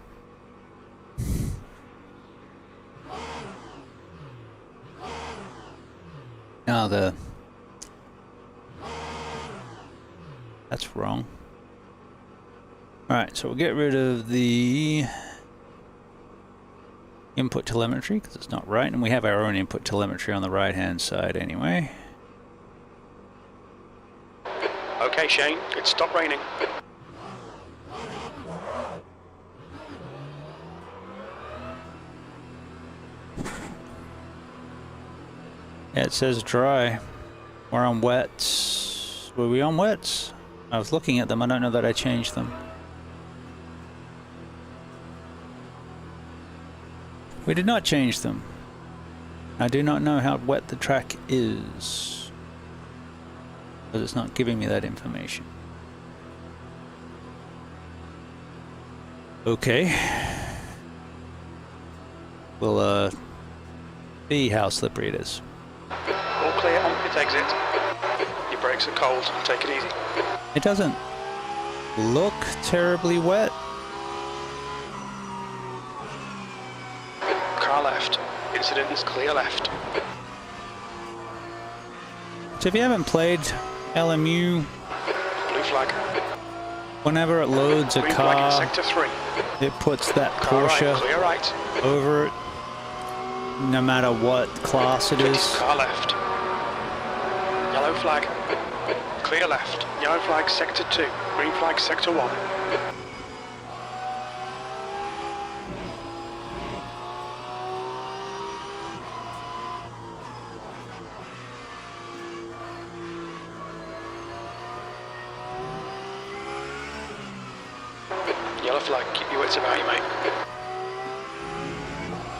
Now that's wrong. Alright, so we'll get rid of the input telemetry because it's not right, and we have our own input telemetry on the right hand side anyway. Okay, Shane, it's stopped raining. Yeah, it says dry. We're on wets. Were we on wets? I was looking at them. I don't know that I changed them. We did not change them. I do not know how wet the track is, because it's not giving me that information. Okay. We'll see how slippery it is. All clear on pit exit. Your brakes are cold, take it easy. It doesn't look terribly wet. Car left. Incident is clear left. So if you haven't played LMU, Blue flag. whenever it loads a Green flag in car, sector 3. it puts that Car Porsche right, clear right. over it, no matter what class it is. Car left. Yellow flag. Clear left. Yellow flag sector 2. Green flag sector 1. Yellow flag, keep your wits about you, mate.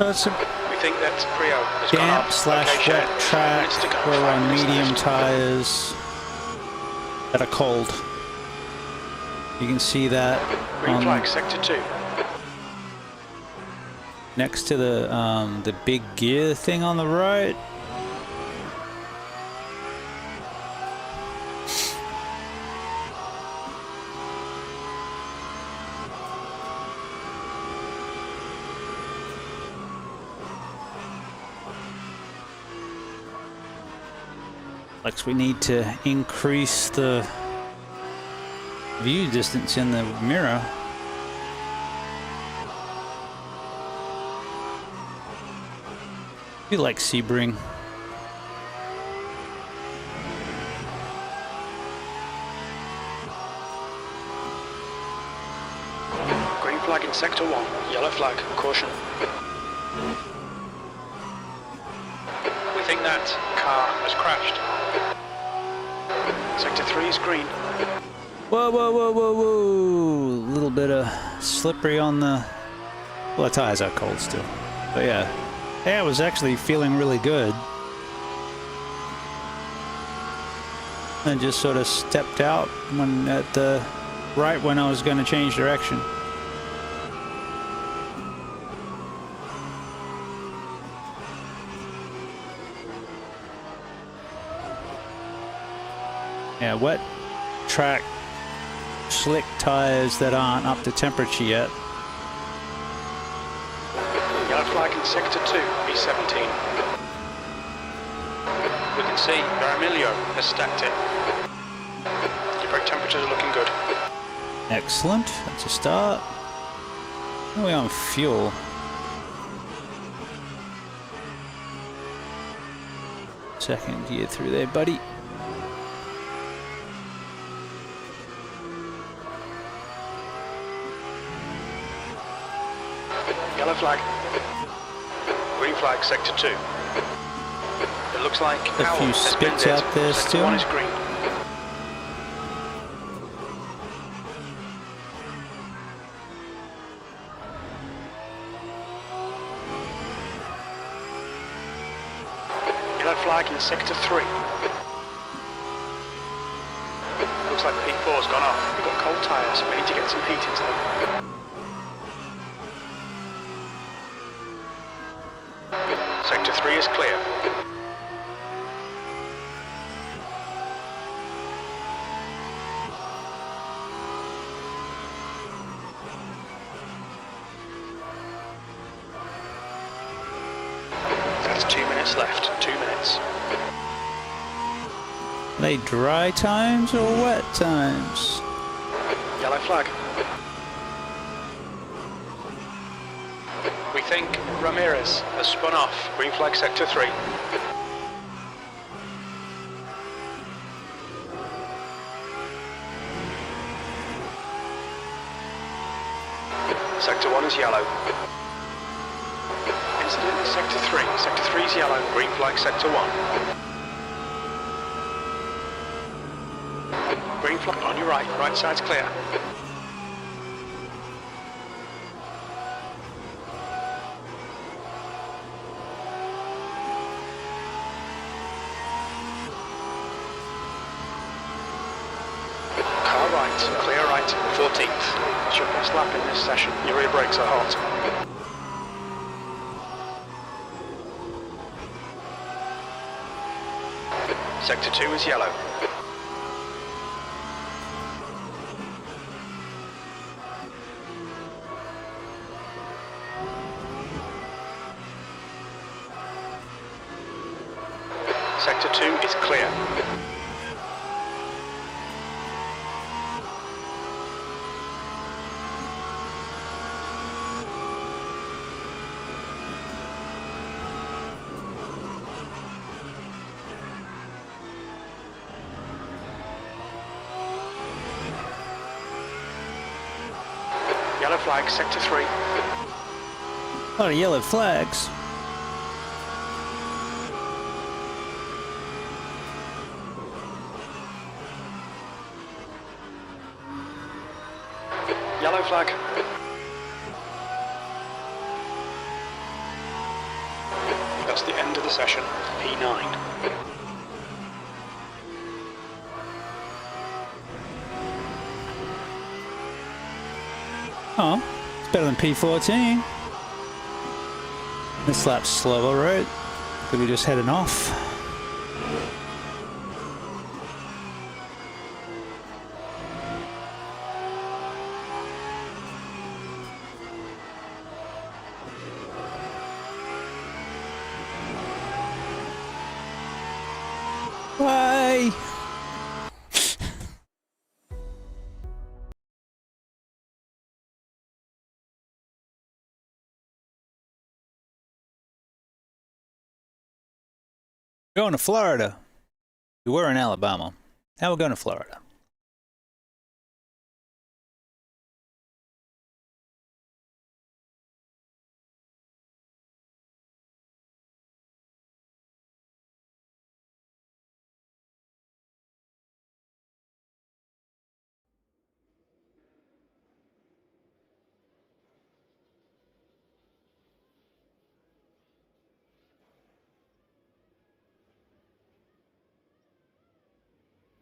It's a We think that Prio has gone damp up. slash Okay, wet Shane. track. 5 minutes to go. We're 5 on minutes medium left. tires that are cold. You can see that Green on flag sector 2. next to the big gear thing on the right. Like we need to increase the view distance in the mirror. You like Sebring. Green flag in sector 1. Yellow flag, caution. We think that car has crashed. Sector 3 is green. Whoa, whoa, whoa, whoa, whoa. A little bit of slippery on the... Well, the tires are cold still. But yeah. Yeah, I was actually feeling really good. I just sort of stepped out when at the right when I was going to change direction. Yeah, wet track, slick tires that aren't up to temperature yet. Yellow flag in sector 2, B17. We can see your Emilio has stacked it. Your brake temperatures are looking good. Excellent, that's a start. How are we on fuel? Second gear through there, buddy. Yellow flag. Green flag, sector 2. It looks like A Owl few has spits been out there sector still. 1 is green. Yellow flag in sector 3. Looks like the P4's gone off. We've got cold tyres. We need to get some heat into them. Sector 3 is clear. There's 2 minutes left. 2 minutes. Are they dry times or wet times? Yellow flag. We think Ramirez has spun off. Green flag sector 3. Sector 1 is yellow. Incident in sector 3. Sector 3 is yellow. Green flag sector 1. Green flag on your right. Right side's clear. Car right. Clear right. 14th. That's your best lap in this session. Your rear brakes are hot. Sector 2 is yellow. Sector 2 is clear. Yellow flag, sector 3. A lot of yellow flags. Yellow flag. That's the end of the session. P9. Oh, it's better than P14. This lap's slower, right? Could be just heading off. Why? Going to Florida. We were in Alabama. Now we're going to Florida.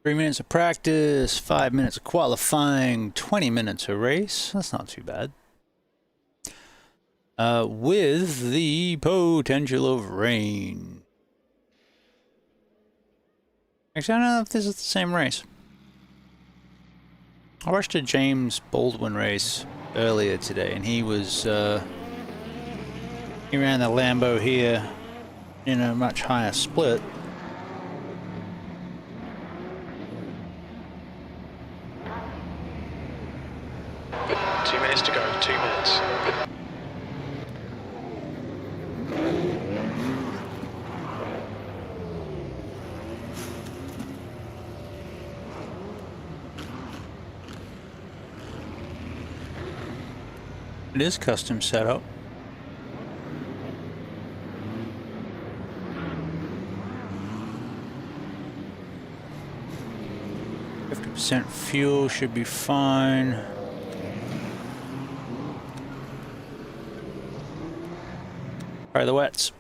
Three minutes of practice, 5 minutes of qualifying, 20 minutes of race. That's not too bad. With the potential of rain. Actually, I don't know if this is the same race. I watched a James Baldwin race earlier today, and he was, he ran the Lambo here in a much higher split. To go, 2 minutes. It is custom setup. %, fuel should be fine. Try the wets.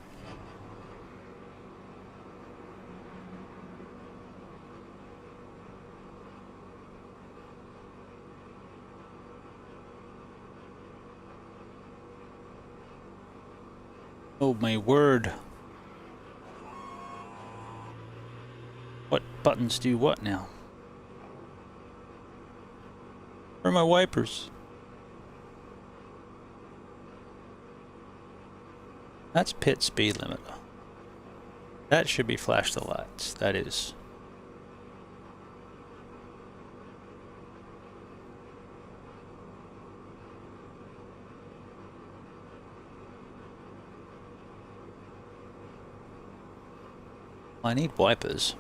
Oh my word. What buttons do what now? Where are my wipers? That's pit speed limit. That should be flash the lights. That is. I need wipers.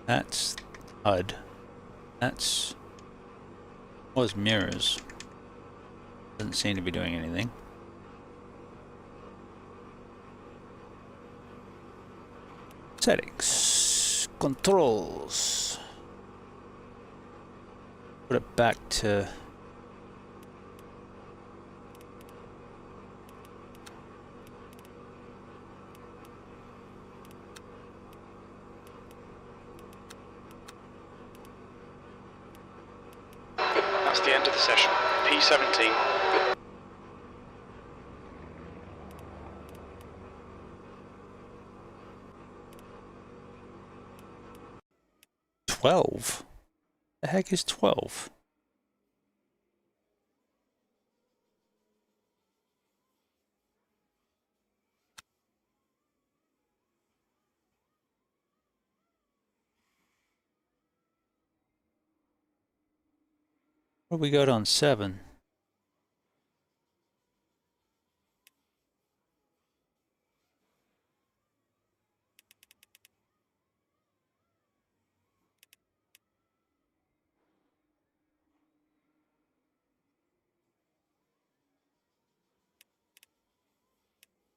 That's HUD. That's was mirrors. Doesn't seem to be doing anything. Settings. Controls. Put it back to That's the end of the session. P17. $12. The heck is 12? What we got on 7?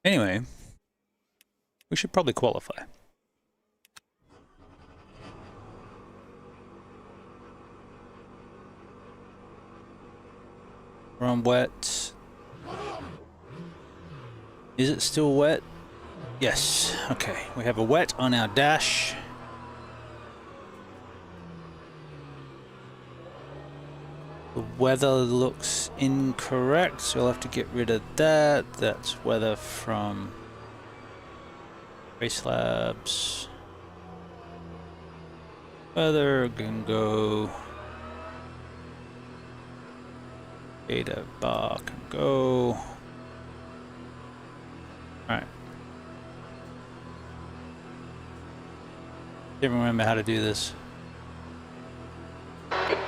Anyway, we should probably qualify. We're on wet. Is it still wet? Yes. Okay. We have a wet on our dash. The weather looks incorrect, so we'll have to get rid of that. That's weather from Race Labs. Weather can go. Data bar can go. Alright. Didn't remember how to do this.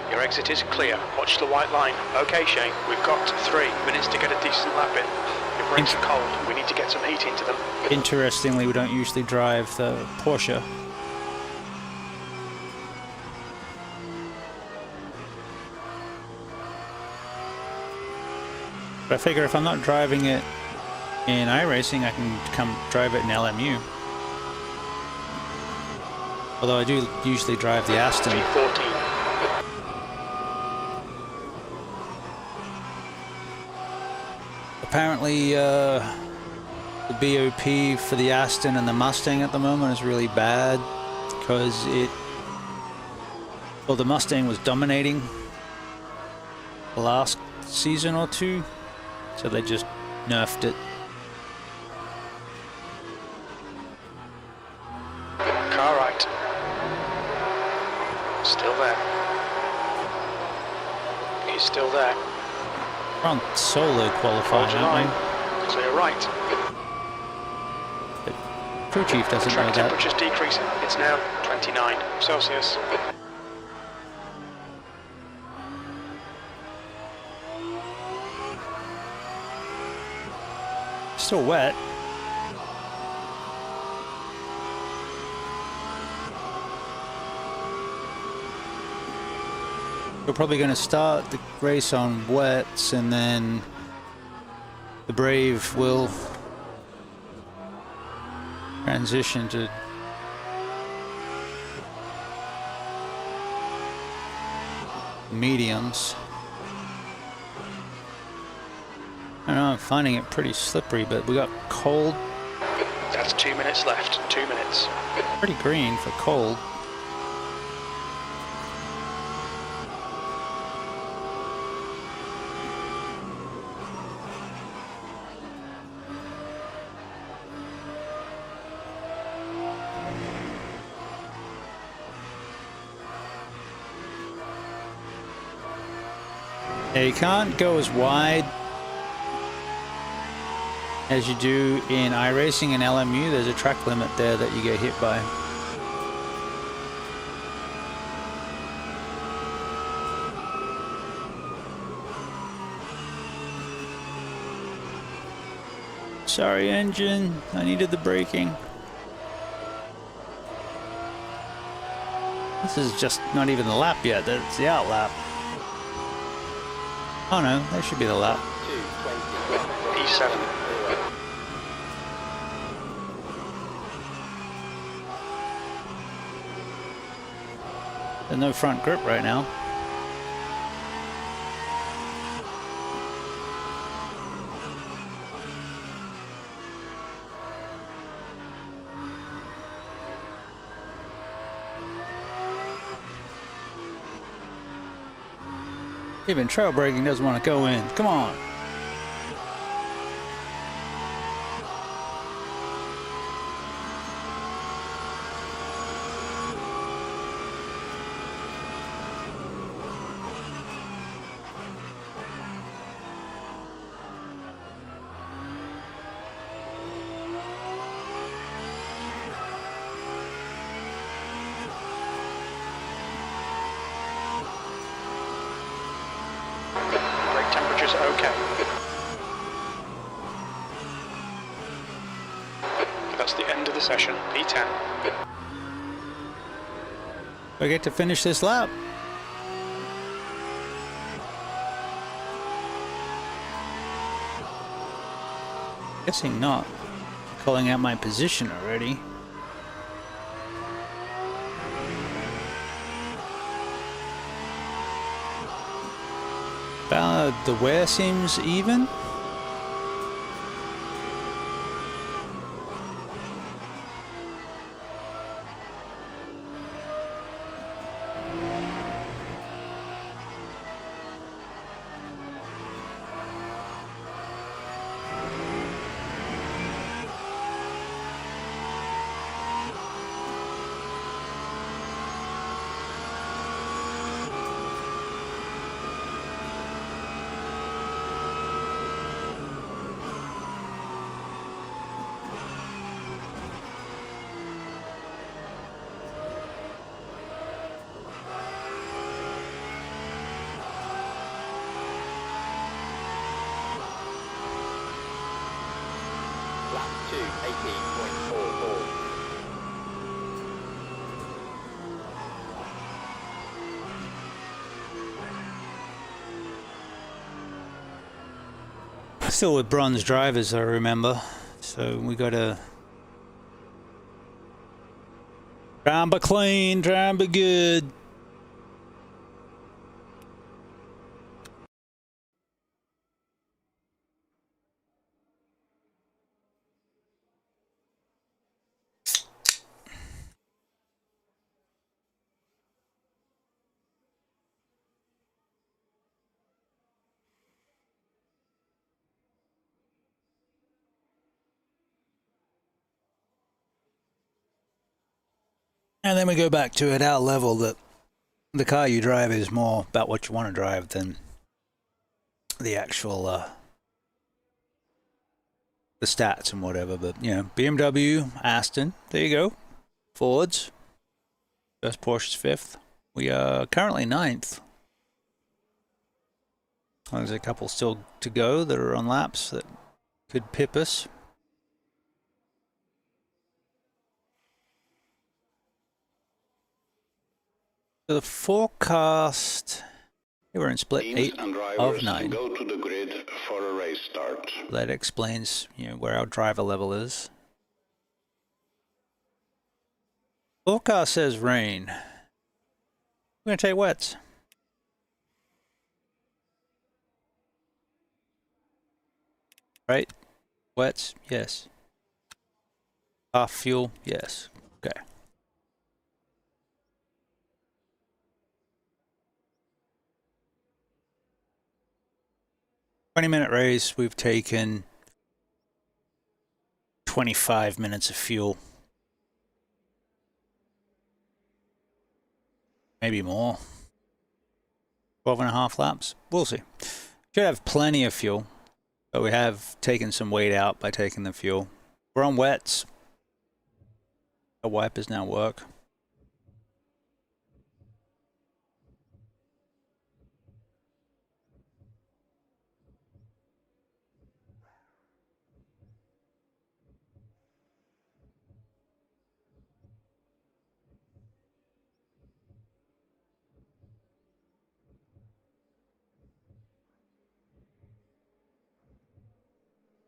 Your exit is clear. Watch the white line. Okay, Shane, we've got 3 minutes to get a decent lap in. Your brakes are cold. We need to get some heat into them. Interestingly, we don't usually drive the Porsche. But I figure if I'm not driving it in iRacing, I can come drive it in LMU. Although I do usually drive the Aston. P14. Apparently, the BOP for the Aston and the Mustang at the moment is really bad because well, the Mustang was dominating the last season or 2, so they just nerfed it. Car right. Still there. He's still there. We're on solo qualifying, Hold aren't line. Clear right. we? The crew chief doesn't know Track that. temperature's decreasing. It's now 29 Celsius. Still wet. We're probably going to start the race on wets, and then the Brave will transition to mediums. I don't know, I'm finding it pretty slippery, but we got cold. That's 2 minutes left. 2 minutes. Pretty green for cold. Yeah, you can't go as wide As you do in iRacing and LMU, there's a track limit there that you get hit by. Sorry, engine. I needed the braking. This is just not even the lap yet. That's the out lap. Oh no, that should be the lap. P7. There's no front grip right now. Even trail braking doesn't want to go in. Come on. Okay. That's the end of the session, P10. I get to finish this lap. Guessing not. Calling out my position already. The wear seems even. Still with bronze drivers, I remember. So we got to try and be clean, try and be good. And then we go back to at our level that the car you drive is more about what you want to drive than the actual the stats and whatever. But you know, BMW, Aston, there you go. Fords, first Porsche's 5th. We are currently 9th. There's a couple still to go that are on laps that could pip us. The forecast, we're in split 8 of 9. Go to the grid for a race start. That explains, you know, where our driver level is. Forecast says rain. We're gonna take wets. Right? Wets? Yes. Off fuel? Yes. Okay. "20-minute race, we've taken 25 minutes of fuel. Maybe more. 12 and a half laps. We'll see. Should have plenty of fuel. But we have taken some weight out by taking the fuel. We're on wets. The wipers now work.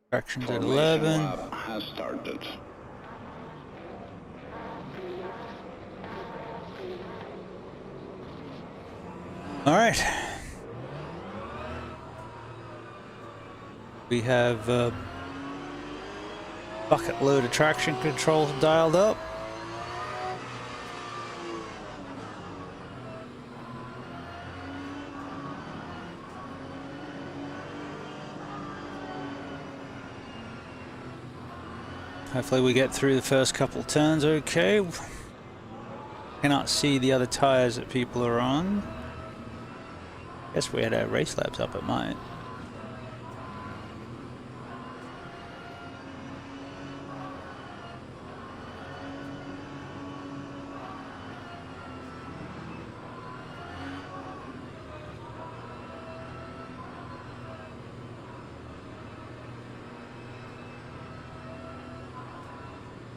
Traction's at 11. Has started. All right. We have a bucket load of traction controls dialed up. Hopefully we get through the first couple turns okay. Cannot see the other tires that people are on. Guess we had our race labs up, it might.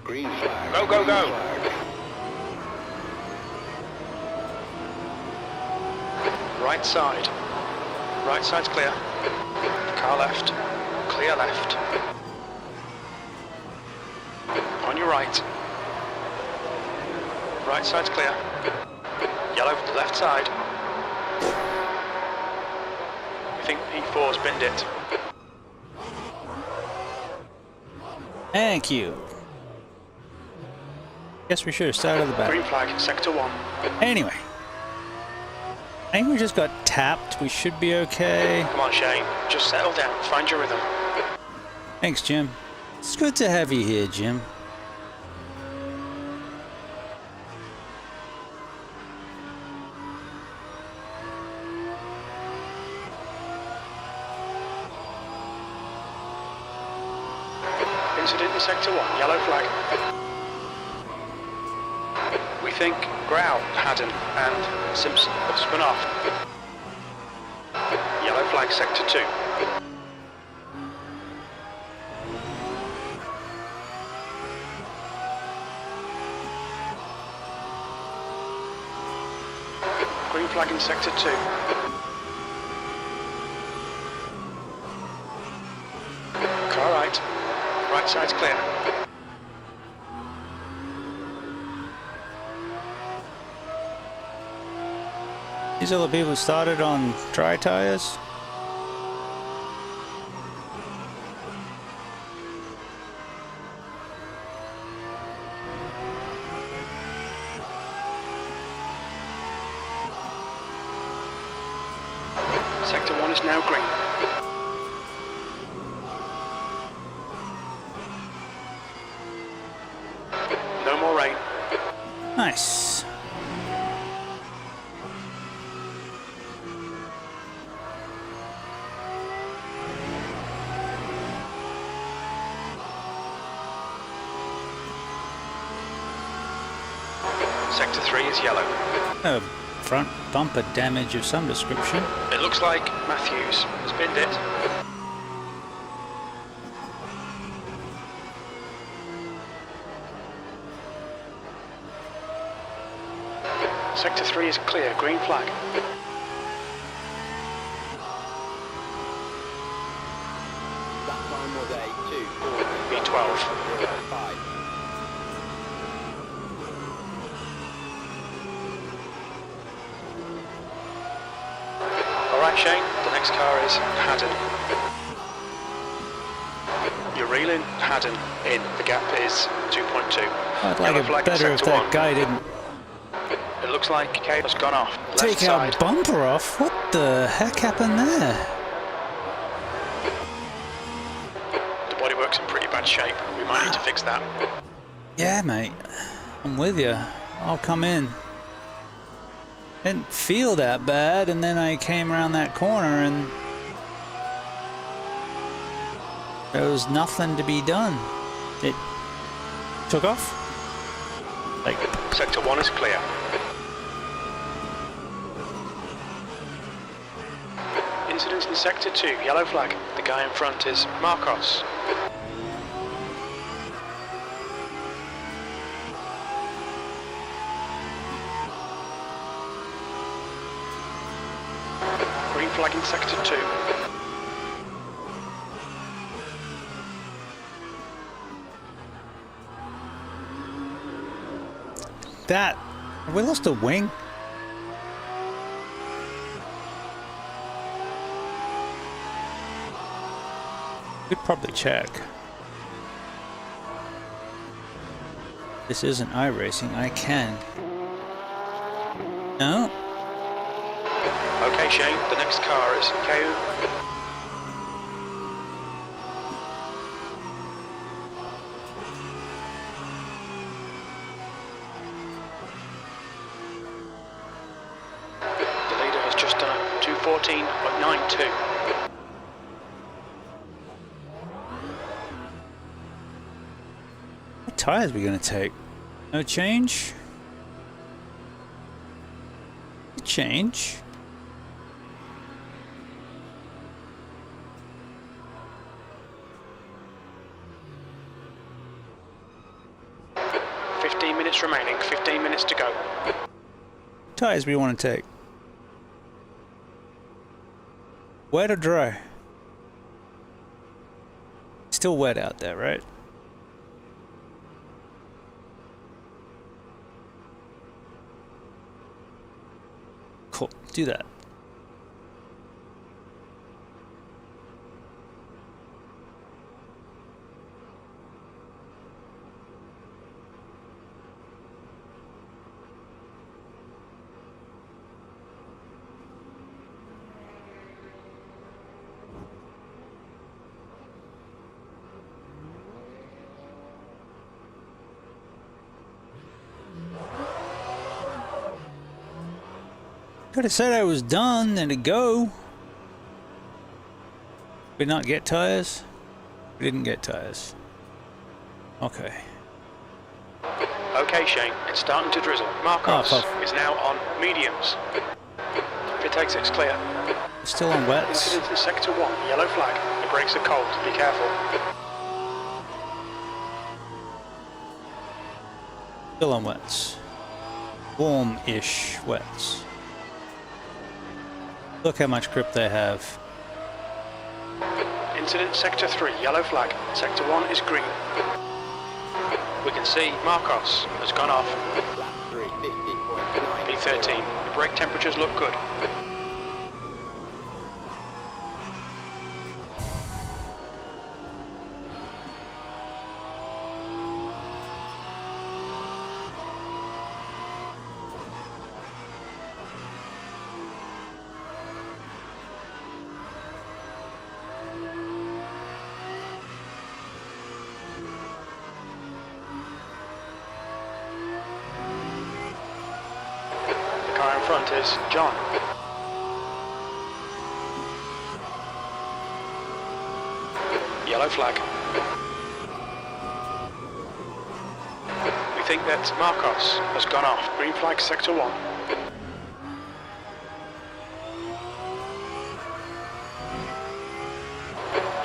Green flag. Go, go, go. Right side. Right side's clear. Car left. Clear left. On your right. Right side's clear. Yellow left side. I think P4's binned it. Thank you. Guess we should have started at the back. Green flag, sector 1. Anyway. I think we just got tapped. We should be okay. Come on, Shane. Just settle down. Find your rhythm. Thanks, Jim. It's good to have you here, Jim. Incident in sector 1. Yellow flag. We think Grau, Haddon and Simpson have spun off. Yellow flag, sector 2. Green flag in sector 2. Car right. Right side's clear. These are the people who started on dry tires. Sector 1 is now green. No more rain. Nice. Sector 3 is yellow. Front bumper damage of some description. It looks like Matthews has binned it. Sector 3 is clear, green flag. B12. Alright Shane, the next car is Haddon. You're reeling Haddon in, the gap is 2.2. I'd like it better if that guy didn't It looks like Cade has gone off. Left take side. our bumper off. What the heck happened there? The bodywork's in pretty bad shape. We might need to fix that. Yeah, mate. I'm with you. I'll come in. Didn't feel that bad, and then I came around that corner and There was nothing to be done. It took off. Like, Sector 1 is clear. Incidents in Sector 2, yellow flag. The guy in front is Marcos. Green flag in Sector 2. that. Have we lost a wing? We'd probably check. This isn't iRacing. I can. No? Okay, Shane, the next car is KU. The leader has just done a 2:14.92. What tires are we going to take? No change? Change? Minutes remaining, 15 minutes to go. Tires we want to take? Wet or dry? Still wet out there, right? Cool, do that. Could have said I was done and to go. Did not get tires? We didn't get tires. Okay. Okay, Shane, it's starting to drizzle. Marcos is now on mediums. Pit exit's clear. Still on wets. Incident in Sector 1, yellow flag. The brakes are cold, be careful. Still on wets. Warm-ish wets. Look how much grip they have. Incident Sector 3, yellow flag. Sector 1 is green. We can see Marcos has gone off. P13. The brake temperatures look good. Front is John. Yellow flag. We think that Marcos has gone off. Green flag Sector 1.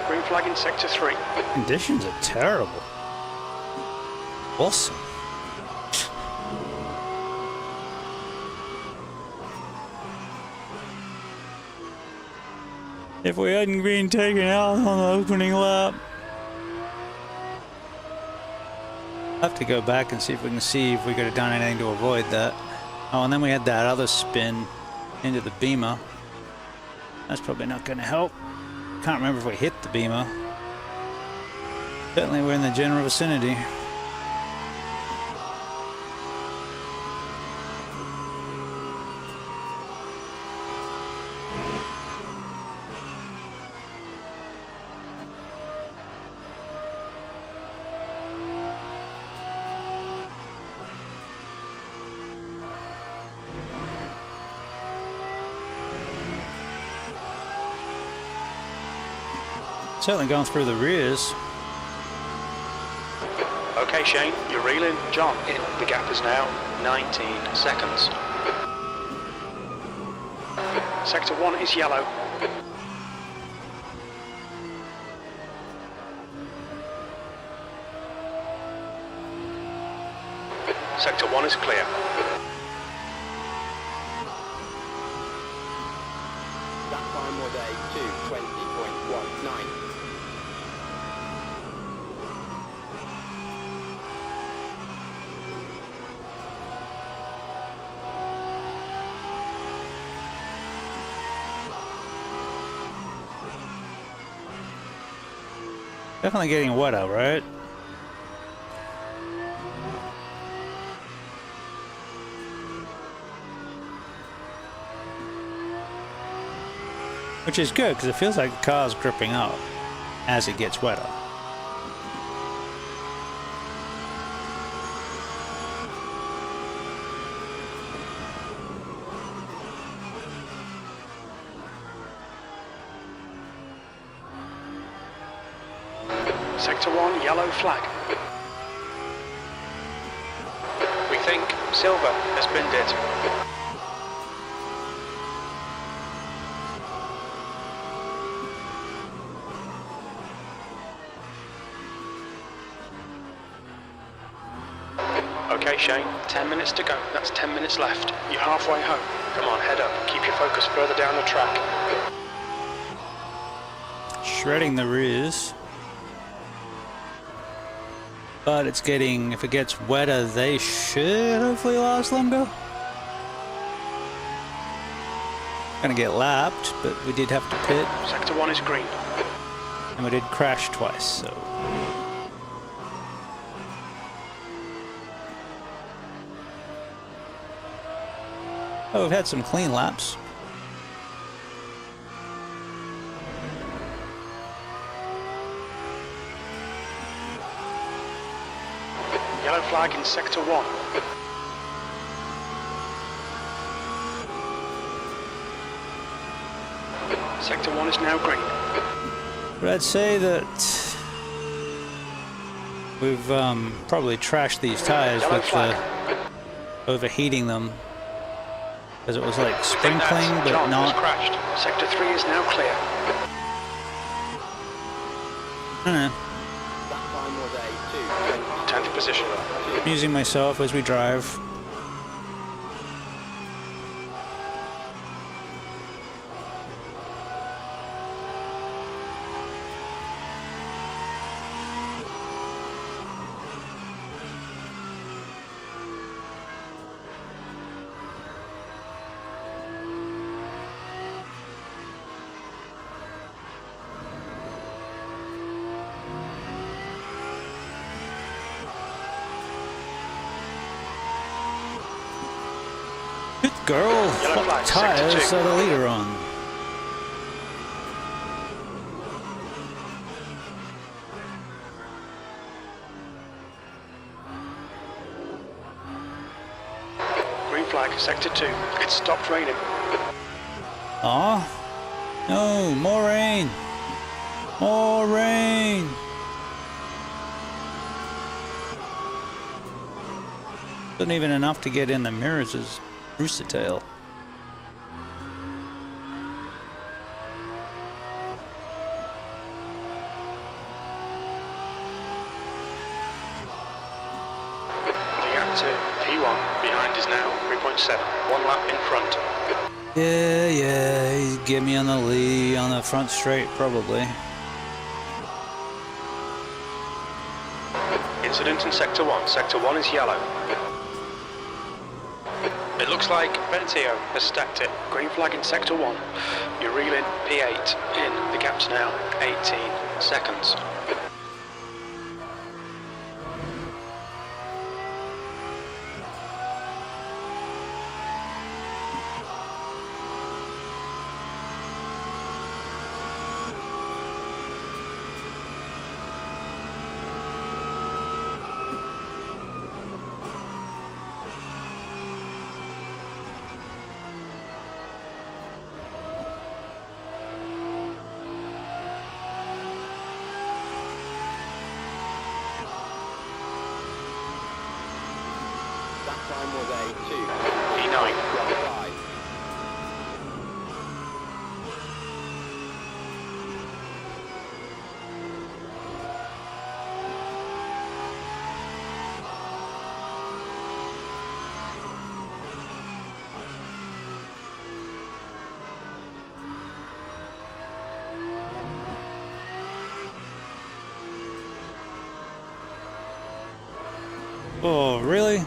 Green flag in Sector 3. Conditions are terrible. Awesome. If we hadn't been taken out on the opening lap. I'll have to go back and see if we can see if we could have done anything to avoid that. Oh, and then we had that other spin into the beamer. That's probably not going to help. Can't remember if we hit the beamer. Certainly we're in the general vicinity. Certainly going through the rears. Okay, Shane, you're reeling. John, in. The gap is now 19 seconds. Sector 1 is yellow. Sector 1 is clear. That time was a 2:20.19. Definitely getting wetter, right? Which is good, because it feels like the car's gripping up as it gets wetter. Sector 1, yellow flag. We think silver has binned it. Okay, Shane, 10 minutes to go. That's 10 minutes left. You're halfway home. Come on, head up. Keep your focus further down the track. Shredding the rears. But it's getting, if it gets wetter, they should hopefully last longer. Gonna get lapped, but we did have to pit. Sector 1 is green. And we did crash twice, so. Oh, we've had some clean laps. Yellow flag in Sector 1. Sector 1 is now green. But I'd say that we've probably trashed these tires Yellow with overheating them. Because it was like sprinkling, but John not. has crashed. Sector 3 is now clear. I don't know. That time was a 10th position. Amusing myself as we drive. Good girl. What tires are the leader on? Green flag, Sector 2. It stopped raining. Aw. No, more rain. More rain. Wasn't even enough to get in the mirrors as Rooster Tail. The gap to P1 behind is now 3.7. 1 lap in front. Yeah, he's get me on the lead, on the front straight, probably. Incident in Sector 1. Sector 1 is yellow. It looks like Bentio has stacked it. Green flag in Sector 1. You're reeling P8 in. The gap's now 18 seconds. time was a E9. 2:15. Oh, really?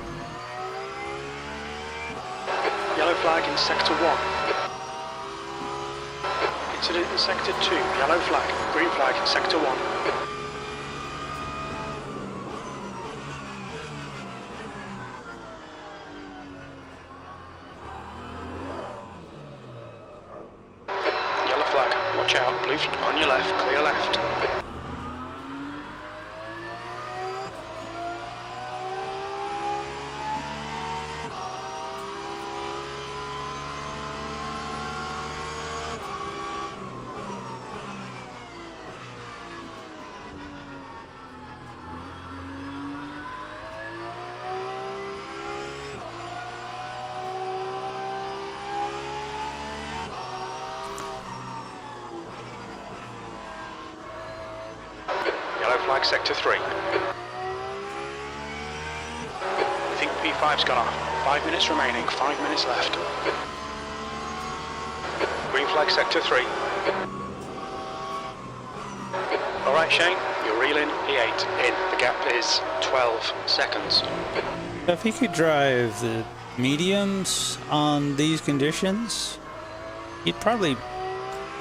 Yellow flag in sector 1. Incident in sector 2. Yellow flag. Green flag in sector 1. Yellow flag. Watch out. Blue on your left. Clear left. Yellow flag sector 3. I think P5's gone off. 5 minutes remaining, 5 minutes left. Green flag sector 3. Alright Shane, you're reeling P8 in. The gap is 12 seconds. If he could drive the mediums on these conditions, he'd probably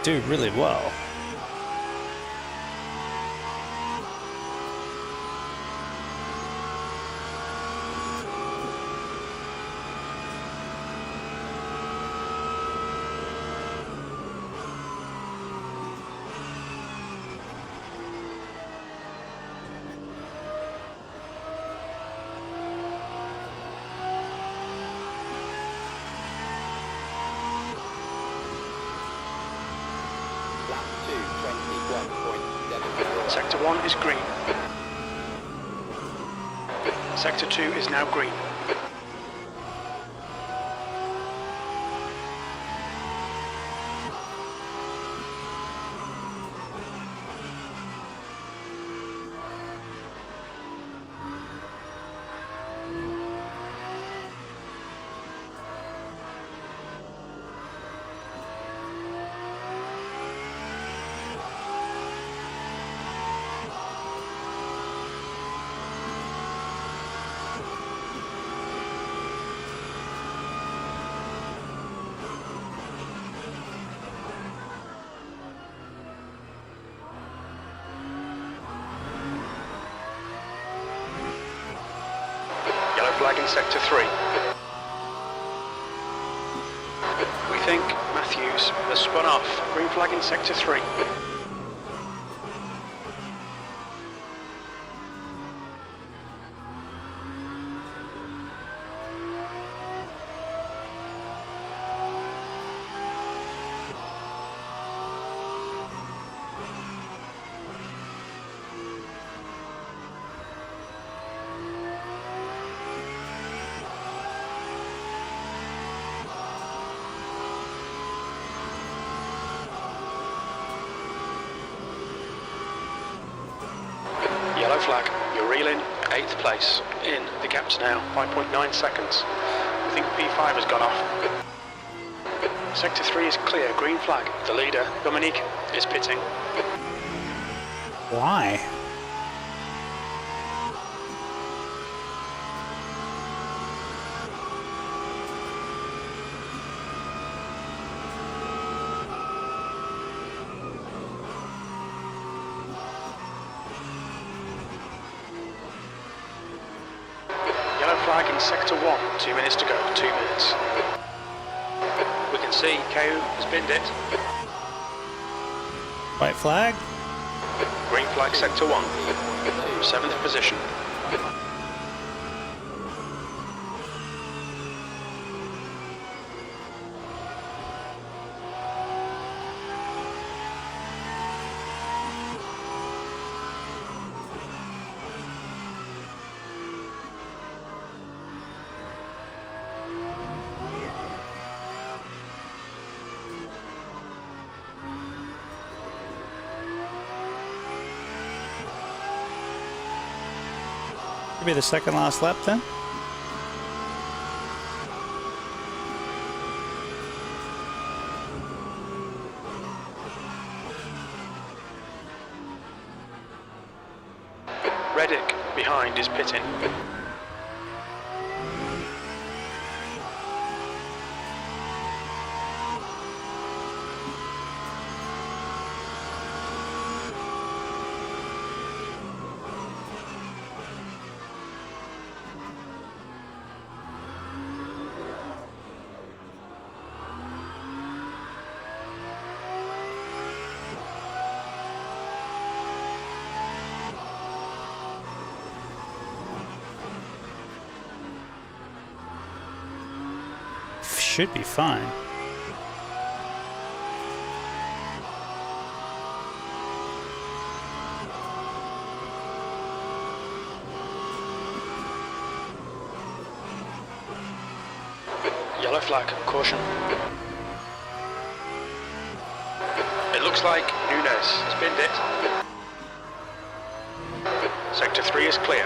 do really well. Sector 1 is green. Sector 2 is now green. Flag in sector 3. We think Matthews has spun off. Green flag in sector 3. Yellow flag, you're reeling, 8th place. In, the gap's now 5.9 seconds. I think P5 has gone off. Sector 3 is clear, green flag. The leader, Dominique, is pitting. Why? Flag in sector 1, 2 minutes to go, 2 minutes. We can see KU has binned it. White flag? Green flag sector 1, 7th position. Be the second last lap then. Reddick behind is pitting. Should be fine. Yellow flag, caution. It looks like Nunes spinned it. Sector 3 is clear.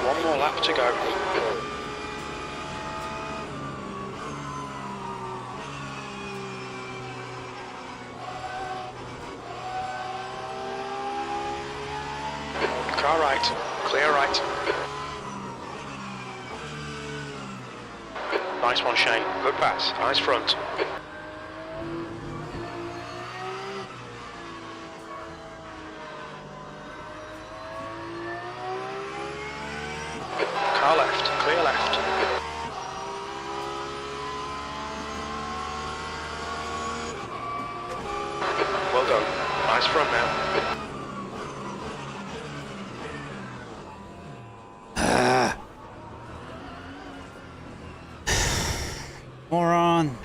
One more lap to go. Car right, clear right. Nice one, Shane. Good pass. Eyes front. Car left, clear left. Well done. Eyes front now. Moron.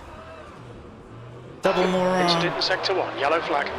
Double moron. Incident in sector 1, yellow flag.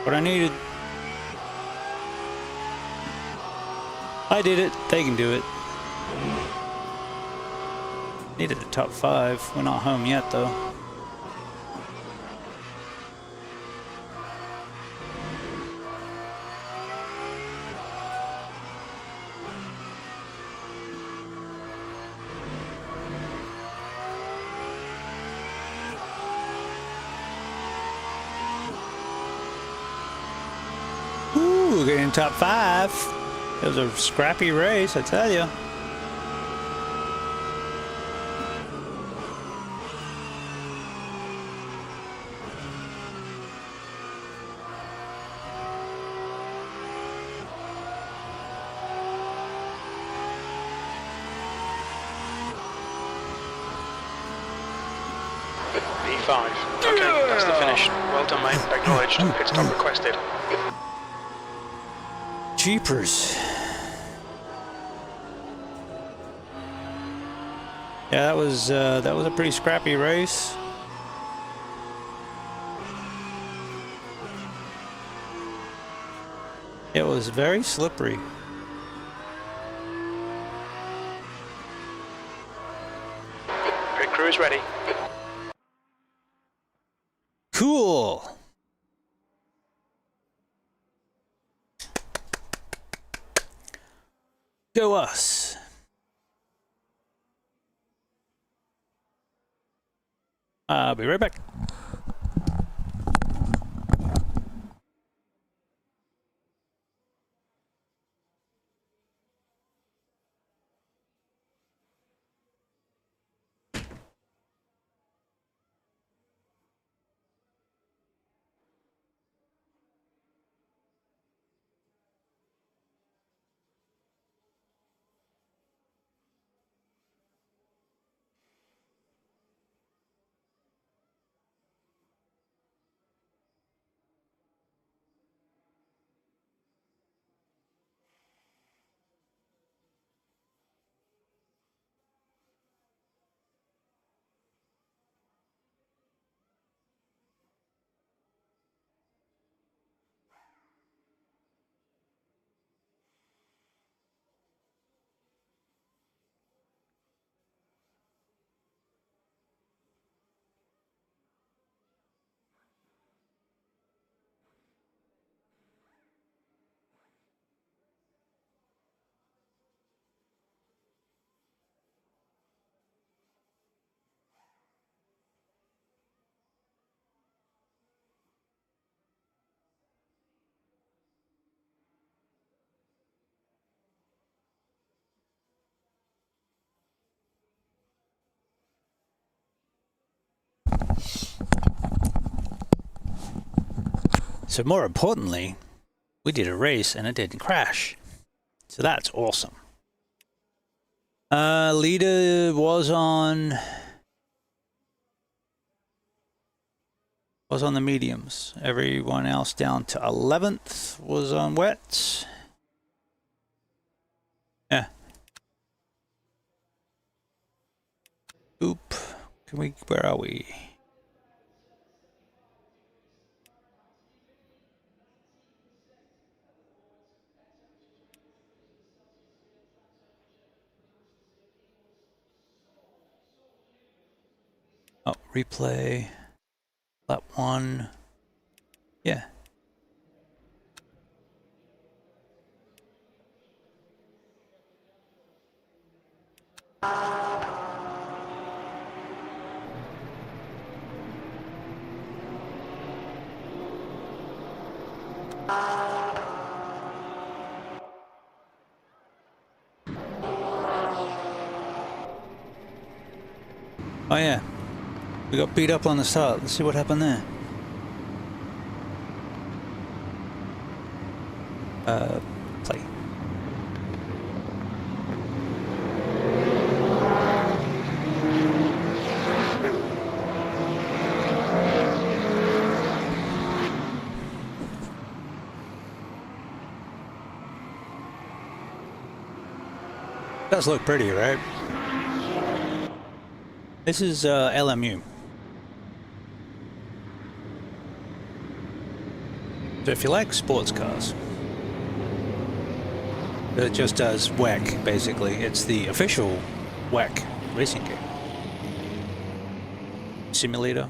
What I needed. I did it. They can do it. Needed a top 5. We're not home yet, though. Ooh, getting top 5. It was a scrappy race, I tell you. P5. Okay, that's the finish. Well done, mate. Acknowledged. Pit stop requested. Jeepers. Yeah, that was a pretty scrappy race. It was very slippery. Pit crew is ready. Cool. Go us. I'll be right back. So more importantly, we did a race and it didn't crash. So that's awesome. Leader was on the mediums. Everyone else down to 11th was on wets. Yeah. Oop. Where are we? Oh, replay. Lap 1. Yeah. Oh yeah, we got beat up on the start. Let's see what happened there. Play. Does look pretty, right? This is LMU. So if you like sports cars, it just does WEC, basically. It's the official WEC racing game. Simulator.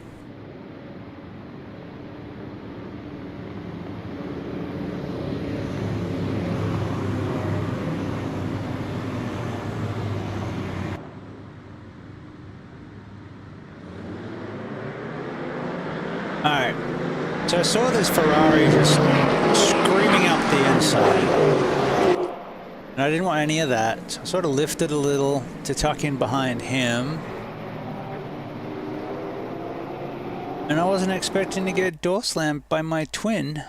Alright, so I saw this Ferrari just screaming up the inside. And I didn't want any of that. So I sort of lifted a little to tuck in behind him. And I wasn't expecting to get door slammed by my twin.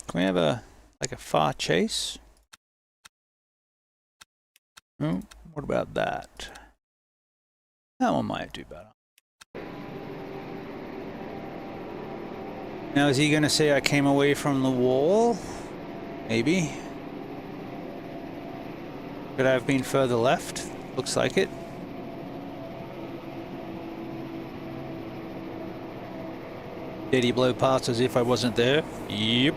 Can we have like a far chase? Oh, what about that? That one might do better. Now, is he going to say I came away from the wall? Maybe. Could I have been further left? Looks like it. Did he blow past as if I wasn't there? Yep.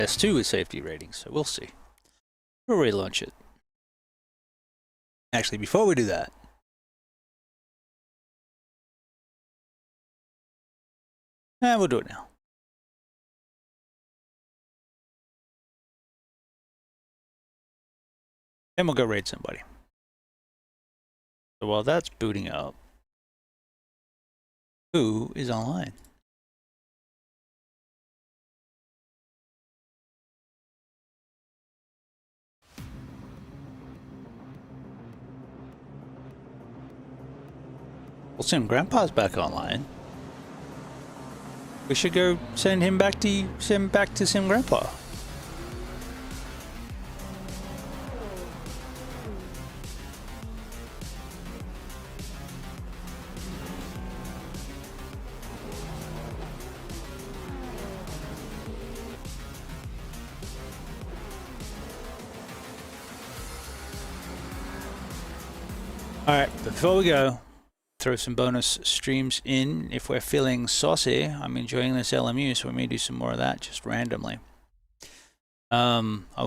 S2 with safety ratings, so we'll see. We'll relaunch it. Actually, before we do that, we'll do it now. And we'll go raid somebody. So while that's booting up, who is online? Well, Sim Grandpa's back online. We should go send him back to Sim Grandpa. All right, before we go, throw some bonus streams in. If we're feeling saucy, I'm enjoying this LMU, so we may do some more of that just randomly. I